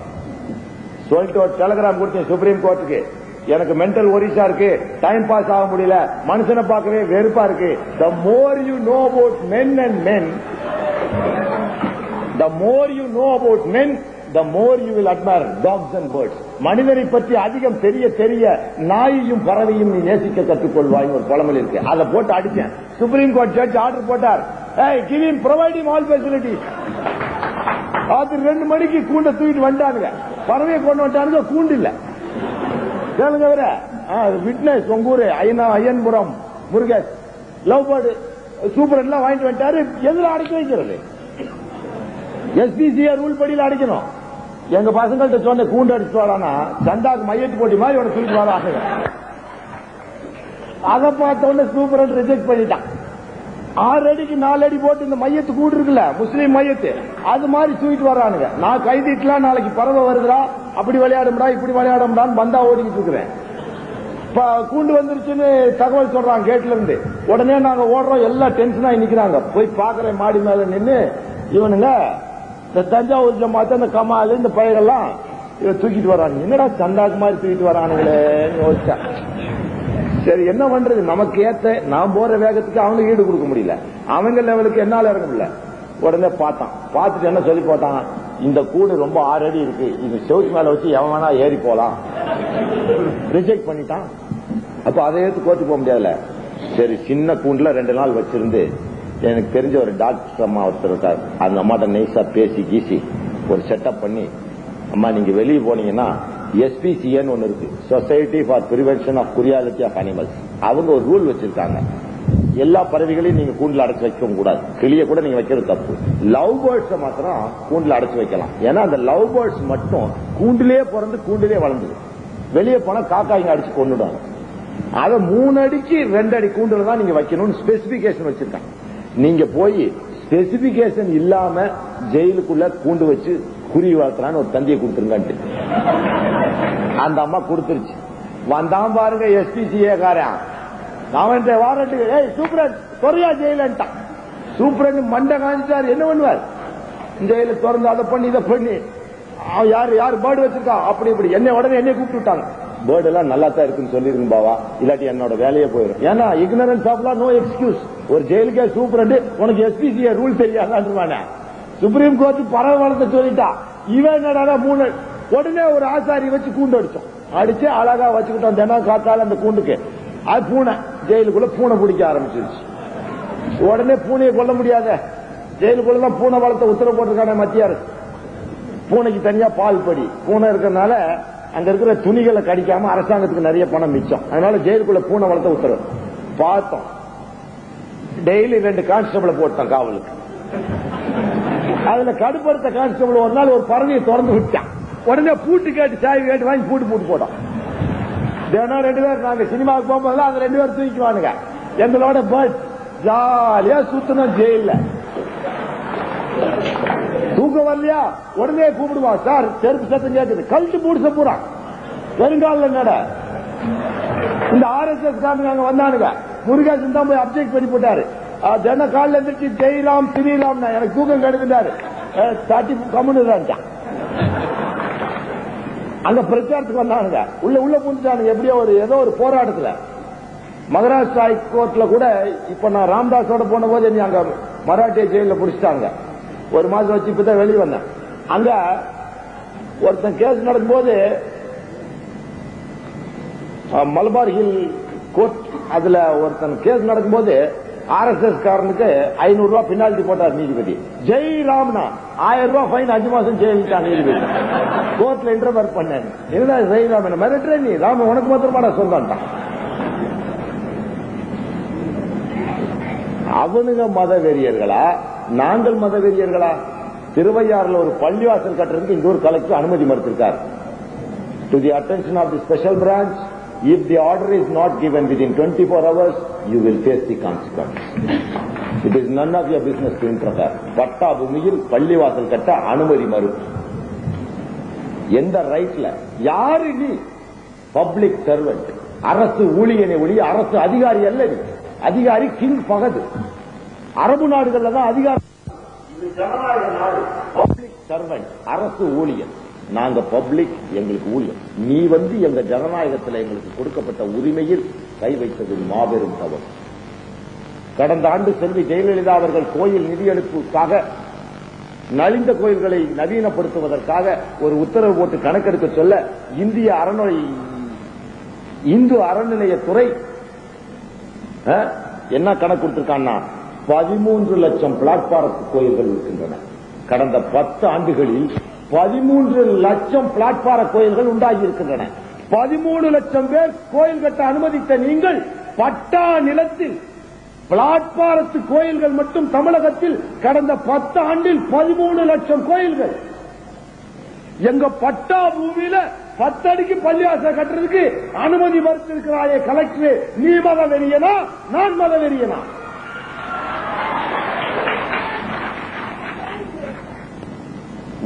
சொல்லிட்டு ஒரு டெலிகிராம் கொடுத்தேன் சுப்ரீம் கோர்ட்டுக்கு. எனக்கு மென்டல் ஒரிசா இருக்கு, டைம் பாஸ் ஆக முடியல, மனுஷனை பார்க்கவே வெறுப்பா இருக்கு. The more you know about men and men, the more you know about men, the more you will admire dogs and birds. மனிதனை பற்றி அதிகம் தெரிய தெரிய நாயையும் பறவையும் நீ நேசிக்க கற்றுக்கொள்வாய் ஒரு பழமொழி இருக்கு. அதை போட்டு அடிச்சேன். சுப்ரீம் கோர்ட் ஜட்ஜ் ஆர்டர் போட்டார். give him provide him all facilities. அது 2 மணிக்கு கூண்ட தூக்கிட்டு வந்துட்டானுங்க. பறவையை கொண்டு வந்துட்டானுங்க, கூண்டு இல்ல. கேளுங்க வர விட்னஸ் உங்க ஊரு ஐயன்புரம் முருகேஷ் லவ் பேர்டு சூப்பர் எல்லாம் வாங்கிட்டு வந்துட்டாரு. எதுல அடைக்க வைக்கிறது? எஸ்பிசிஏ ரூல் படியில் அடைக்கணும். எங்க பசங்கள்ட்ட சொன்ன கூண்டு அடிச்சுட்டு வரானா சண்டாக்கு மையத்து போட்டி மாதிரி உனக்கு தூக்கிட்டு வர ஆசை. அதை பார்த்த உடனே சூப்பர் ரிஜெக்ட் பண்ணிட்டான். 6 அடிக்கு 4 அடி போட்டு இந்த மையத்து கூடு இருக்குல்ல முஸ்லீம் மையத்து, அது மாதிரி தூக்கிட்டு வரானுங்க. நான் கைதிட்டுலாம் நாளைக்கு பறவை வருதுடா, அப்படி விளையாடும்டா இப்படி விளையாடும்டான்னு பந்தா ஓடிக்கிட்டு இருக்கிறேன். கூண்டு வந்துருச்சுன்னு தகவல் சொல்றாங்க கேட்ல இருந்து. உடனே நாங்க ஓடுறோம். எல்லாம் டென்ஷனா நிக்கிறாங்க. போய் பாக்குறேன் மாடி மேல நின்று இவனுங்க இந்த தஞ்சாவூர் ஜமாத்து அந்த கமால் இந்த பயிரெல்லாம் தூக்கிட்டு வரானுங்க. என்னடா சண்டாக்கு மாதிரி தூக்கிட்டு வரானுங்களே யோசிச்சேன். சரி என்ன பண்றது, நமக்கு ஏத்த நான் போற வேகத்துக்கு அவனுக்கு ஈடு கொடுக்க முடியல, அவங்க லெவலுக்கு என்னால இறங்க முடியல. உடனே பார்த்தான். பார்த்துட்டு என்ன சொல்லி போட்டான், இந்த கூடு ரொம்ப 6 அடி இருக்கு, இது செவுத்து மேல வச்சு எவன் வேணா ஏறி போலாம். ரிஜெக்ட் பண்ணிட்டான். அப்ப அதை எடுத்து கோர்ட்டு போக முடியாதுல. சரி சின்ன கூண்டுல 2 நாள் வச்சிருந்து எனக்கு தெரிஞ்ச ஒரு டாக்டர் அம்மா ஒருத்தர் இருக்காரு. அந்த அம்மாட்ட நைஸா பேசி கீசி ஒரு செட்டப் பண்ணி, அம்மா நீங்க வெளியே போனீங்கன்னா எஸ்பிசிஏன்னு ஒன்னு இருக்கு, society for prevention of cruelty of animals. அவங்க ஒரு ரூல் வச்சிருக்காங்க, எல்லா பறவைகளையும் நீங்க கூண்டுல அடைச்சு வைக்க கூடாது. கிளிய கூட நீங்க வைக்கிறது தப்பு. லவ் பேர்ட்ஸ் மாத்திரம் கூண்டுல அடைச்சு வைக்கலாம். ஏன்னா அந்த லவ் பேர்ட்ஸ் மட்டும் கூண்டிலே பிறந்து கூண்டிலே வளர்ந்தது. வெளியே போனா காக்காய்ங்க அடிச்சு கொண்டுடும். அதை 3 அடிக்கு 2 அடி கூண்டுல தான் நீங்க வைக்கணும்னு ஸ்பெசிபிகேஷன் வச்சிருக்காங்க. நீங்க போய் ஸ்பெசிபிகேஷன் இல்லாம ஜெயிலுக்குள்ள கூண்டு வச்சு குருவி வளர்த்தலான்னு ஒரு தந்தியை கொடுத்துருங்க. அந்த அம்மா கொடுத்துருச்சு. வந்தான் பாருங்க எஸ்பிசிஏ காரன். அவன் வாரட்டுக்கு சூப்பரன் கொரியா ஜெயிலன்ட்டான். சூப்பரன் மண்டை காஞ்சிட்டார். என்ன பண்ணுவார், ஜெயில திறந்து அதை பண்ணி இதை பண்ணி யாரு யாரு பேர்டு வச்சிருக்கா அப்படி இப்படி என்ன உடனே என்னை கூப்பிட்டு விட்டாங்க. பேர்டு எல்லாம் நல்லா தான் இருக்குன்னு சொல்லிருங்க பாவா, இல்லாட்டி என்னோட வேலையே போயிடும். ஏன்னா ignorance of law no excuse. ஒரு ஜெயிலுக்கே சூப்பரண்டு உனக்கு எஸ்பிசிஏ ரூல் தெரியாதான்னு சுப்ரீம் கோர்ட் பரவலத்தை சொல்லிட்டா. இவன் என்னடா 3 உடனே ஒரு ஆசாரி வச்சு கூண்டு அடிச்சோம். அடிச்சு அழகா வச்சுக்கிட்டோம். தினம் காத்தால அந்த கூண்டுக்கு அது பூனை ஜெயிலுக்குள்ள பூனை பிடிக்க ஆரம்பிச்சிருச்சு. உடனே பூனையை கொல்ல முடியாத, ஜெயிலுக்குள்ளதான் பூனை வளர்த்த உத்தரவு போட்டிருக்கான மத்திய அரசு. பூனைக்கு தனியா பால் படி. பூனை இருக்கிறதுனால அங்க இருக்கிற துணிகளை கடிக்காம அரசாங்கத்துக்கு நிறைய பணம் மிச்சம். அதனால ஜெயிலுக்குள்ள பூனை வளர்த்த உத்தரவு பார்த்தோம். டெய்லி 2 கான்ஸ்டபிள் போட்டான் காவலுக்கு. அதுல கடுப்படுத்த கான்ஸ்டபிள் ஒரு நாள் ஒரு பறவையை திறந்து விட்டான். உடனே பூட்டு கேட்டு சாய் கேட்டு வாங்கி பூட்டு போட்டோம். தினம் 2 பேர் நாங்க சினிமாவுக்கு போகும்போது அந்த 2 பேர் தூக்கிக்குவானுங்க. எங்களோட பஸ் ஜாலியா சுத்தணும். ஜெயில தூக்கம் வரலையா உடனே கூப்பிடுவான். சார் செருப்பு சத்தம் கேட்குது, கழுத்து பூடிச்ச பூரா வெறுங்கால நட. இந்த RSS காரங்க வந்தானுங்க. முருகேசன் தான் போய் அப்செக்ட் பண்ணி போட்டாரு. தின காலில் இருந்துச்சு ஜெயராம் ஸ்ரீராம் எனக்கு தூக்கம் கெடுக்கிறாரு. தட்டி கம்முன்னு அங்க பிரச்சாரத்துக்கு வந்தானுங்க. உள்ள புரிஞ்சானுங்க. எப்படியோ ஏதோ ஒரு போராட்டத்துல மகாராஷ்டிரா ஹைகோர்ட்ல கூட இப்ப நான் ராம்தாஸோட போன போது நீ அங்க மராட்டிய ஜெயில புடிச்சிட்டாங்க. 1 மாசம் வச்சு இப்பதான் வெளியே வந்தேன். அங்க ஒருத்தன் கேஸ் நடக்கும்போது மலபார் ஹில் கோர்ட், அதுல ஒருத்தன் கேஸ் நடக்கும்போது RSS காரனுக்கு 500 ரூபாய் பெனால்டி போட்டார் நீதிபதி. ஜெய் ராம்னா 1000 ரூபாய் ஃபைன், 5 மாசம் ஜெயிலிட்டான் நீதிபதி. கோர்ட்ல இன்டர்வர் பண்ணேன். என்ன ஜெய் ராம் மிரட்டுற நீ? ராம உனக்கு மாத்திரமா சொல்றான். அவனுங்க மத வெறியர்களா, நாங்கள் மத வெறியர்களா? திருவையாறுல ஒரு பள்ளிவாசல் கட்டுறதுக்கு இங்க ஒரு கலெக்டர் அனுமதி மறுத்திருக்கார். To the attention of the special branch, if the order is not given within 24 hours, you will face the consequences. It is none of your business to interfere. பட்டா பூமியில் பள்ளிவாசல் கட்ட அனுமதி மறுப்பு. எந்த ரைட்ல? யாரு நீ? பப்ளிக் சர்வெண்ட், அரசு ஊழியனை ஒழிய அரசு அதிகாரி அல்ல. நீ அதிகாரி கிங் பகது. அரபு நாடுகள்ல தான் அதிகாரி. இது ஜனநாயக நாடு. பப்ளிக் சர்வெண்ட், அரசு ஊழியன். நாங்க பப்ளிக், எங்களுக்கு ஊழியம். நீ எங்க ஜனநாயகத்தில் எங்களுக்கு கொடுக்கப்பட்ட உரிமையில் கை வைத்தது மாபெரும் தவறு. கடந்த ஆண்டு செல்வி ஜெயலலிதா அவர்கள் கோயில் நிதியளிப்புக்காக நலிந்த கோயில்களை நவீனப்படுத்துவதற்காக ஒரு உத்தரவு போட்டு கணக்கெடுக்க சொல்ல இந்து அறநிலையத்துறை என்ன கணக்கு கொடுத்திருக்கான்னா 13 லட்சம் பிளாட்பாரம் கோயில்கள் இருக்கின்றன. கடந்த 10 ஆண்டுகளில் 13 லட்சம் பிளாட்பார கோயில்கள் உண்டாகி இருக்கின்றன. 13 லட்சம் பேர் கோயில் கட்ட அனுமதித்த நீங்கள் பட்டா நிலத்தில் பிளாட்பாரத்து கோயில்கள் மட்டும் தமிழகத்தில் கடந்த 10 ஆண்டில் 13 லட்சம் கோயில்கள். எங்க பட்டா பூமியில 10 அடிக்கு பள்ளிவாசல் கட்டுறதுக்கு அனுமதி மறுத்திருக்கிறாயே கலெக்டர், நீ மத வெறியனா? நான் மத வெறியனா?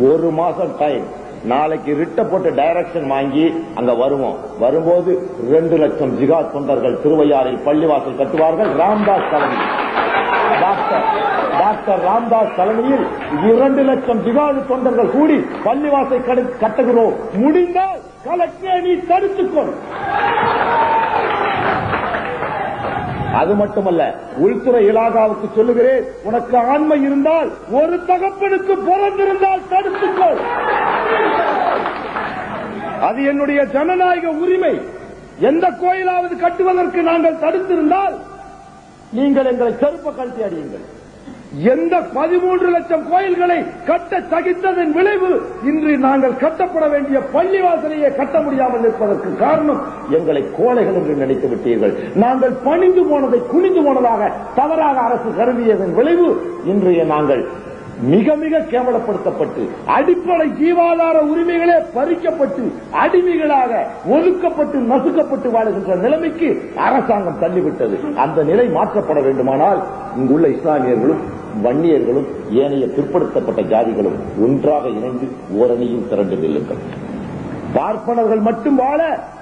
ஒரு மாசம் டைம். நாளைக்கு ரிட்ட போட்டு டைரக்ஷன் வாங்கி அங்க வரும்போது 2 லட்சம் ஜிகாத் தொண்டர்கள் திருவையாறில் பள்ளிவாசல் கட்டுவார்கள். ராம்தாஸ் தலைமையில், டாக்டர் ராம்தாஸ் தலைமையில் 2 லட்சம் ஜிகாத் தொண்டர்கள் கூடி பள்ளிவாசல் கட்டுகிறோம். முடிந்தால் கலெக்டரை நீ தடுத்துக்கொள். அது மட்டுமல்ல, உள்துறை இலாகாவுக்கு சொல்லுகிறேன், உனக்கு ஆண்மை இருந்தால் ஒரு தகப்பனுக்கு பிறந்திருந்தால் தடுத்துக்கொள். அது என்னுடைய ஜனநாயக உரிமை. எந்த கோயிலாவது கட்டுவதற்கு நாங்கள் தடுத்திருந்தால் நீங்கள் எங்களை செருப்ப கழட்டி அடியுங்கள். எந்த 13 லட்சம் கோயில்களை கட்ட சகித்ததன் விளைவு இன்று நாங்கள் கட்டப்பட வேண்டிய பள்ளிவாசலையே கட்ட முடியாமல் இருப்பதற்கு காரணம் எங்களை கோழைகள் என்று நினைத்து விட்டீர்கள். நாங்கள் பணிந்து போனதை குனிந்து போனதாக தவறாக அரசு கருதியதன் விளைவு இன்றைய நாங்கள் மிக மிக கேவலப்படுத்தப்பட்டு அடிப்படை ஜீவாதார உரிமைகளே பறிக்கப்பட்டு அடிமைகளாக ஒதுக்கப்பட்டு நசுக்கப்பட்டு வாழுகின்ற நிலைமைக்கு அரசாங்கம் தள்ளிவிட்டது. அந்த நிலை மாற்றப்பட வேண்டுமானால் இங்குள்ள இஸ்லாமியர்களும் வன்னியர்களும் ஏனைய பிற்படுத்தப்பட்ட ஜாதிகளும் ஒன்றாக இணைந்து ஓரணியில் திரண்டு நில்லுங்கள். பார்ப்பனர்கள் மட்டும் வாழ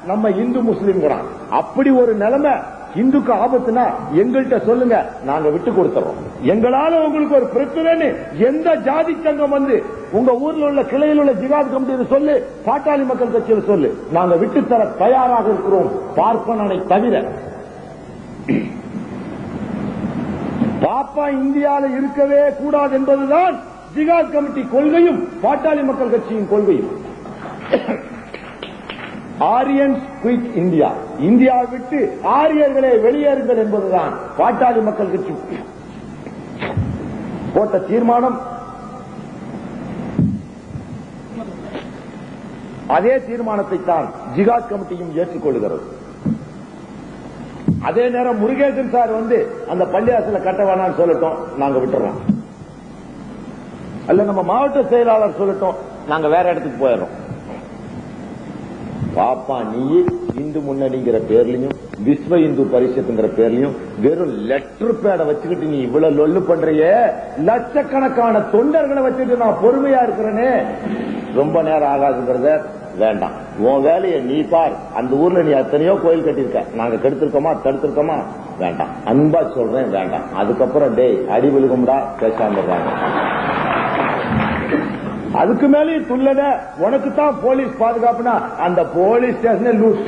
நம்ம இந்து முஸ்லிம்கிறான். அப்படி ஒரு நிலைமை இந்துக்கு ஆபத்துனா எங்கள்கிட்ட சொல்லுங்க, நாங்க விட்டு கொடுத்துறோம். எங்களால உங்களுக்கு ஒரு பிரச்சனைன்னு எந்த ஜாதி சங்கம் வந்து உங்க ஊர்ல உள்ள கிளையில் உள்ள ஜிகாத் கமிட்டி சொல்லு, பாட்டாளி மக்கள் கட்சியில் சொல்லு, நாங்க விட்டு தர தயாராக இருக்கிறோம், பார்ப்பனனை தவிர. பாப்பா இந்தியாவில் இருக்கவே கூடாது என்பதுதான் ஜிகாத் கமிட்டி கொள்கையும் பாட்டாளி மக்கள் கட்சியின் கொள்கையும். ஆரியன்ஸ் குயிட் இந்தியா, இந்தியாவை விட்டு ஆரியர்களே வெளியேறுங்கள் என்பதுதான் பாட்டாளி மக்கள் கட்சி போட்ட தீர்மானம். அதே தீர்மானத்தை தான் ஜிகாத் கமிட்டியும் ஏற்றுக்கொள்கிறது. அதே நேரம் முருகேசன் சார் வந்து அந்த பள்ளியாசல கட்ட வேணாம்னு சொல்லட்டும், நாங்க விட்டுறோம். அல்ல நம்ம மாவட்ட செயலாளர் சொல்லட்டும், நாங்க வேற இடத்துக்கு போயிடுறோம். பாப்பா நீ இந்து முன்னணிங்கிற பேர்லயும் விஸ்வ இந்து பரிஷத்துங்கிற பேர்லயும் வெறும் லெட்டர் பேட வச்சுக்கிட்டு நீ இவ்வளவு லொல்லு பண்றியே, லட்சக்கணக்கான தொண்டர்களை வச்சுட்டு நான் பொறுமையா இருக்கிறேனே, ரொம்ப நேரம் ஆகாதுங்கிறத வேண்டாம். உன் வேலையை நீ பார். அந்த ஊர்ல நீ எத்தனையோ கோயில் கட்டிருக்க, நாங்க கெடுத்திருக்கோமா தடுத்திருக்கோமா? வேண்டாம். அன்பா சொல்றேன் வேண்டாம். அதுக்கப்புறம் டேய் அடி விழுகும்டா பேசாம. அதுக்கு மேலே துள்ளன உனக்கு தான் போலீஸ் பாதுகாப்புனா அந்த போலீஸ் ஸ்டேஷனே லூஸ்.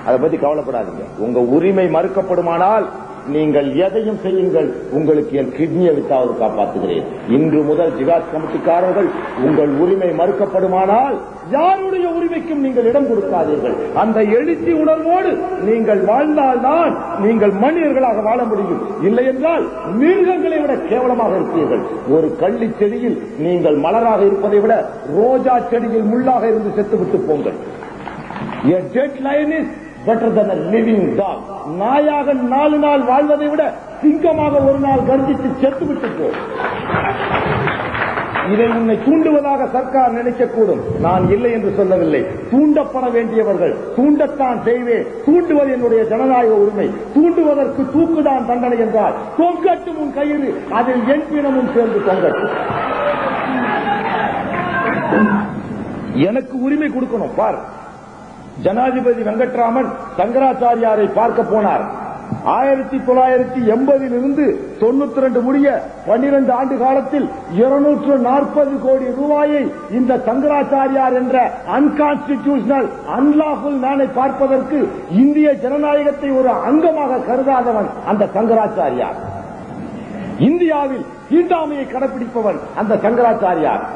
அதை பத்தி கவலைப்படாதீங்க. உங்க உரிமை மறுக்கப்படுமானால் நீங்கள் எதையும் செய்யுங்கள், உங்களுக்கு என் கிட்னியை வித்தாவது காப்பாற்றுகிறேன். இன்று முதல் ஜிகாத் கமிட்டிக்காரர்கள் உங்கள் உரிமை மறுக்கப்படுமானால் யாருடைய உரிமைக்கும் நீங்கள் இடம் கொடுக்காதீர்கள். அந்த எழுச்சி உணர்வோடு நீங்கள் வாழ்ந்தால்தான் நீங்கள் மனிதர்களாக வாழ முடியும். இல்லை என்றால் மிருகங்களை விட கேவலமாக இருப்பீர்கள். ஒரு கள்ளி செடியில் நீங்கள் மலராக இருப்பதை விட ரோஜா செடியில் முள்ளாக இருந்து செத்துவிட்டு போங்கள். A dead lion is better than a living dog. நாயாக 4 நாள் வாழ்வதை விட சிங்கமாக ஒரு நாள் கர்ஜித்து செத்துவிட்டு போ. இதை உன்னை தூண்டுவதாக சர்க்கார் நினைக்கக்கூடும். நான் இல்லை என்று சொல்லவில்லை. தூண்டப்பட வேண்டியவர்கள் தூண்டத்தான் செய்வேன். தூண்டுவது என்னுடைய ஜனநாயக உரிமை. தூண்டுவதற்கு தூக்குதான் தண்டனை என்றால் தொங்கட்டும் உன் கயிறு, அதில் என் பிணமும் சேர்ந்து தொங்கட்டும். எனக்கு உரிமை கொடுக்கணும். பார், ஜனாதிபதி வெங்கட்ராமன் சங்கராச்சாரியாரை பார்க்க போனார். 1980 இருந்து 92 முடிய 12 ஆண்டு காலத்தில் 240 கோடி ரூபாயை இந்த சங்கராச்சாரியார் என்ற அன்கான்ஸ்டிடியூஷனல் அன்லாஃபுல் மேனை பார்ப்பதற்கு இந்திய ஜனநாயகத்தை ஒரு அங்கமாக கருதாதவன் அந்த சங்கராச்சாரியார். இந்தியாவில் தீண்டாமையை கடைபிடிப்பவன் அந்த சங்கராச்சாரியார்.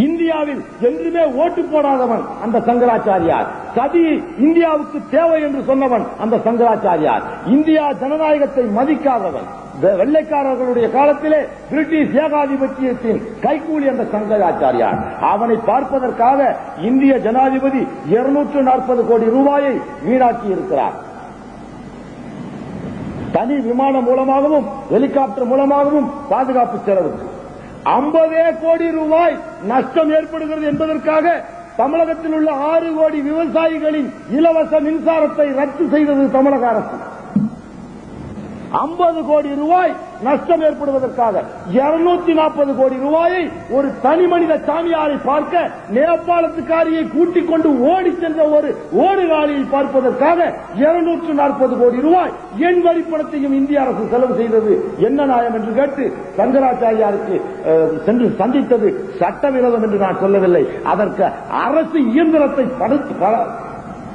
இந்தியாவில் என்றுமே ஓட்டு போடாதவன் அந்த சங்கராச்சாரியார். சதி இந்தியாவுக்கு தேவை என்று சொன்னவன் அந்த சங்கராச்சாரியார். இந்தியா ஜனநாயகத்தை மதிக்காதவன். வெள்ளைக்காரர்களுடைய காலத்திலே பிரிட்டிஷ் ஏகாதிபத்தியத்தின் கைகூலி அந்த சங்கராச்சாரியார். அவனை பார்ப்பதற்காக இந்திய ஜனாதிபதி 240 கோடி ரூபாயை வீணாக்கி இருக்கிறார். தனி விமானம் மூலமாகவும் ஹெலிகாப்டர் மூலமாகவும் பாதுகாப்பு செலவுக்கு 50 கோடி ரூபாய் நஷ்டம் ஏற்படுகிறது என்பதற்காக தமிழகத்தில் உள்ள 6 கோடி விவசாயிகளின் இலவச மின்சாரத்தை ரத்து செய்தது தமிழக அரசு. 50 கோடி ரூபாய் நஷ்டம் ஏற்படுவதற்காக 240 கோடி ரூபாயை ஒரு தனி மனித சாமியாரை பார்க்க நேபாளத்துக்காரியை கூட்டிக் கொண்டு ஓடி சென்ற ஒரு ஓடுகாலியை பார்ப்பதற்காக 240 கோடி ரூபாய் என் வரிப்பணத்தையும் இந்திய அரசு செலவு செய்தது என்ன நியாயம் என்று கேட்டு சங்கராச்சாரியாருக்கு சென்று சந்தித்தது சட்டவிரோதம் என்று நான் சொல்லவில்லை. அதற்கு அரசு இயந்திரத்தை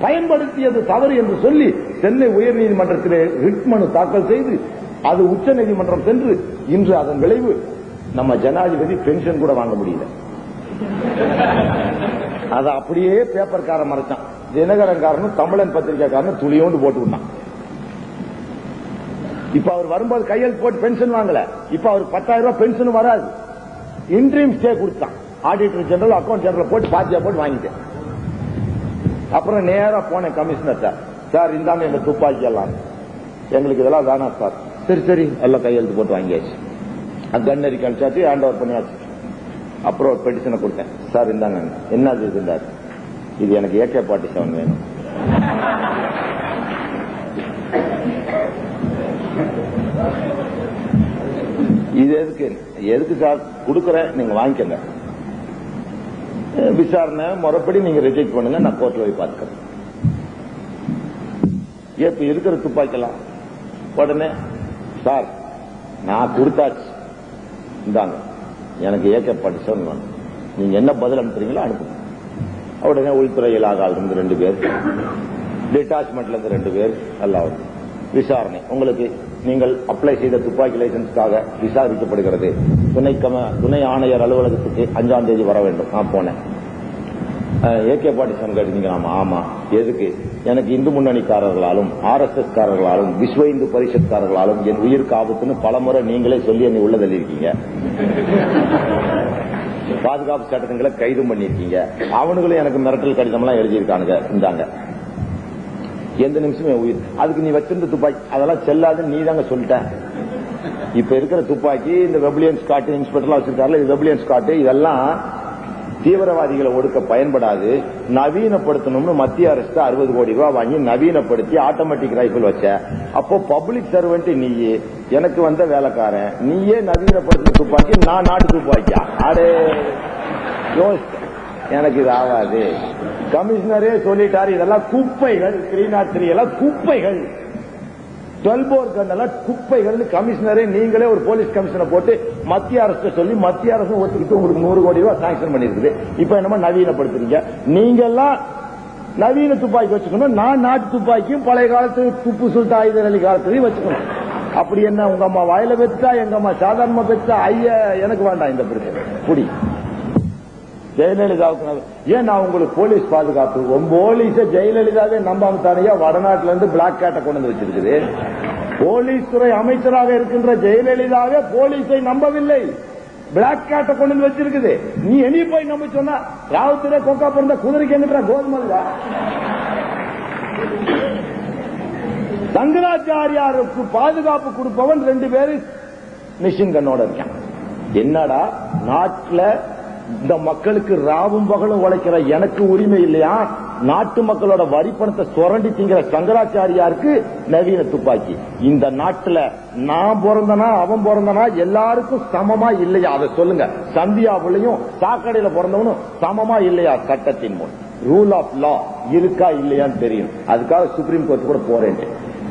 பயன்படுத்தியது தவறு என்று சொல்லி சென்னை உயர்நீதிமன்றத்திலே ரிட் மனு தாக்கல் செய்து அது உச்சநீதிமன்றம் சென்று இன்று அதன் விளைவு நம்ம ஜனாதிபதி பென்ஷன் கூட வாங்க முடியல. அதை அப்படியே பேப்பர்காரன் மறைச்சான். தினகரன்காரனும் தமிழன் பத்திரிகைக்காரனும் துளியோண்டு போட்டு விட்டான். இப்ப அவர் வரும்போது கையெழுத்து போட்டு பென்ஷன் வாங்கல. இப்ப அவருக்கு 10,000 ரூபாய் பென்ஷன் வராது. இன்ட்ரீம் ஸ்டே கொடுத்தான். ஆடிட்டர் ஜெனரல் அக்கௌண்ட் ஜெனரல் போட்டு பாத்தியா போட்டு வாங்கிட்டேன். அப்புறம் நேரா போனேன் கமிஷனர் சார் இந்தாங்க எங்க துப்பாக்கி எல்லாம் எங்களுக்கு இதெல்லாம் வேணாம் சார். சரி சரி எல்லாம் கையெழுத்து போட்டு வாங்கியாச்சு. கண்ணறி கழிச்சாச்சு, ஹேண்ட் ஓவர் பண்ணியாச்சு. அப்புறம் ஒரு பெட்டிஷனை கொடுத்தேன். சார் இந்தாங்க என்னது இருந்தார், இது எனக்கு AK-47 வேணும். இது எதுக்கு சார் கொடுக்கறேன், நீங்க வாங்கிக்கங்க. விசாரணை முறைப்படி நீங்க ரிஜெக்ட் பண்ணுங்க, நான் கோர்ட்ல போய் பார்த்துக்கிறேன். இப்ப இருக்கிற துப்பாக்கலாம் உடனே சார் நான் கொடுத்தாச்சு, இந்தாங்க எனக்கு AK-47 வேணும், நீங்க என்ன பதில் அனுப்புறீங்களோ அனுப்புங்க. உடனே உள்துறை இலாகால இருந்து 2 பேர், டிட்டாச்மெண்ட்ல இருந்து 2 பேர், எல்லாம் விசாரணை. உங்களுக்கு நீங்கள் அப்ளை செய்த துப்பாக்கி லைசன்ஸ்க்காக விசாரிக்கப்படுகிறது. துணை ஆணையர் அலுவலகத்துக்கு 5ஆம் தேதி வர வேண்டும். நான் போனேன். AK-47 கேட்டீங்க? ஆமா. எதுக்கு? எனக்கு இந்து முன்னணிக்காரர்களாலும் RSS காரர்களாலும் விஸ்வ இந்து பரிஷத்காரர்களாலும் என் உயிருக்கு ஆபத்துன்னு பலமுறை நீங்களே சொல்லி என்னை உள்ள தள்ளியிருக்கீங்க. பாதுகாப்பு சட்டங்களை கைது பண்ணிருக்கீங்க. அவனுங்களும் எனக்கு மிரட்டல் கடிதம் எல்லாம் எழுதியிருக்கானுங்க. இந்தாங்க எந்த நிமிஷமே உயிர். அதுக்கு நீ வச்சிருந்த துப்பாக்கி அதெல்லாம் செல்லாதுன்னு நீ தாங்க சொல்லிட்ட. இப்ப இருக்கிற துப்பாக்கி இந்த வெப்ளியன் ஸ்காட் இன்ஸ்பெக்டர்லாம் வச்சிருக்காருல, இது வெப்ளியன் ஸ்காட், இதெல்லாம் தீவிரவாதிகளை ஒடுக்க பயன்படாது, நவீனப்படுத்தணும்னு மத்திய அரசு 60 கோடி ரூபாய் வாங்கி நவீனப்படுத்தி ஆட்டோமேட்டிக் ரைபிள் வச்ச. அப்போ பப்ளிக் சர்வெண்ட் நீயே, எனக்கு வந்த வேலைக்காரன் நீயே நவீனப்படுத்தின துப்பாக்கி, நான் நாட்டு துப்பாக்கியா? அடே யோசிச்ச, எனக்கு இது ஆகாது. கமிஷனரே சொல்லிட்டாரு இதெல்லாம் குப்பைகள், 303 எல்லாம் குப்பைகள், 12 போர் கன் எல்லாம் குப்பைகள். கமிஷனரே நீங்களே ஒரு போலீஸ் கமிஷனை போட்டு மத்திய அரசு சொல்லி மத்திய அரசு ஒத்துக்கிட்டு உங்களுக்கு 100 கோடி ரூபாய் சாங்ஷன் பண்ணிருக்குது. இப்ப என்னமா நவீனப்படுத்துறீங்க? நீங்க எல்லாம் நவீன துப்பாக்கி வச்சுக்கணும், நான் நாட்டு துப்பாக்கியும் பழைய காலத்து துப்பு சுல்தான் ஹைதர் அலி காலத்திலையும் வச்சுக்கணும். அப்படி என்ன உங்க அம்மா வாயில பெற்றா, எங்க அம்மா சாதாரணமா பெற்றா? ஐயா எனக்கு வேண்டாம் இந்த பிரச்சனை. புடி ஜெயலலிதாவுக்கு ஏன் நான் உங்களுக்கு போலீஸ் பாதுகாப்பு? போலீஸ ஜெயலலிதாவே நம்பாம தானையா வடநாட்டுல இருந்து பிளாக் கேட்டை கொண்டு வந்து வச்சிருக்குது. போலீஸ் துறை அமைச்சராக இருக்கின்ற ஜெயலலிதாவே போலீஸை நம்பவில்லை, பிளாக் கேட்டை கொண்டு வந்து வச்சிருக்குது. நீ இனி போய் நம்ப சொன்னா ராவுத்திர கொக்கா பிறந்த குதிரைக்கு எங்கிட்ட கோதுமை சங்கராச்சாரியாருக்கு பாதுகாப்பு கொடுப்பவன் 2 பேரு மிஷின் கண்ணோட இருக்கான். என்னடா நாட்டுல இந்த மக்களுக்கு ராவும் பகலும் உழைக்கிற எனக்கு உரிமை இல்லையா? நாட்டு மக்களோட வரி பணத்தை சுரண்டி திங்கிற சங்கராச்சாரியாருக்கு நவீன துப்பாக்கி. இந்த நாட்டுல நான் பிறந்தனா அவன் பிறந்தனா எல்லாருக்கும் சமமா இல்லையா? அதை சொல்லுங்க. சந்தியாவுலையும் சாக்கடையில பிறந்தவனும் சமமா இல்லையா? சட்டத்தின் முன் ரூல் ஆஃப் லா இருக்கா இல்லையான்னு தெரியும். அதுக்காக சுப்ரீம் கோர்ட் கூட போறேன்.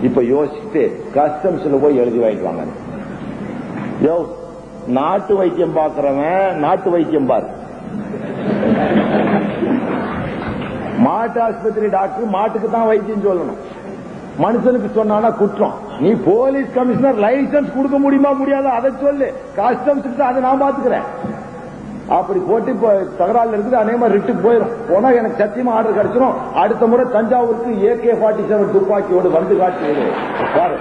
இப்ப யோசிச்சுட்டு கஸ்டம்ஸ்ல போய் எழுதி வாங்கிட்டு வாங்க. யோ நாட்டு வைத்தியம் பாக்குறவன் நாட்டு வைத்தியம் பாரு. மாட்டு ஆஸ்பத்திரி டாக்டர் மாட்டுக்கு தான் வைத்தியம் சொல்லணும், மனுஷனுக்கு சொன்னா குற்றம். நீ போலீஸ் கமிஷனர் லைசன்ஸ் கொடுக்க முடியுமா முடியாதா அதை சொல்லு. கஸ்டம்ஸ் அதை நான் பாத்துக்கிறேன். அப்படி போட்டு இப்ப தகராறுல இருக்குது. அதே மாதிரி ரிட்டுக்கு போயிடும். போனா எனக்கு சத்தியமா ஆர்டர் கிடைச்சிடும். அடுத்த முறை தஞ்சாவூருக்கு AK-47 துப்பாக்கியோடு வந்து காட்சி பாரு.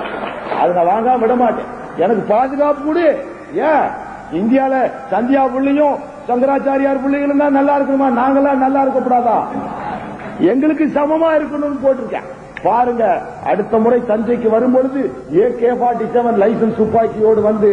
அதை நான் வாங்காம விட மாட்டேன். எனக்கு பாதுகாப்பு கொடு. ஏன் இந்தியால சந்தியா புள்ளியும் சங்கராச்சாரியார் புள்ளிகளும் தான் நல்லா இருக்கணுமா? நாங்கெல்லாம் நல்லா இருக்கக்கூடாதா? எங்களுக்கு சமமா இருக்கணும்னு போட்டிருக்கேன். பாருங்க, அடுத்த முறை தஞ்சைக்கு வரும்பொழுது AK-47 லைசன்ஸ் துப்பாக்கியோடு வந்து